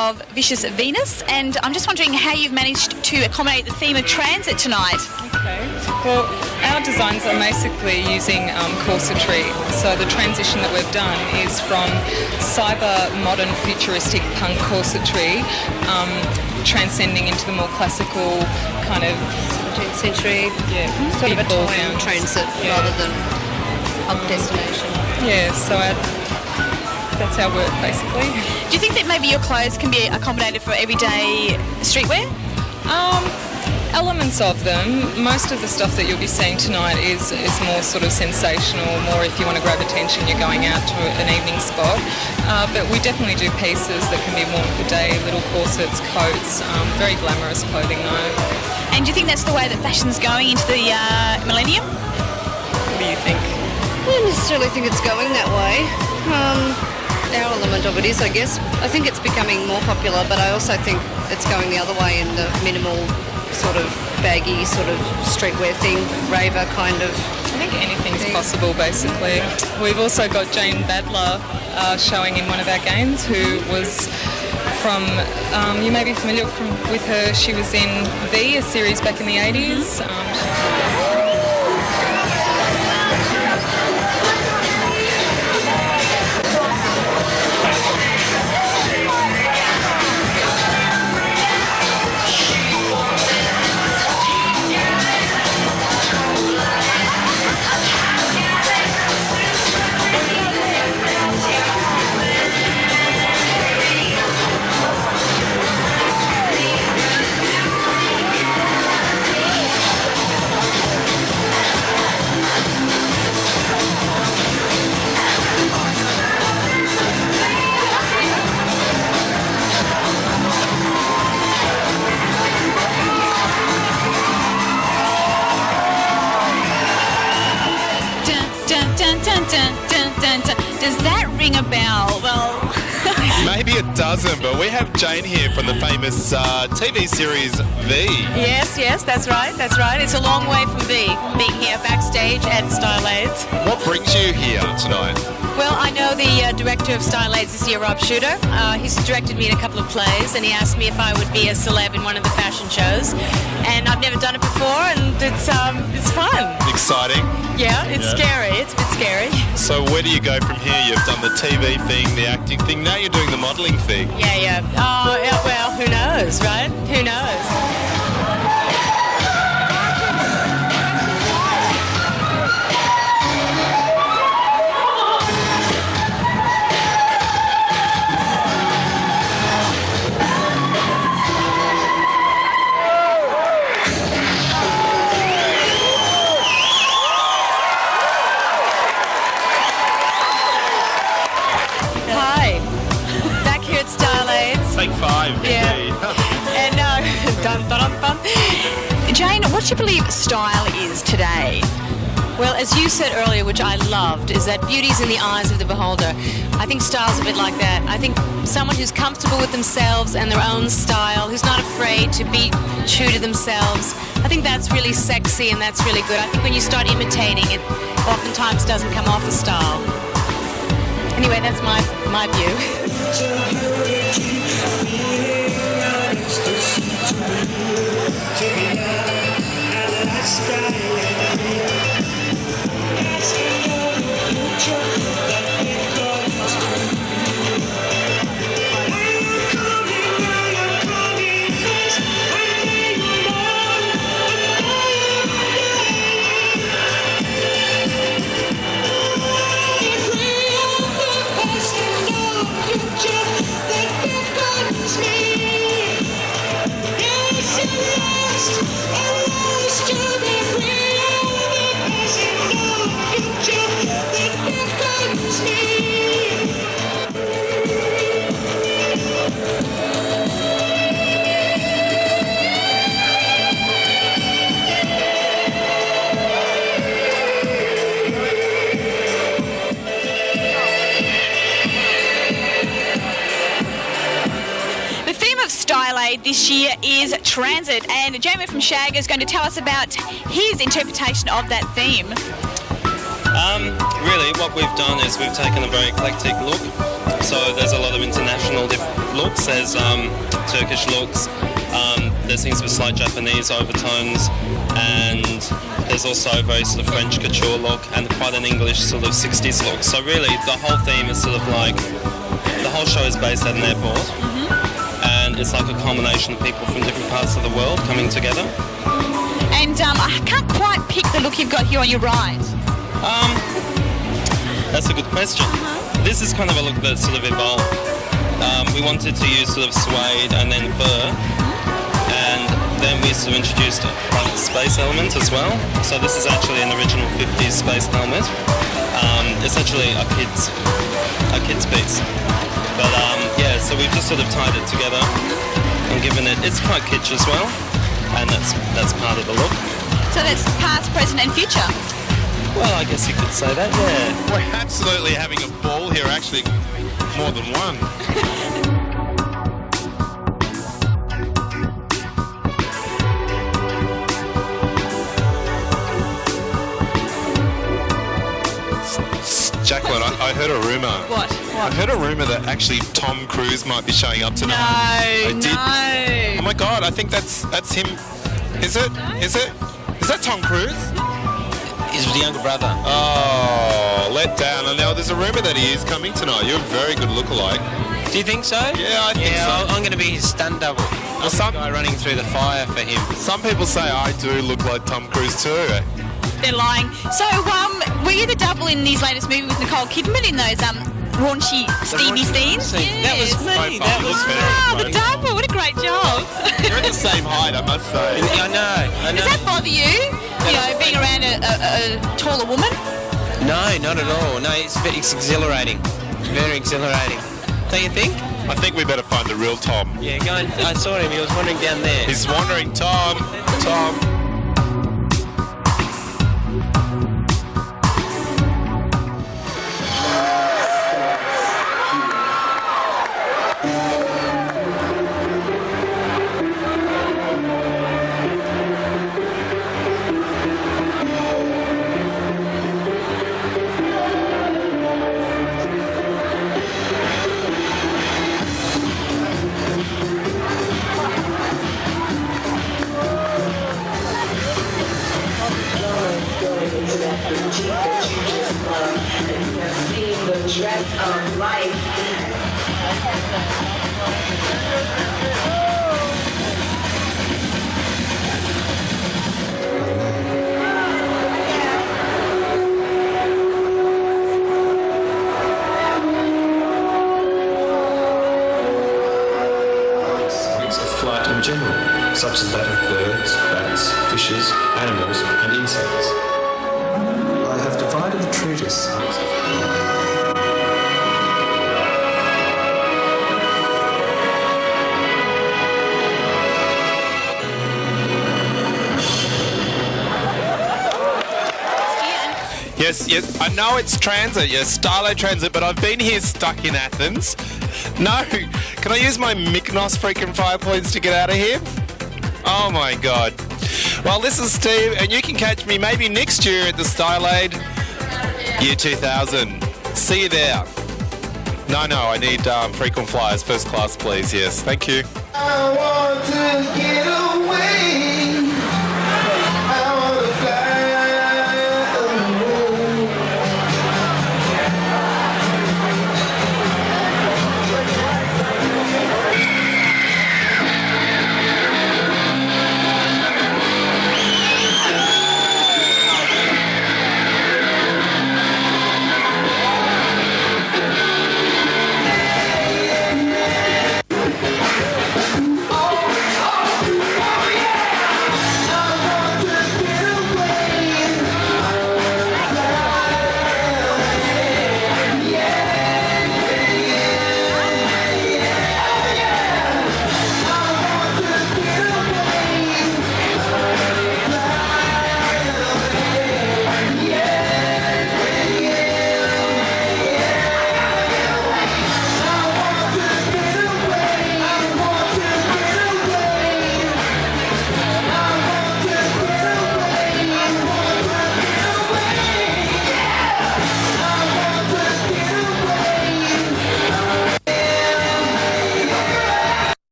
Of Vicious Venus, and I'm just wondering how you've managed to accommodate the theme of transit tonight. Okay. Well, our designs are basically using corsetry. So the transition that we've done is from cyber modern futuristic punk corsetry, transcending into the more classical kind of 17th century, sort of a time transit rather than up destination. Yeah, so that's our work basically. Do you think that maybe your clothes can be accommodated for everyday streetwear? Elements of them. Most of the stuff that you'll be seeing tonight is more sort of sensational, more if you want to grab attention, you're going out to an evening spot. But we definitely do pieces that can be worn for day, little corsets, coats, very glamorous clothing though. And do you think that's the way that fashion's going into the millennium? What do you think? I don't necessarily think it's going that way. Our element of it is, I guess. I think it's becoming more popular, but I also think it's going the other way in the minimal sort of baggy sort of streetwear thing, raver kind of. I think anything's possible basically. We've also got Jane Badler showing in one of our games, who was from, you may be familiar with her, she was in a series back in the 80s. Does that ring a bell? Well, maybe it doesn't, but we have Jane here from the famous TV series V. Yes, that's right. It's a long way from V, being here backstage at Style Aids. What brings you here tonight? Well, I know the director of Style Aids this year, Rob Shooter. He's directed me in a couple of plays, and he asked me if I would be a celeb in one of the fashion shows. And I've never done it before, and it's fun. Exciting. Yeah, it's scary. It's a bit scary. So where do you go from here? You've done the TV thing, the acting thing. Now you're doing the modelling thing. Yeah. Oh, yeah, well, who knows, right? Who knows? Take 5. Yeah. And what do you believe style is today? Well, as you said earlier, which I loved, is that beauty's in the eyes of the beholder. I think style's a bit like that. I think someone who's comfortable with themselves and their own style, who's not afraid to be true to themselves, I think that's really sexy and that's really good. I think when you start imitating, it oftentimes doesn't come off as style. Anyway, that's my view. This year is transit, and Jamie from Shag is going to tell us about his interpretation of that theme. Really, what we've done is we've taken a very eclectic look. So there's a lot of international looks, there's Turkish looks, there seems to be slight Japanese overtones, and there's also a very sort of French couture look and quite an English sort of 60s look. So really, the whole theme is sort of like, the whole show is based at an airport. And it's like a culmination of people from different parts of the world coming together. And I can't quite pick the look you've got here on your right. That's a good question. This is kind of a look that sort of evolved. We wanted to use sort of suede and then fur, and then we sort of introduced like the space element as well. So this is actually an original 50s space helmet. It's actually a kid's piece. But yeah, so we've just sort of tied it together and given it, it's quite kitsch as well, and that's part of the look. So that's past, present and future? Well, I guess you could say that, yeah. We're absolutely having a ball here, actually more than one. Jacqueline, I heard a rumour. What? I heard a rumour that actually Tom Cruise might be showing up tonight. No. Oh my God, I think that's him. Is it? Is it? Is that Tom Cruise? He's the younger brother. Oh, let down. And now there's a rumour that he is coming tonight. You're a very good lookalike. Do you think so? Yeah, I think so. I'm going to be his stunt double. I'm the guy running through the fire for him. Some people say I do look like Tom Cruise too. They're lying. So, were you the double in his latest movie with Nicole Kidman in those raunchy, steamy scenes? Yes. That was me. That was the double. What a great job. You're at the same height, I must say. I know. Does that bother you? You know, being around a taller woman? No, not at all. No, it's exhilarating. Very exhilarating. Don't you think? I think we better find the real Tom. Yeah, go and I saw him. He was wandering down there. He's wandering. Tom. in general, such as that of birds, bats, fishes, animals, and insects. I have divided the treatise. Yes, I know it's transit, yes, Stylo Transit, but I've been here stuck in Athens. No, can I use my Mykonos freaking 5 points to get out of here? Oh my God. Well, this is Steve, and you can catch me maybe next year at the Stylade Year 2000. See you there. No, I need frequent flyers, first class, please. Yes, thank you. I want to get away. I want to fly away.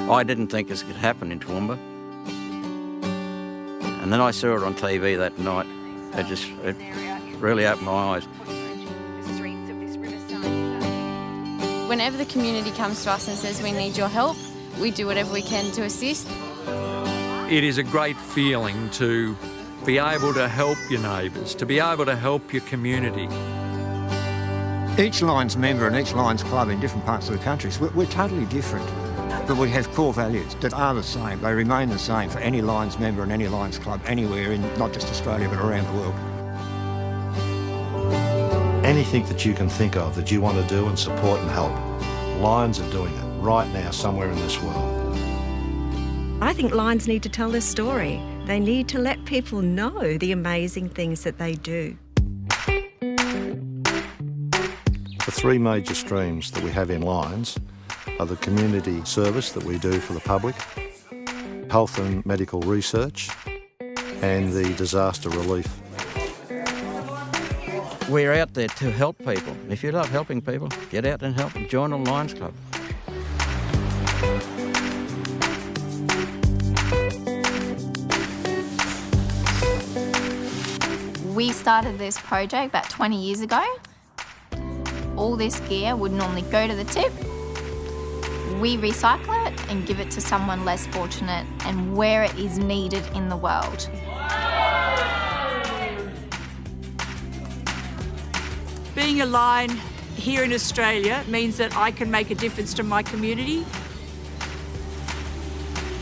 I didn't think this could happen in Toowoomba. And then I saw it on TV that night. It really opened my eyes. Whenever the community comes to us and says we need your help, we do whatever we can to assist. It is a great feeling to be able to help your neighbours, to be able to help your community. Each Lions member and each Lions club in different parts of the country, we're totally different. But we have core values that are the same. They remain the same for any Lions member and any Lions club anywhere in not just Australia but around the world. Anything that you can think of that you want to do and support and help, Lions are doing it right now somewhere in this world. I think Lions need to tell their story. They need to let people know the amazing things that they do. The three major streams that we have in Lions are the community service that we do for the public, health and medical research, and the disaster relief. We're out there to help people. If you love helping people, get out and help and join a Lions Club. We started this project about 20 years ago. All this gear would normally go to the tip. We recycle it and give it to someone less fortunate and where it is needed in the world. Being a Lion here in Australia means that I can make a difference to my community.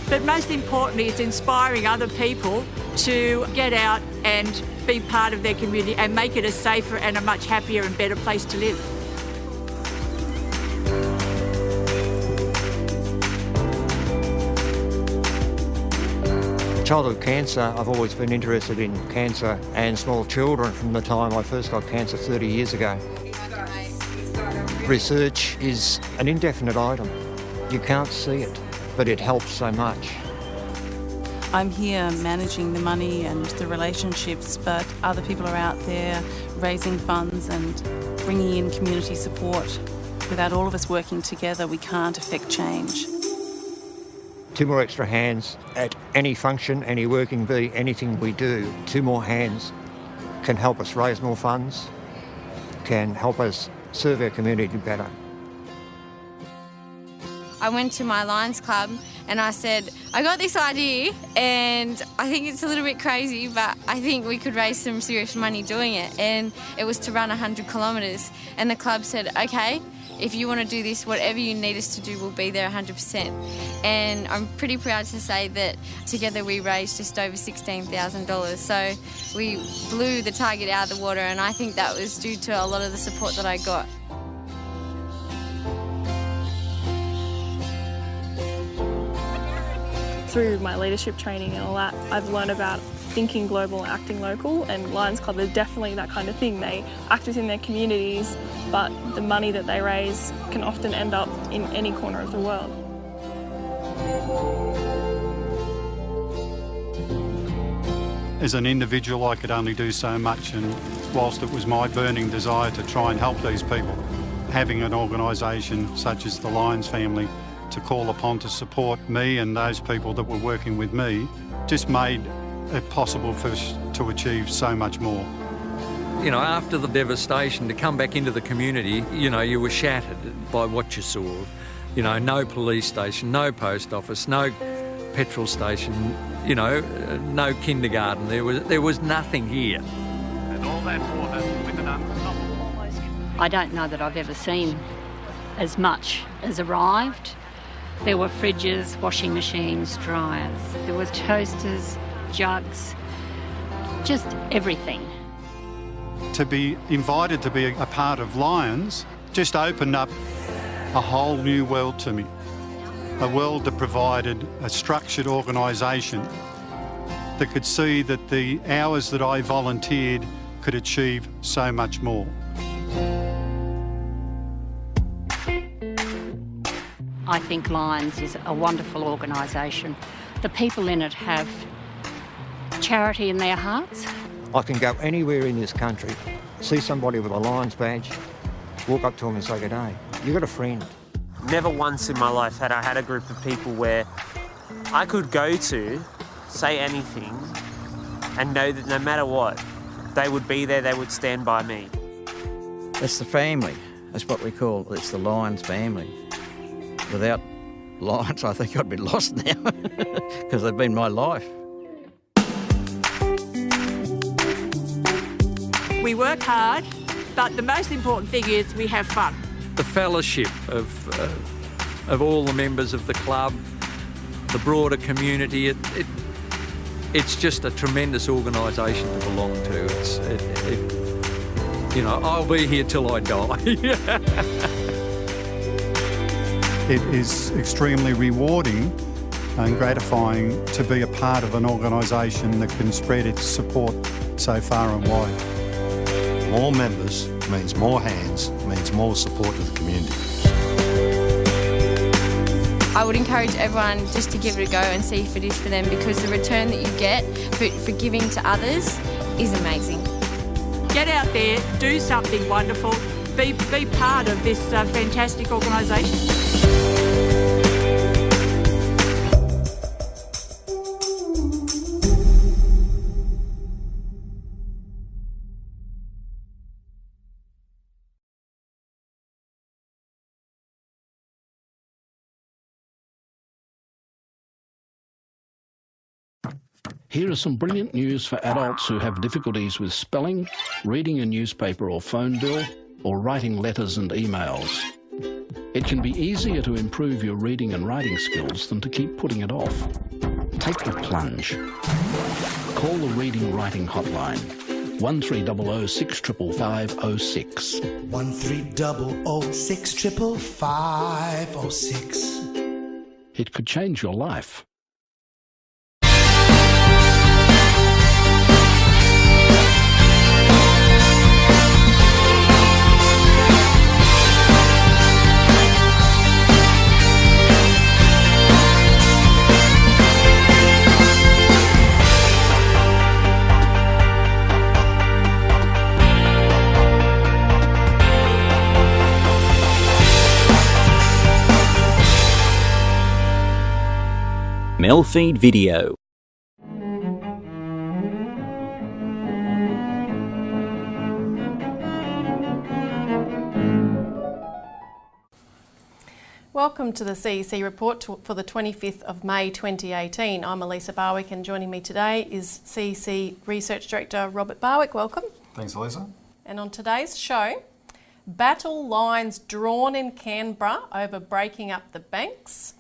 But most importantly, it's inspiring other people to get out and be part of their community and make it a safer and a much happier and better place to live. Childhood cancer, I've always been interested in cancer and small children from the time I first got cancer 30 years ago. Research is an indefinite item. You can't see it, but it helps so much. I'm here managing the money and the relationships, but other people are out there raising funds and bringing in community support. Without all of us working together, we can't affect change. 2 more extra hands at any function, any working bee, anything we do, 2 more hands can help us raise more funds, can help us serve our community better. I went to my Lions Club and I said, I got this idea and I think it's a little bit crazy, but I think we could raise some serious money doing it. And it was to run 100 kilometres. And the club said, okay, if you want to do this, whatever you need us to do, we'll be there 100%. And I'm pretty proud to say that together we raised just over $16,000. So we blew the target out of the water, and I think that was due to a lot of the support that I got. through my leadership training and all that, I've learned about thinking global and acting local, and Lions Club is definitely that kind of thing. They act within their communities, but the money that they raise can often end up in any corner of the world. As an individual, I could only do so much, and whilst it was my burning desire to try and help these people, having an organisation such as the Lions family to call upon to support me and those people that were working with me just made it possible for us to achieve so much more. You know, after the devastation, to come back into the community, you know, you were shattered by what you saw. You know, no police station, no post office, no petrol station, you know, no kindergarten. There was nothing here. And all that water with an unstoppable... I don't know that I've ever seen as much as arrived. There were fridges, washing machines, dryers. There was toasters, jugs, just everything. To be invited to be a part of Lions just opened up a whole new world to me. A world that provided a structured organisation that could see that the hours that I volunteered could achieve so much more. I think Lions is a wonderful organisation. The people in it have charity in their hearts. I can go anywhere in this country, see somebody with a Lions badge, walk up to them and say, "G'day, you got a friend." Never once in my life had I had a group of people where I could go to, say anything, and know that no matter what, they would be there, they would stand by me. It's the family. That's what we call it. It's the Lions family. Without Lions, I think I'd be lost now because they've been my life. We work hard, but the most important thing is we have fun. The fellowship of all the members of the club, the broader community, it's just a tremendous organisation to belong to. You know, I'll be here till I die. It is extremely rewarding and gratifying to be a part of an organisation that can spread its support so far and wide. More members means more hands, means more support to the community. I would encourage everyone just to give it a go and see if it is for them, because the return that you get for giving to others is amazing. Get out there, do something wonderful, be part of this fantastic organisation. Here is some brilliant news for adults who have difficulties with spelling, reading a newspaper or phone bill, or writing letters and emails. It can be easier to improve your reading and writing skills than to keep putting it off. Take the plunge. Call the Reading Writing Hotline, 1300 655 06. 1300 655 06. It could change your life. MELfeed.video. Welcome to the CEC Report for the 25th of May 2018. I'm Elisa Barwick, and joining me today is CEC Research Director Robert Barwick. Welcome. Thanks, Elisa. And on today's show, battle lines drawn in Canberra over breaking up the banks,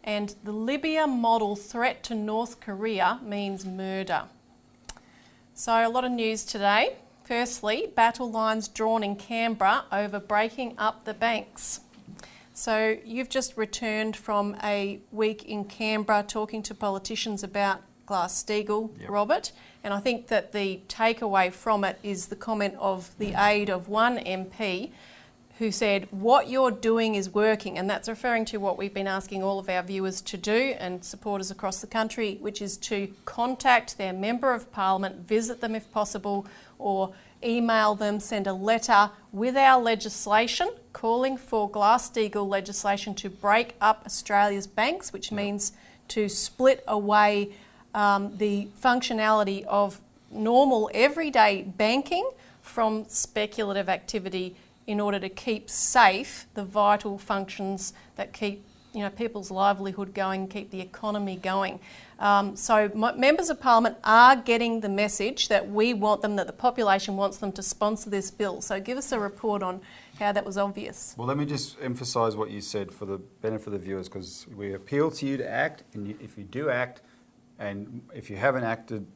and the Libya model threat to North Korea means murder. So a lot of news today. Firstly, battle lines drawn in Canberra over breaking up the banks. So you've just returned from a week in Canberra talking to politicians about Glass-Steagall, Robert, and I think that the takeaway from it is the comment of the aide of one MP who said, what you're doing is working, and that's referring to what we've been asking all of our viewers to do and supporters across the country, which is to contact their Member of Parliament, visit them if possible, or email them, send a letter with our legislation calling for Glass-Steagall legislation to break up Australia's banks, which means to split away the functionality of normal everyday banking from speculative activity in order to keep safe the vital functions that keep people's livelihood going, keep the economy going. So members of Parliament are getting the message that we want them, that the population wants them to sponsor this bill. So give us a report on how that was obvious. Well, let me just emphasise what you said for the benefit of the viewers, because we appeal to you to act, and if you do act, and if you haven't acted,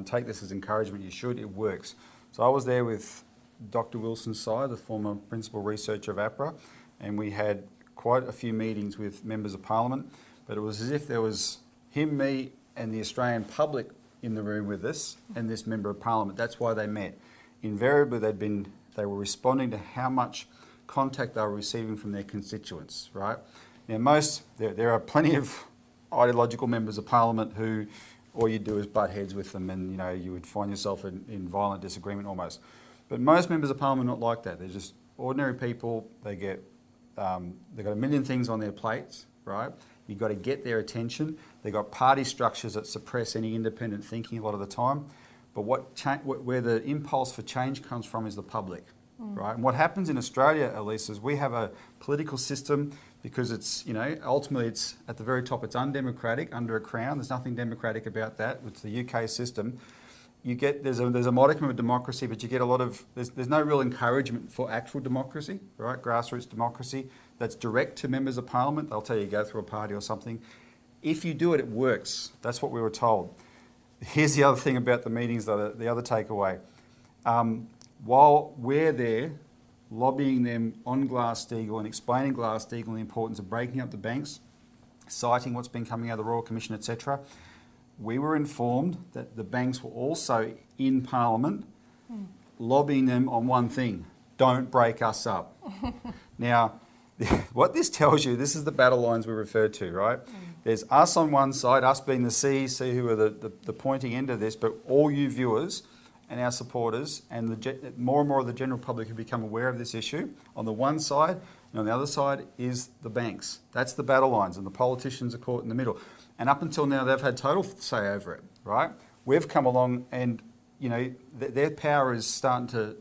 take this as encouragement. You should. It works. So I was there with Dr. Wilson Sy, the former principal researcher of APRA, and we had quite a few meetings with members of Parliament, but it was as if there was him, me and the Australian public in the room with us and this Member of Parliament. That's why they met. Invariably they were responding to how much contact they were receiving from their constituents, right? Now there are plenty of ideological members of Parliament who all you do is butt heads with them, and you would find yourself in violent disagreement almost. But most members of Parliament are not like that. They're just ordinary people. They've got a million things on their plates, right? You've got to get their attention. They've got party structures that suppress any independent thinking a lot of the time. But where the impulse for change comes from is the public, right? And what happens in Australia, Elise, is we have a political system, because it's, ultimately it's at the very top, it's undemocratic under a crown. There's nothing democratic about that. It's the UK system. There's a modicum of democracy, but you get a lot of, there's no real encouragement for actual democracy, right? Grassroots democracy that's direct to members of Parliament. They'll tell you go through a party or something. If you do it, it works. That's what we were told. Here's the other thing about the meetings, the other takeaway. While we're there lobbying them on Glass-Steagall and explaining Glass-Steagall and the importance of breaking up the banks, citing what's been coming out of the Royal Commission, etc., we were informed that the banks were also in Parliament lobbying them on one thing: don't break us up. Now, what this tells you, this is the battle lines we referred to, right? There's us on one side, us being the CEC, who are the pointy end of this, but all you viewers and our supporters and more and more of the general public who become aware of this issue on the one side, and on the other side is the banks. That's the battle lines, and the politicians are caught in the middle. And up until now, they've had total say over it, right? We've come along and, their power is starting to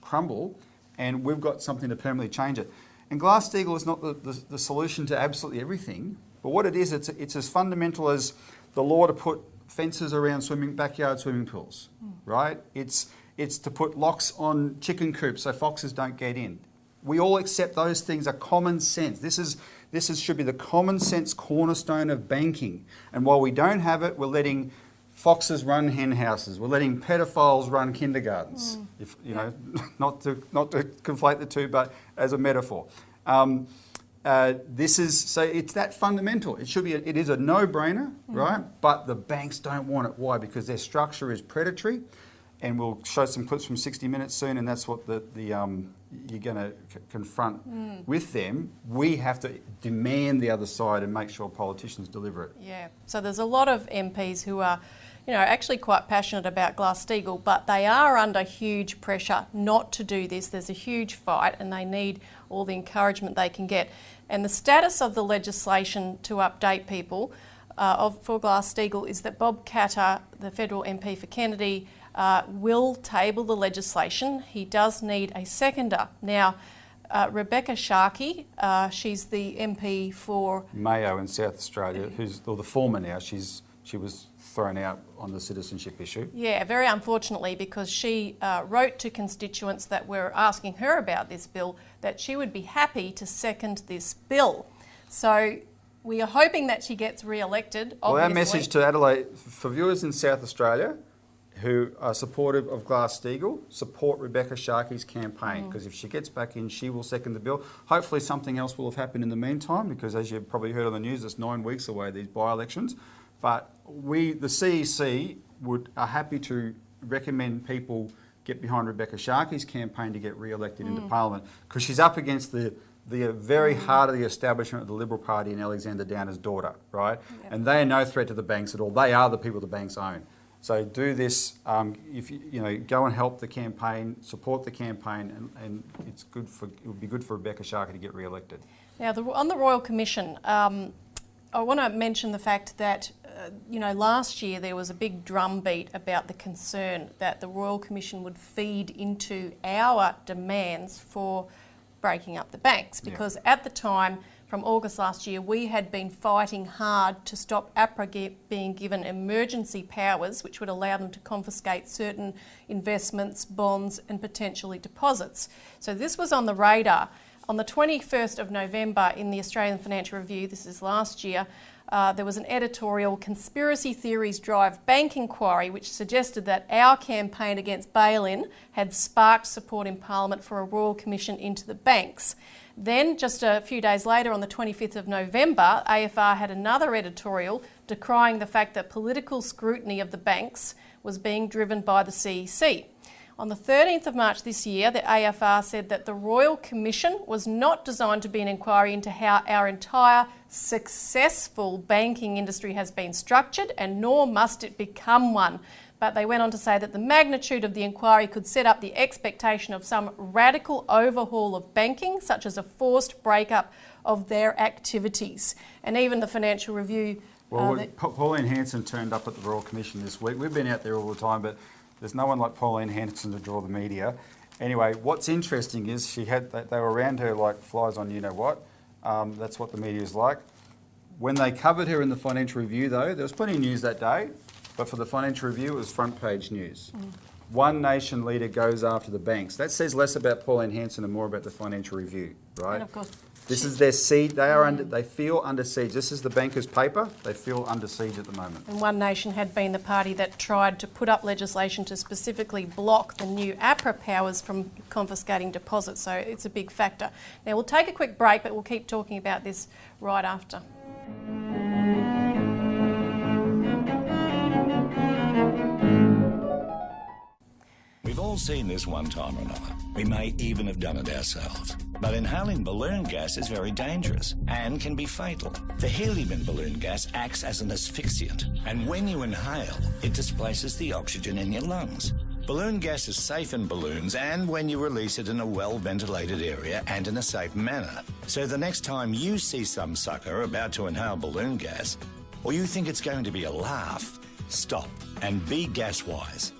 crumble, and we've got something to permanently change it. And Glass-Steagall is not the solution to absolutely everything, but what it is, it's as fundamental as the law to put fences around backyard swimming pools, right? It's to put locks on chicken coops so foxes don't get in. We all accept those things are common sense. This should be the common sense cornerstone of banking. And while we don't have it, we're letting foxes run hen houses. We're letting pedophiles run kindergartens. Not to conflate the two, but as a metaphor. So it's that fundamental. It is a no-brainer, right? But the banks don't want it. Why? Because their structure is predatory. And we'll show some clips from 60 Minutes soon, and that's what you're going to confront with them. We have to demand the other side and make sure politicians deliver it. Yeah, so there's a lot of MPs who are, actually quite passionate about Glass-Steagall, but they are under huge pressure not to do this. There's a huge fight, and they need all the encouragement they can get. And the status of the legislation, to update people, for Glass-Steagall is that Bob Katter, the federal MP for Kennedy, will table the legislation. He does need a seconder. Now, Rebecca Sharkey, she's the MP for Mayo in South Australia, the former now. She was thrown out on the citizenship issue. Yeah, very unfortunately, because she wrote to constituents that were asking her about this bill that she would be happy to second this bill. So we are hoping that she gets re-elected, obviously. Well, our message to Adelaide, for viewers in South Australia, who are supportive of Glass-Steagall support Rebecca Sharkey's campaign, because if she gets back in, she will second the bill. Hopefully something else will have happened in the meantime, because as you've probably heard on the news, it's 9 weeks away, these by-elections. But we, the CEC, are happy to recommend people get behind Rebecca Sharkey's campaign to get re-elected into Parliament, because she's up against the very heart of the establishment of the Liberal Party and Alexander Downer's daughter, right? Yep. And they are no threat to the banks at all. They are the people the banks own. So do this, if you know, go and help the campaign, support the campaign, and it's good for, it would be good for Rebecca Sharkey to get re-elected. Now, on the Royal Commission, I want to mention the fact that you know, last year there was a big drumbeat about the concern that the Royal Commission would feed into our demands for breaking up the banks, because at the time, from August last year, we had been fighting hard to stop APRA being given emergency powers which would allow them to confiscate certain investments, bonds and potentially deposits. So this was on the radar. On the 21st of November in the Australian Financial Review, this is last year, there was an editorial, Conspiracy Theories Drive Bank Inquiry, which suggested that our campaign against bail-in had sparked support in Parliament for a Royal Commission into the banks. Then, just a few days later, on the 25th of November, AFR had another editorial decrying the fact that political scrutiny of the banks was being driven by the CEC. On the 13th of March this year, the AFR said that the Royal Commission was not designed to be an inquiry into how our entire successful banking industry has been structured, and nor must it become one. But they went on to say that the magnitude of the inquiry could set up the expectation of some radical overhaul of banking, such as a forced breakup of their activities. And even the Financial Review... Well, Pauline Hanson turned up at the Royal Commission this week. We've been out there all the time, but there's no one like Pauline Hanson to draw the media. Anyway, what's interesting is they were around her like flies on you-know-what. That's what the media is like. When they covered her in the Financial Review, though, there was plenty of news that day, but for the Financial Review, it was front page news. One nation leader goes after the banks. That says less about Pauline Hanson and more about the Financial Review, right? And of course, this is their siege. They feel under siege. This is the bankers' paper. They feel under siege at the moment. And One Nation had been the party that tried to put up legislation to specifically block the new APRA powers from confiscating deposits. So it's a big factor. Now we'll take a quick break, but we'll keep talking about this right after. We've all seen this one time or another. We may even have done it ourselves. But inhaling balloon gas is very dangerous and can be fatal. The helium in balloon gas acts as an asphyxiant, and when you inhale, it displaces the oxygen in your lungs. Balloon gas is safe in balloons and when you release it in a well-ventilated area and in a safe manner. So the next time you see some sucker about to inhale balloon gas, or you think it's going to be a laugh, stop and be gas-wise.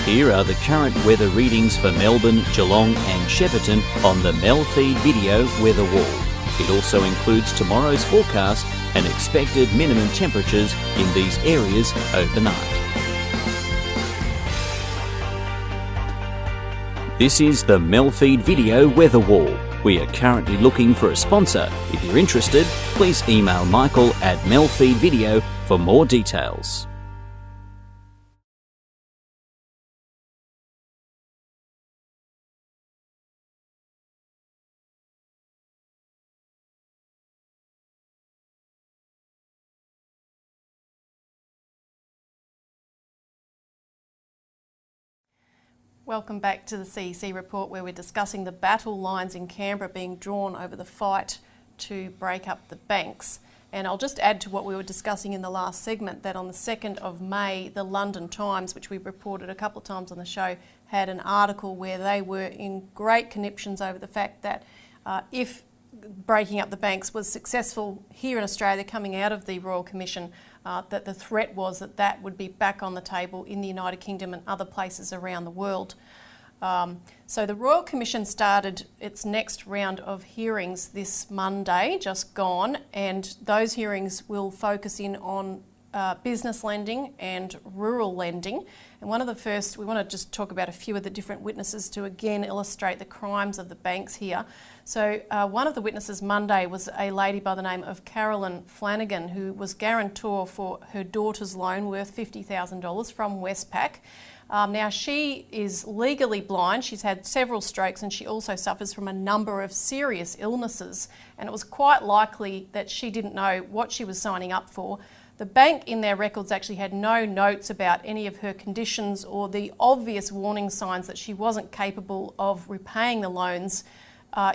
Here are the current weather readings for Melbourne, Geelong and Shepparton on the MELfeed.video weather wall. It also includes tomorrow's forecast and expected minimum temperatures in these areas overnight. This is the MELfeed.video weather wall. We are currently looking for a sponsor. If you're interested, please email Michael at MELfeed.video for more details. Welcome back to the CEC Report, where we're discussing the battle lines in Canberra being drawn over the fight to break up the banks. And I'll just add to what we were discussing in the last segment that on the 2nd of May, the London Times, which we've reported a couple of times on the show, had an article where they were in great conniptions over the fact that if breaking up the banks was successful here in Australia coming out of the Royal Commission, that the threat was that that would be back on the table in the United Kingdom and other places around the world. So the Royal Commission started its next round of hearings this Monday, just gone, and those hearings will focus in on business lending and rural lending. And one of the first, we want to just talk about a few of the different witnesses to again illustrate the crimes of the banks here. So one of the witnesses Monday was a lady by the name of Carolyn Flanagan, who was guarantor for her daughter's loan worth $50,000 from Westpac. Now she is legally blind, she's had several strokes, and she also suffers from a number of serious illnesses, and it was quite likely that she didn't know what she was signing up for. The bank in their records actually had no notes about any of her conditions or the obvious warning signs that she wasn't capable of repaying the loans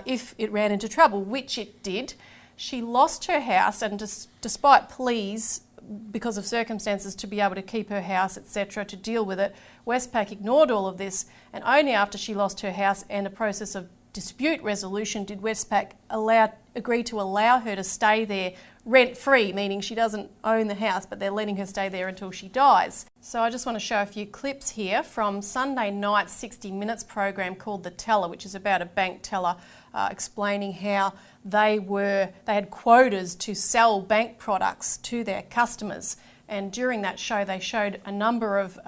if it ran into trouble, which it did. She lost her house, and despite pleas because of circumstances to be able to keep her house, etc., to deal with it, Westpac ignored all of this, and only after she lost her house and a process of dispute resolution did Westpac agree to allow her to stay there rent-free, meaning she doesn't own the house, but they're letting her stay there until she dies. So I just want to show a few clips here from Sunday night's 60 Minutes program called The Teller, which is about a bank teller explaining how they had quotas to sell bank products to their customers. And during that show, they showed a number of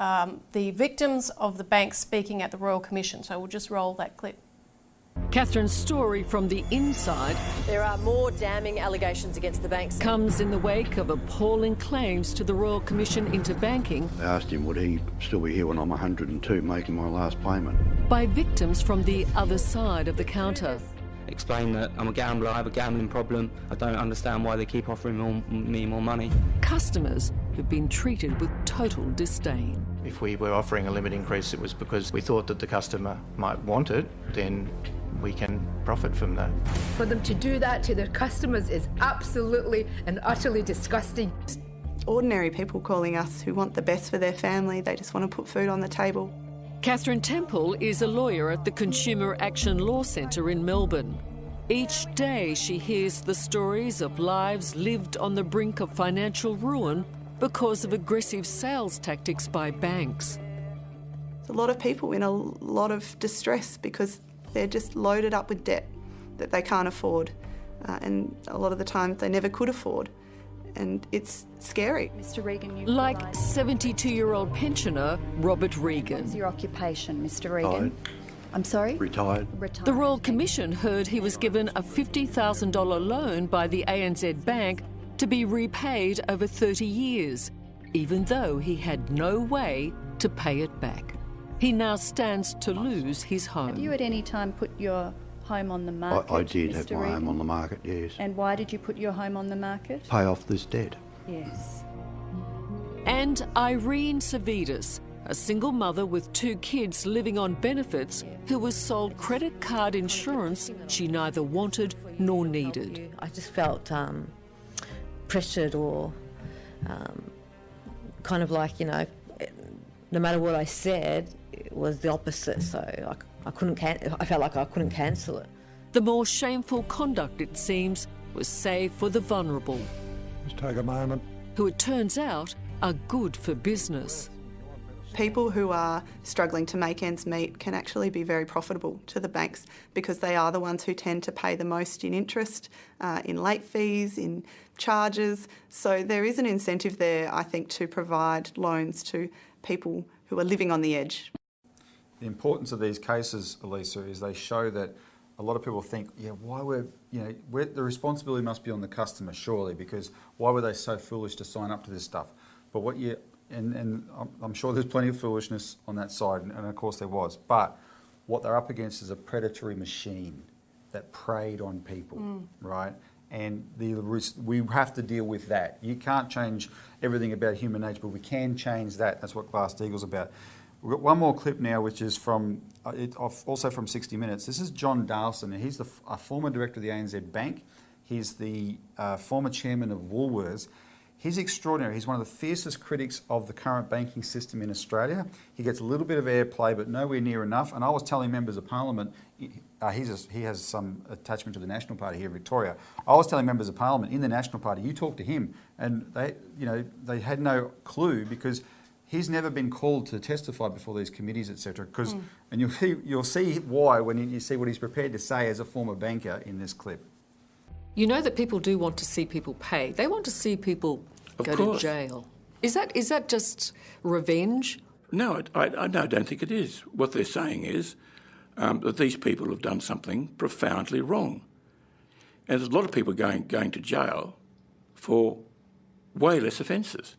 the victims of the bank speaking at the Royal Commission. So we'll just roll that clip. Catherine's story from the inside. There are more damning allegations against the banks. Comes in the wake of appalling claims to the Royal Commission into banking. I asked him would he still be here when I'm 102 making my last payment. By victims from the other side of the counter. Explain that I'm a gambler, I have a gambling problem, I don't understand why they keep offering me more money. Customers who've been treated with total disdain. If we were offering a limit increase, it was because we thought that the customer might want it, then we can profit from that. For them to do that to their customers is absolutely and utterly disgusting. Ordinary people calling us who want the best for their family, they just want to put food on the table. Catherine Temple is a lawyer at the Consumer Action Law Centre in Melbourne. Each day she hears the stories of lives lived on the brink of financial ruin because of aggressive sales tactics by banks. There's a lot of people in a lot of distress because they're just loaded up with debt that they can't afford, and a lot of the time they never could afford. And it's scary. Mr. Regan, like 72-year-old pensioner Robert Regan. What is your occupation, Mr. Regan? I'm sorry? Retired. The Royal Commission heard he was given a $50,000 loan by the ANZ Bank to be repaid over 30 years, even though he had no way to pay it back. He now stands to lose his home. Have you at any time put your home on the market? I did have Mr. my Regan? home on the market, yes. And why did you put your home on the market? Pay off this debt. Yes. And Irene Savidis, a single mother with 2 kids living on benefits, who was sold credit card insurance she neither wanted nor needed. I just felt pressured or kind of like, you know, no matter what I said, it was the opposite, so I felt like I couldn't cancel it. The more shameful conduct, it seems, was saved for the vulnerable. Just take a moment. Who it turns out are good for business. People who are struggling to make ends meet can actually be very profitable to the banks because they are the ones who tend to pay the most in interest, in late fees, in charges. So there is an incentive there, I think, to provide loans to people who are living on the edge. The importance of these cases, Elisa, is they show that a lot of people think, yeah, the responsibility must be on the customer, surely, because why were they so foolish to sign up to this stuff? But and I'm sure there's plenty of foolishness on that side, and of course there was, but what they're up against is a predatory machine that preyed on people, right? And we have to deal with that. You can't change everything about human nature, but we can change that. That's what Glass-Steagall's about. We've got one more clip now, which is from also from 60 Minutes. This is John Darlson. He's a former director of the ANZ Bank. He's the former chairman of Woolworths. He's extraordinary. He's one of the fiercest critics of the current banking system in Australia. He gets a little bit of airplay, but nowhere near enough. And I was telling members of Parliament, he has some attachment to the National Party here in Victoria. I was telling members of Parliament in the National Party, you talk to him, and they had no clue because he's never been called to testify before these committees, etc. And you'll see why when you see what he's prepared to say as a former banker in this clip. You know that people do want to see people pay. They want to see people go to jail. Is that just revenge? No, I don't think it is. What they're saying is that these people have done something profoundly wrong. And there's a lot of people going to jail for way less offences.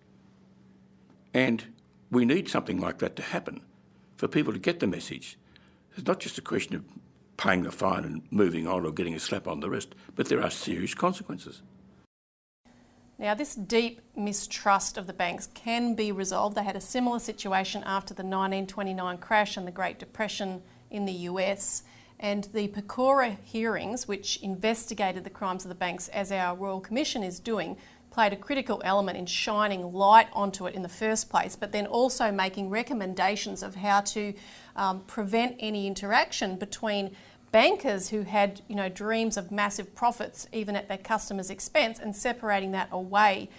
And we need something like that to happen for people to get the message. It's not just a question of paying the fine and moving on or getting a slap on the wrist, but there are serious consequences. Now, this deep mistrust of the banks can be resolved. They had a similar situation after the 1929 crash and the Great Depression in the US. And the Pecora hearings, which investigated the crimes of the banks, as our Royal Commission is doing, played a critical element in shining light onto it in the first place, but then also making recommendations of how to prevent any interaction between bankers who had, dreams of massive profits, even at their customers' expense, and separating that away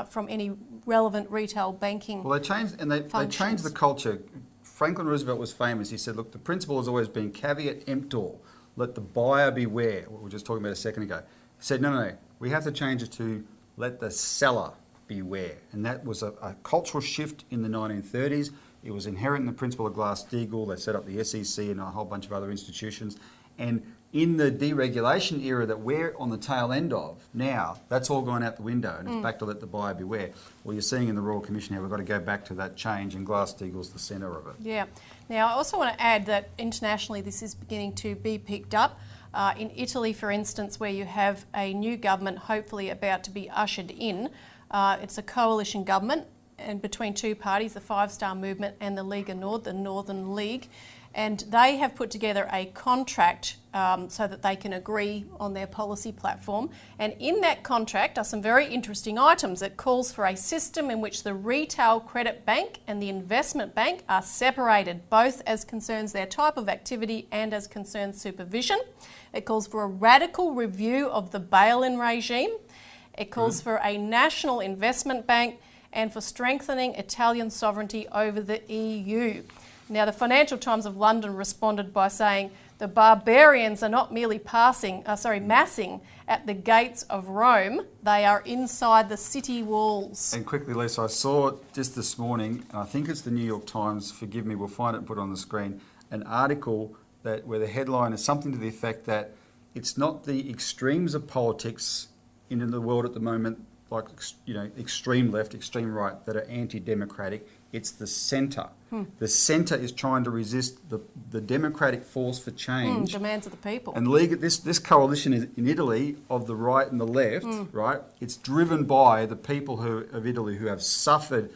from any relevant retail banking. Well, they changed the culture. Franklin Roosevelt was famous. He said, look, the principle has always been caveat emptor, let the buyer beware, what we were just talking about a second ago. He said, no, we have to change it to let the seller beware. And that was a cultural shift in the 1930s. It was inherent in the principle of Glass-Steagall. They set up the SEC and a whole bunch of other institutions. And in the deregulation era that we're on the tail end of now, that's all gone out the window and it's back to let the buyer beware. Well, you're seeing in the Royal Commission here, we've got to go back to that change, and Glass-Steagall's the centre of it. Yeah. Now, I also want to add that internationally this is beginning to be picked up. In Italy, for instance, where you have a new government hopefully about to be ushered in, it's a coalition government and between two parties, the Five Star Movement and the Lega Nord, the Northern League, and they have put together a contract so that they can agree on their policy platform. And in that contract are some very interesting items. It calls for a system in which the retail credit bank and the investment bank are separated, both as concerns their type of activity and as concerns supervision. It calls for a radical review of the bail-in regime. It calls for a national investment bank and for strengthening Italian sovereignty over the EU. Now, the Financial Times of London responded by saying the barbarians are not merely massing at the gates of Rome, they are inside the city walls. And quickly, Lisa, I saw just this morning, and I think it's the New York Times, forgive me, we'll find it and put it on the screen, an article where the headline is something to the effect that it's not the extremes of politics in the world at the moment, like extreme left, extreme right, that are anti-democratic. It's the centre. The centre is trying to resist the democratic force for change. Demands of the people. And this coalition is in Italy of the right and the left, right? It's driven by the people of Italy who have suffered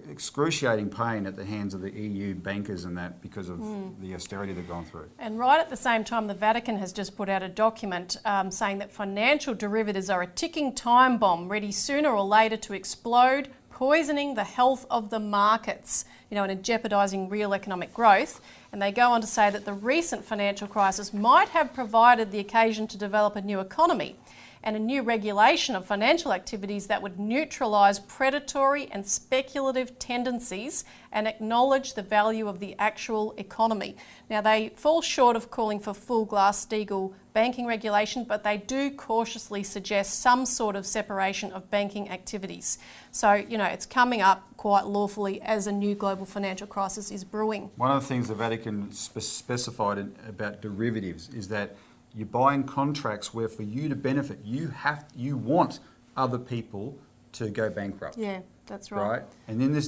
excruciating pain at the hands of the EU bankers and that because of the austerity they've gone through. And right at the same time, the Vatican has just put out a document saying that financial derivatives are a ticking time bomb ready sooner or later to explode, poisoning the health of the markets, and jeopardising real economic growth. And they go on to say that the recent financial crisis might have provided the occasion to develop a new economy and a new regulation of financial activities that would neutralise predatory and speculative tendencies and acknowledge the value of the actual economy. Now, they fall short of calling for full Glass-Steagall banking regulation, but they do cautiously suggest some sort of separation of banking activities. So, it's coming up quite lawfully as a new global financial crisis is brewing. One of the things the Vatican specified about derivatives is that you're buying contracts where for you to benefit, you want other people to go bankrupt. Yeah, that's right. Right? And then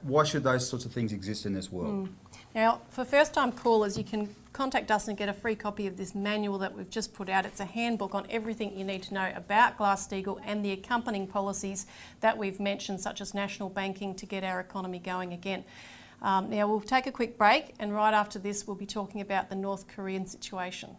why should those sorts of things exist in this world? Now, for first-time callers, you can contact us and get a free copy of this manual that we've just put out. It's a handbook on everything you need to know about Glass-Steagall and the accompanying policies that we've mentioned, such as national banking, to get our economy going again. Now we'll take a quick break, and right after this we'll be talking about the North Korean situation.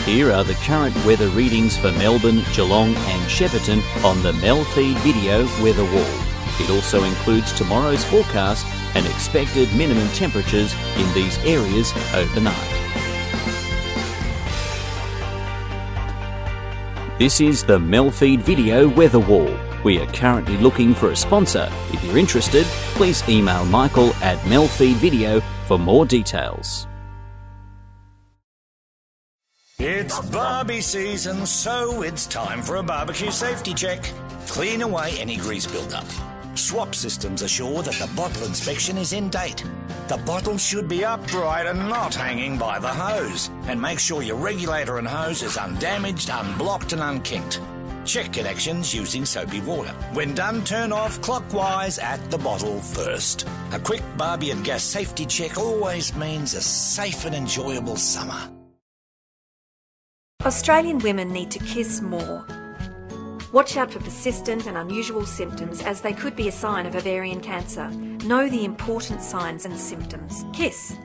Here are the current weather readings for Melbourne, Geelong and Shepparton on the MELfeed.video weather wall. It also includes tomorrow's forecast and expected minimum temperatures in these areas overnight. This is the MELfeed.video weather wall. We are currently looking for a sponsor. If you're interested, please email Michael at MELfeed.video for more details. It's barbie season, so it's time for a barbecue safety check. Clean away any grease build-up. Swap systems assure that the bottle inspection is in date. The bottle should be upright and not hanging by the hose. And make sure your regulator and hose is undamaged, unblocked and unkinked. Check connections using soapy water. When done, turn off clockwise at the bottle first. A quick barbie and gas safety check always means a safe and enjoyable summer. Australian women need to kiss more. Watch out for persistent and unusual symptoms, as they could be a sign of ovarian cancer. Know the important signs and symptoms. Kiss.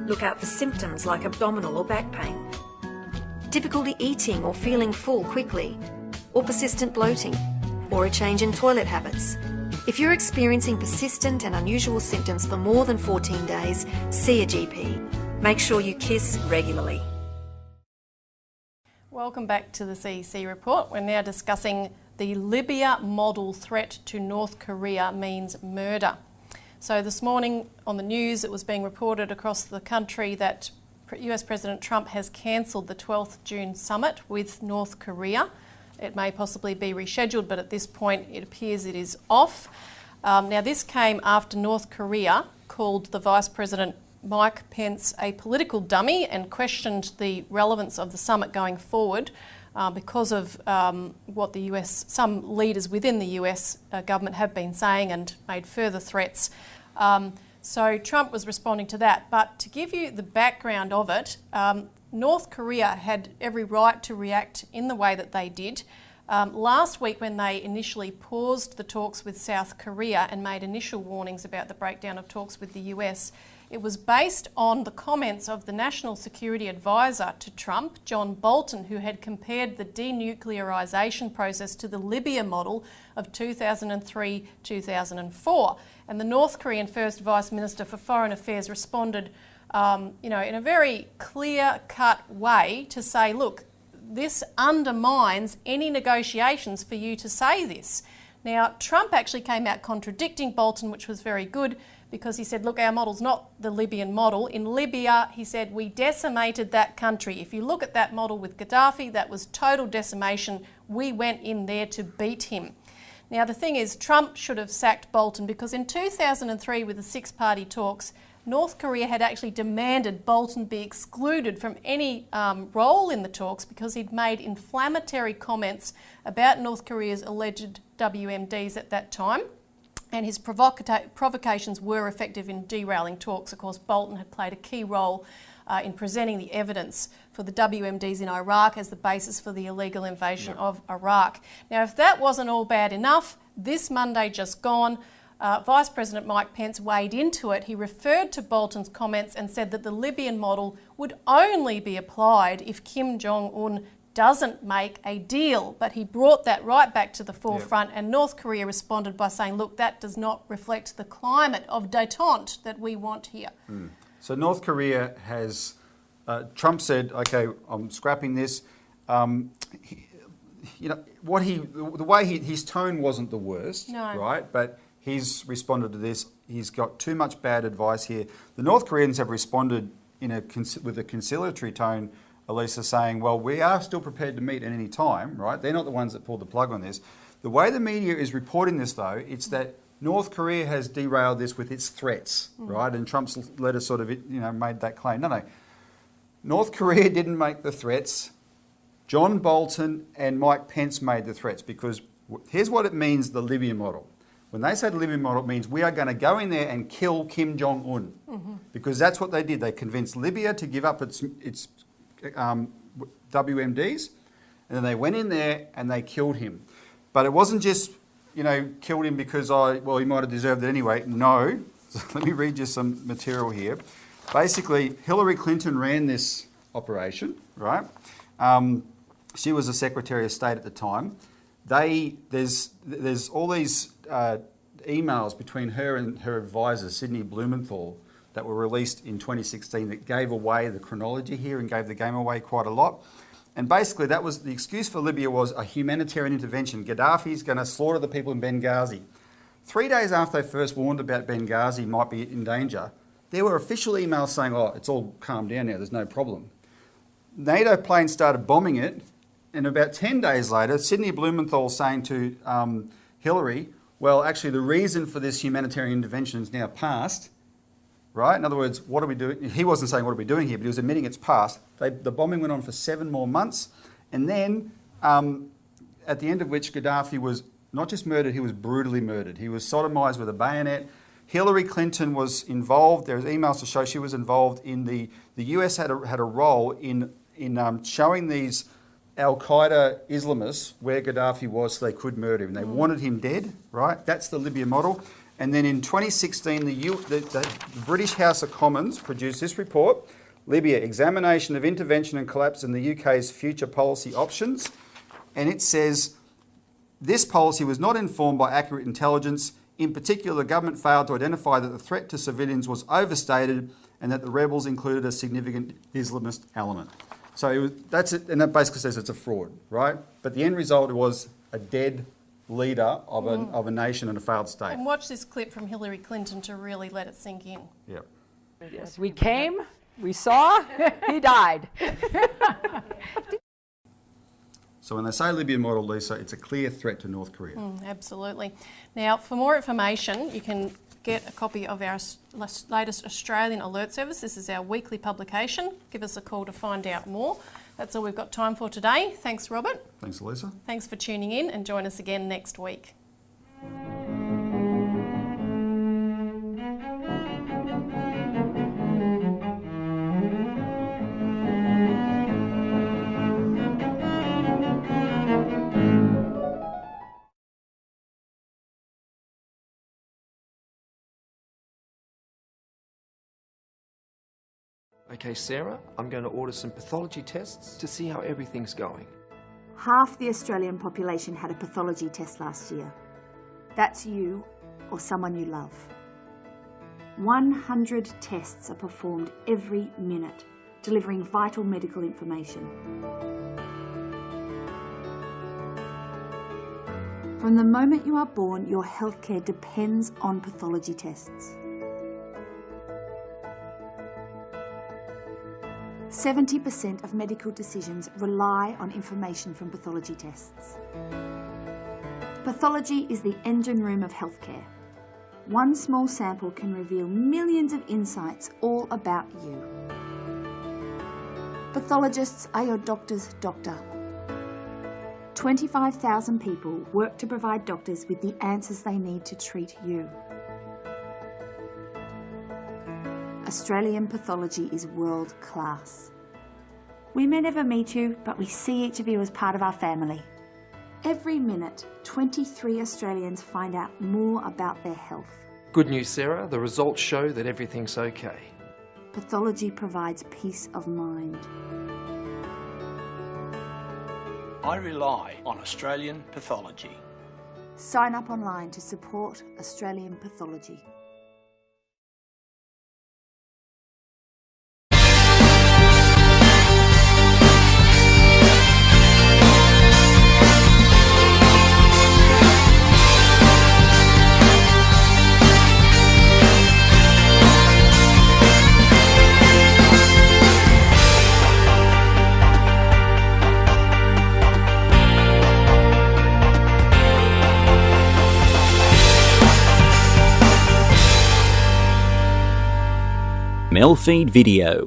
Look out for symptoms like abdominal or back pain, difficulty eating or feeling full quickly, or persistent bloating, or a change in toilet habits. If you're experiencing persistent and unusual symptoms for more than 14 days, see a GP. Make sure you kiss regularly. Welcome back to the CEC Report. We're now discussing the Libya model threat to North Korea means murder. So this morning on the news it was being reported across the country that US President Trump has cancelled the 12th June summit with North Korea. It may possibly be rescheduled, but at this point it appears it is off. Now this came after North Korea called the Vice President Mike Pence a political dummy and questioned the relevance of the summit going forward because of what the US, some leaders within the US government have been saying, and made further threats. So Trump was responding to that. But to give you the background of it, North Korea had every right to react in the way that they did. Last week, when they initially paused the talks with South Korea and made initial warnings about the breakdown of talks with the US, it was based on the comments of the National Security Advisor to Trump, John Bolton, who had compared the denuclearisation process to the Libya model of 2003-2004. And the North Korean First Vice Minister for Foreign Affairs responded in a very clear-cut way to say, look, this undermines any negotiations for you to say this. Now, Trump actually came out contradicting Bolton, which was very good, because he said, look, our model's not the Libyan model. In Libya, he said, we decimated that country. If you look at that model with Gaddafi, that was total decimation. We went in there to beat him. Now, the thing is, Trump should have sacked Bolton, because in 2003, with the six-party talks, North Korea had actually demanded Bolton be excluded from any role in the talks because he'd made inflammatory comments about North Korea's alleged WMDs at that time. And his provocations were effective in derailing talks. Of course, Bolton had played a key role in presenting the evidence for the WMDs in Iraq as the basis for the illegal invasion of Iraq. Now, if that wasn't all bad enough, this Monday just gone, Vice President Mike Pence weighed into it. He referred to Bolton's comments and said that the Libyan model would only be applied if Kim Jong-un doesn't make a deal. But he brought that right back to the forefront, and North Korea responded by saying, look, that does not reflect the climate of détente that we want here. So North Korea has, Trump said, okay, I'm scrapping this. The way his tone wasn't the worst, right? But he's responded to this. He's got too much bad advice here. The North Koreans have responded with a conciliatory tone, Elisa, saying, well, we are still prepared to meet at any time, right? They're not the ones that pulled the plug on this. The way the media is reporting this, though, it's that North Korea has derailed this with its threats, right? And Trump's letter sort of, made that claim. No. North Korea didn't make the threats. John Bolton and Mike Pence made the threats, because here's what it means, the Libyan model. When they say the Libyan model, it means we are going to go in there and kill Kim Jong-un, because that's what they did. They convinced Libya to give up its WMDs, and then they went in there and they killed him. But it wasn't just, killed him because he might have deserved it anyway. No. So let me read you some material here. Basically, Hillary Clinton ran this operation, right? She was the Secretary of State at the time. There's all these emails between her and her advisor, Sidney Blumenthal, that were released in 2016 that gave away the chronology here and gave the game away quite a lot. And basically that was the excuse for Libya was a humanitarian intervention. Gaddafi's going to slaughter the people in Benghazi. 3 days after they first warned about Benghazi might be in danger, there were official emails saying, it's all calmed down now, there's no problem. NATO planes started bombing it, and about 10 days later, Sidney Blumenthal saying to Hillary, well, actually the reason for this humanitarian intervention is now past, right? In other words, what are we doing? He wasn't saying what are we doing here, but he was admitting it's past. The bombing went on for 7 more months, and then at the end of which Gaddafi was not just murdered, he was brutally murdered. He was sodomised with a bayonet. Hillary Clinton was involved. There's emails to show she was involved in the US had a role in showing these Al-Qaeda Islamists where Gaddafi was so they could murder him. They wanted him dead, right? That's the Libya model. And then in 2016, the British House of Commons produced this report, Libya, Examination of Intervention and Collapse in the UK's Future Policy Options. And it says, this policy was not informed by accurate intelligence. In particular, the government failed to identify that the threat to civilians was overstated and that the rebels included a significant Islamist element. So that's it, and that basically says it's a fraud, right? But the end result was a dead leader of a nation and a failed state. And watch this clip from Hillary Clinton to really let it sink in. Yep. Yes, we came, we saw, he died. So when they say Libyan model, Lisa, it's a clear threat to North Korea. Absolutely. Now, for more information, you can get a copy of our latest Australian Alert Service. This is our weekly publication. Give us a call to find out more. That's all we've got time for today. Thanks, Robert. Thanks, Lisa. Thanks for tuning in, and join us again next week. Okay, Sarah, I'm going to order some pathology tests to see how everything's going. Half the Australian population had a pathology test last year. That's you or someone you love. 100 tests are performed every minute, delivering vital medical information. From the moment you are born, your healthcare depends on pathology tests. 70% of medical decisions rely on information from pathology tests. Pathology is the engine room of healthcare. One small sample can reveal millions of insights all about you. Pathologists are your doctor's doctor. 25,000 people work to provide doctors with the answers they need to treat you. Australian pathology is world class. We may never meet you, but we see each of you as part of our family. Every minute, 23 Australians find out more about their health. Good news, Sarah. The results show that everything's okay. Pathology provides peace of mind. I rely on Australian pathology. Sign up online to support Australian pathology. MELfeed.video.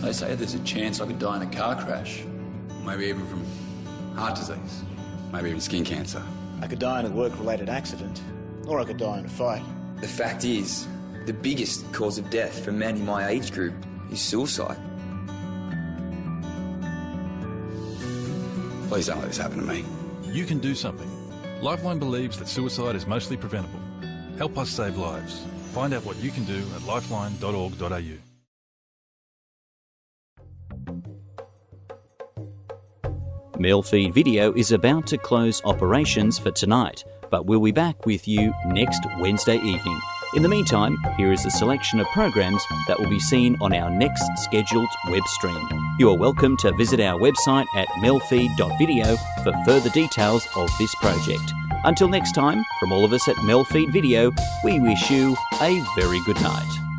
They say there's a chance I could die in a car crash. Maybe even from heart disease. Maybe even skin cancer. I could die in a work-related accident, or I could die in a fight. The fact is, the biggest cause of death for men in my age group is suicide. Please don't let this happen to me. You can do something. Lifeline believes that suicide is mostly preventable. Help us save lives. Find out what you can do at lifeline.org.au. MELfeed Video is about to close operations for tonight, but we'll be back with you next Wednesday evening. In the meantime, here is a selection of programs that will be seen on our next scheduled web stream. You are welcome to visit our website at MELfeed.video for further details of this project. Until next time, from all of us at MELfeed Video, we wish you a very good night.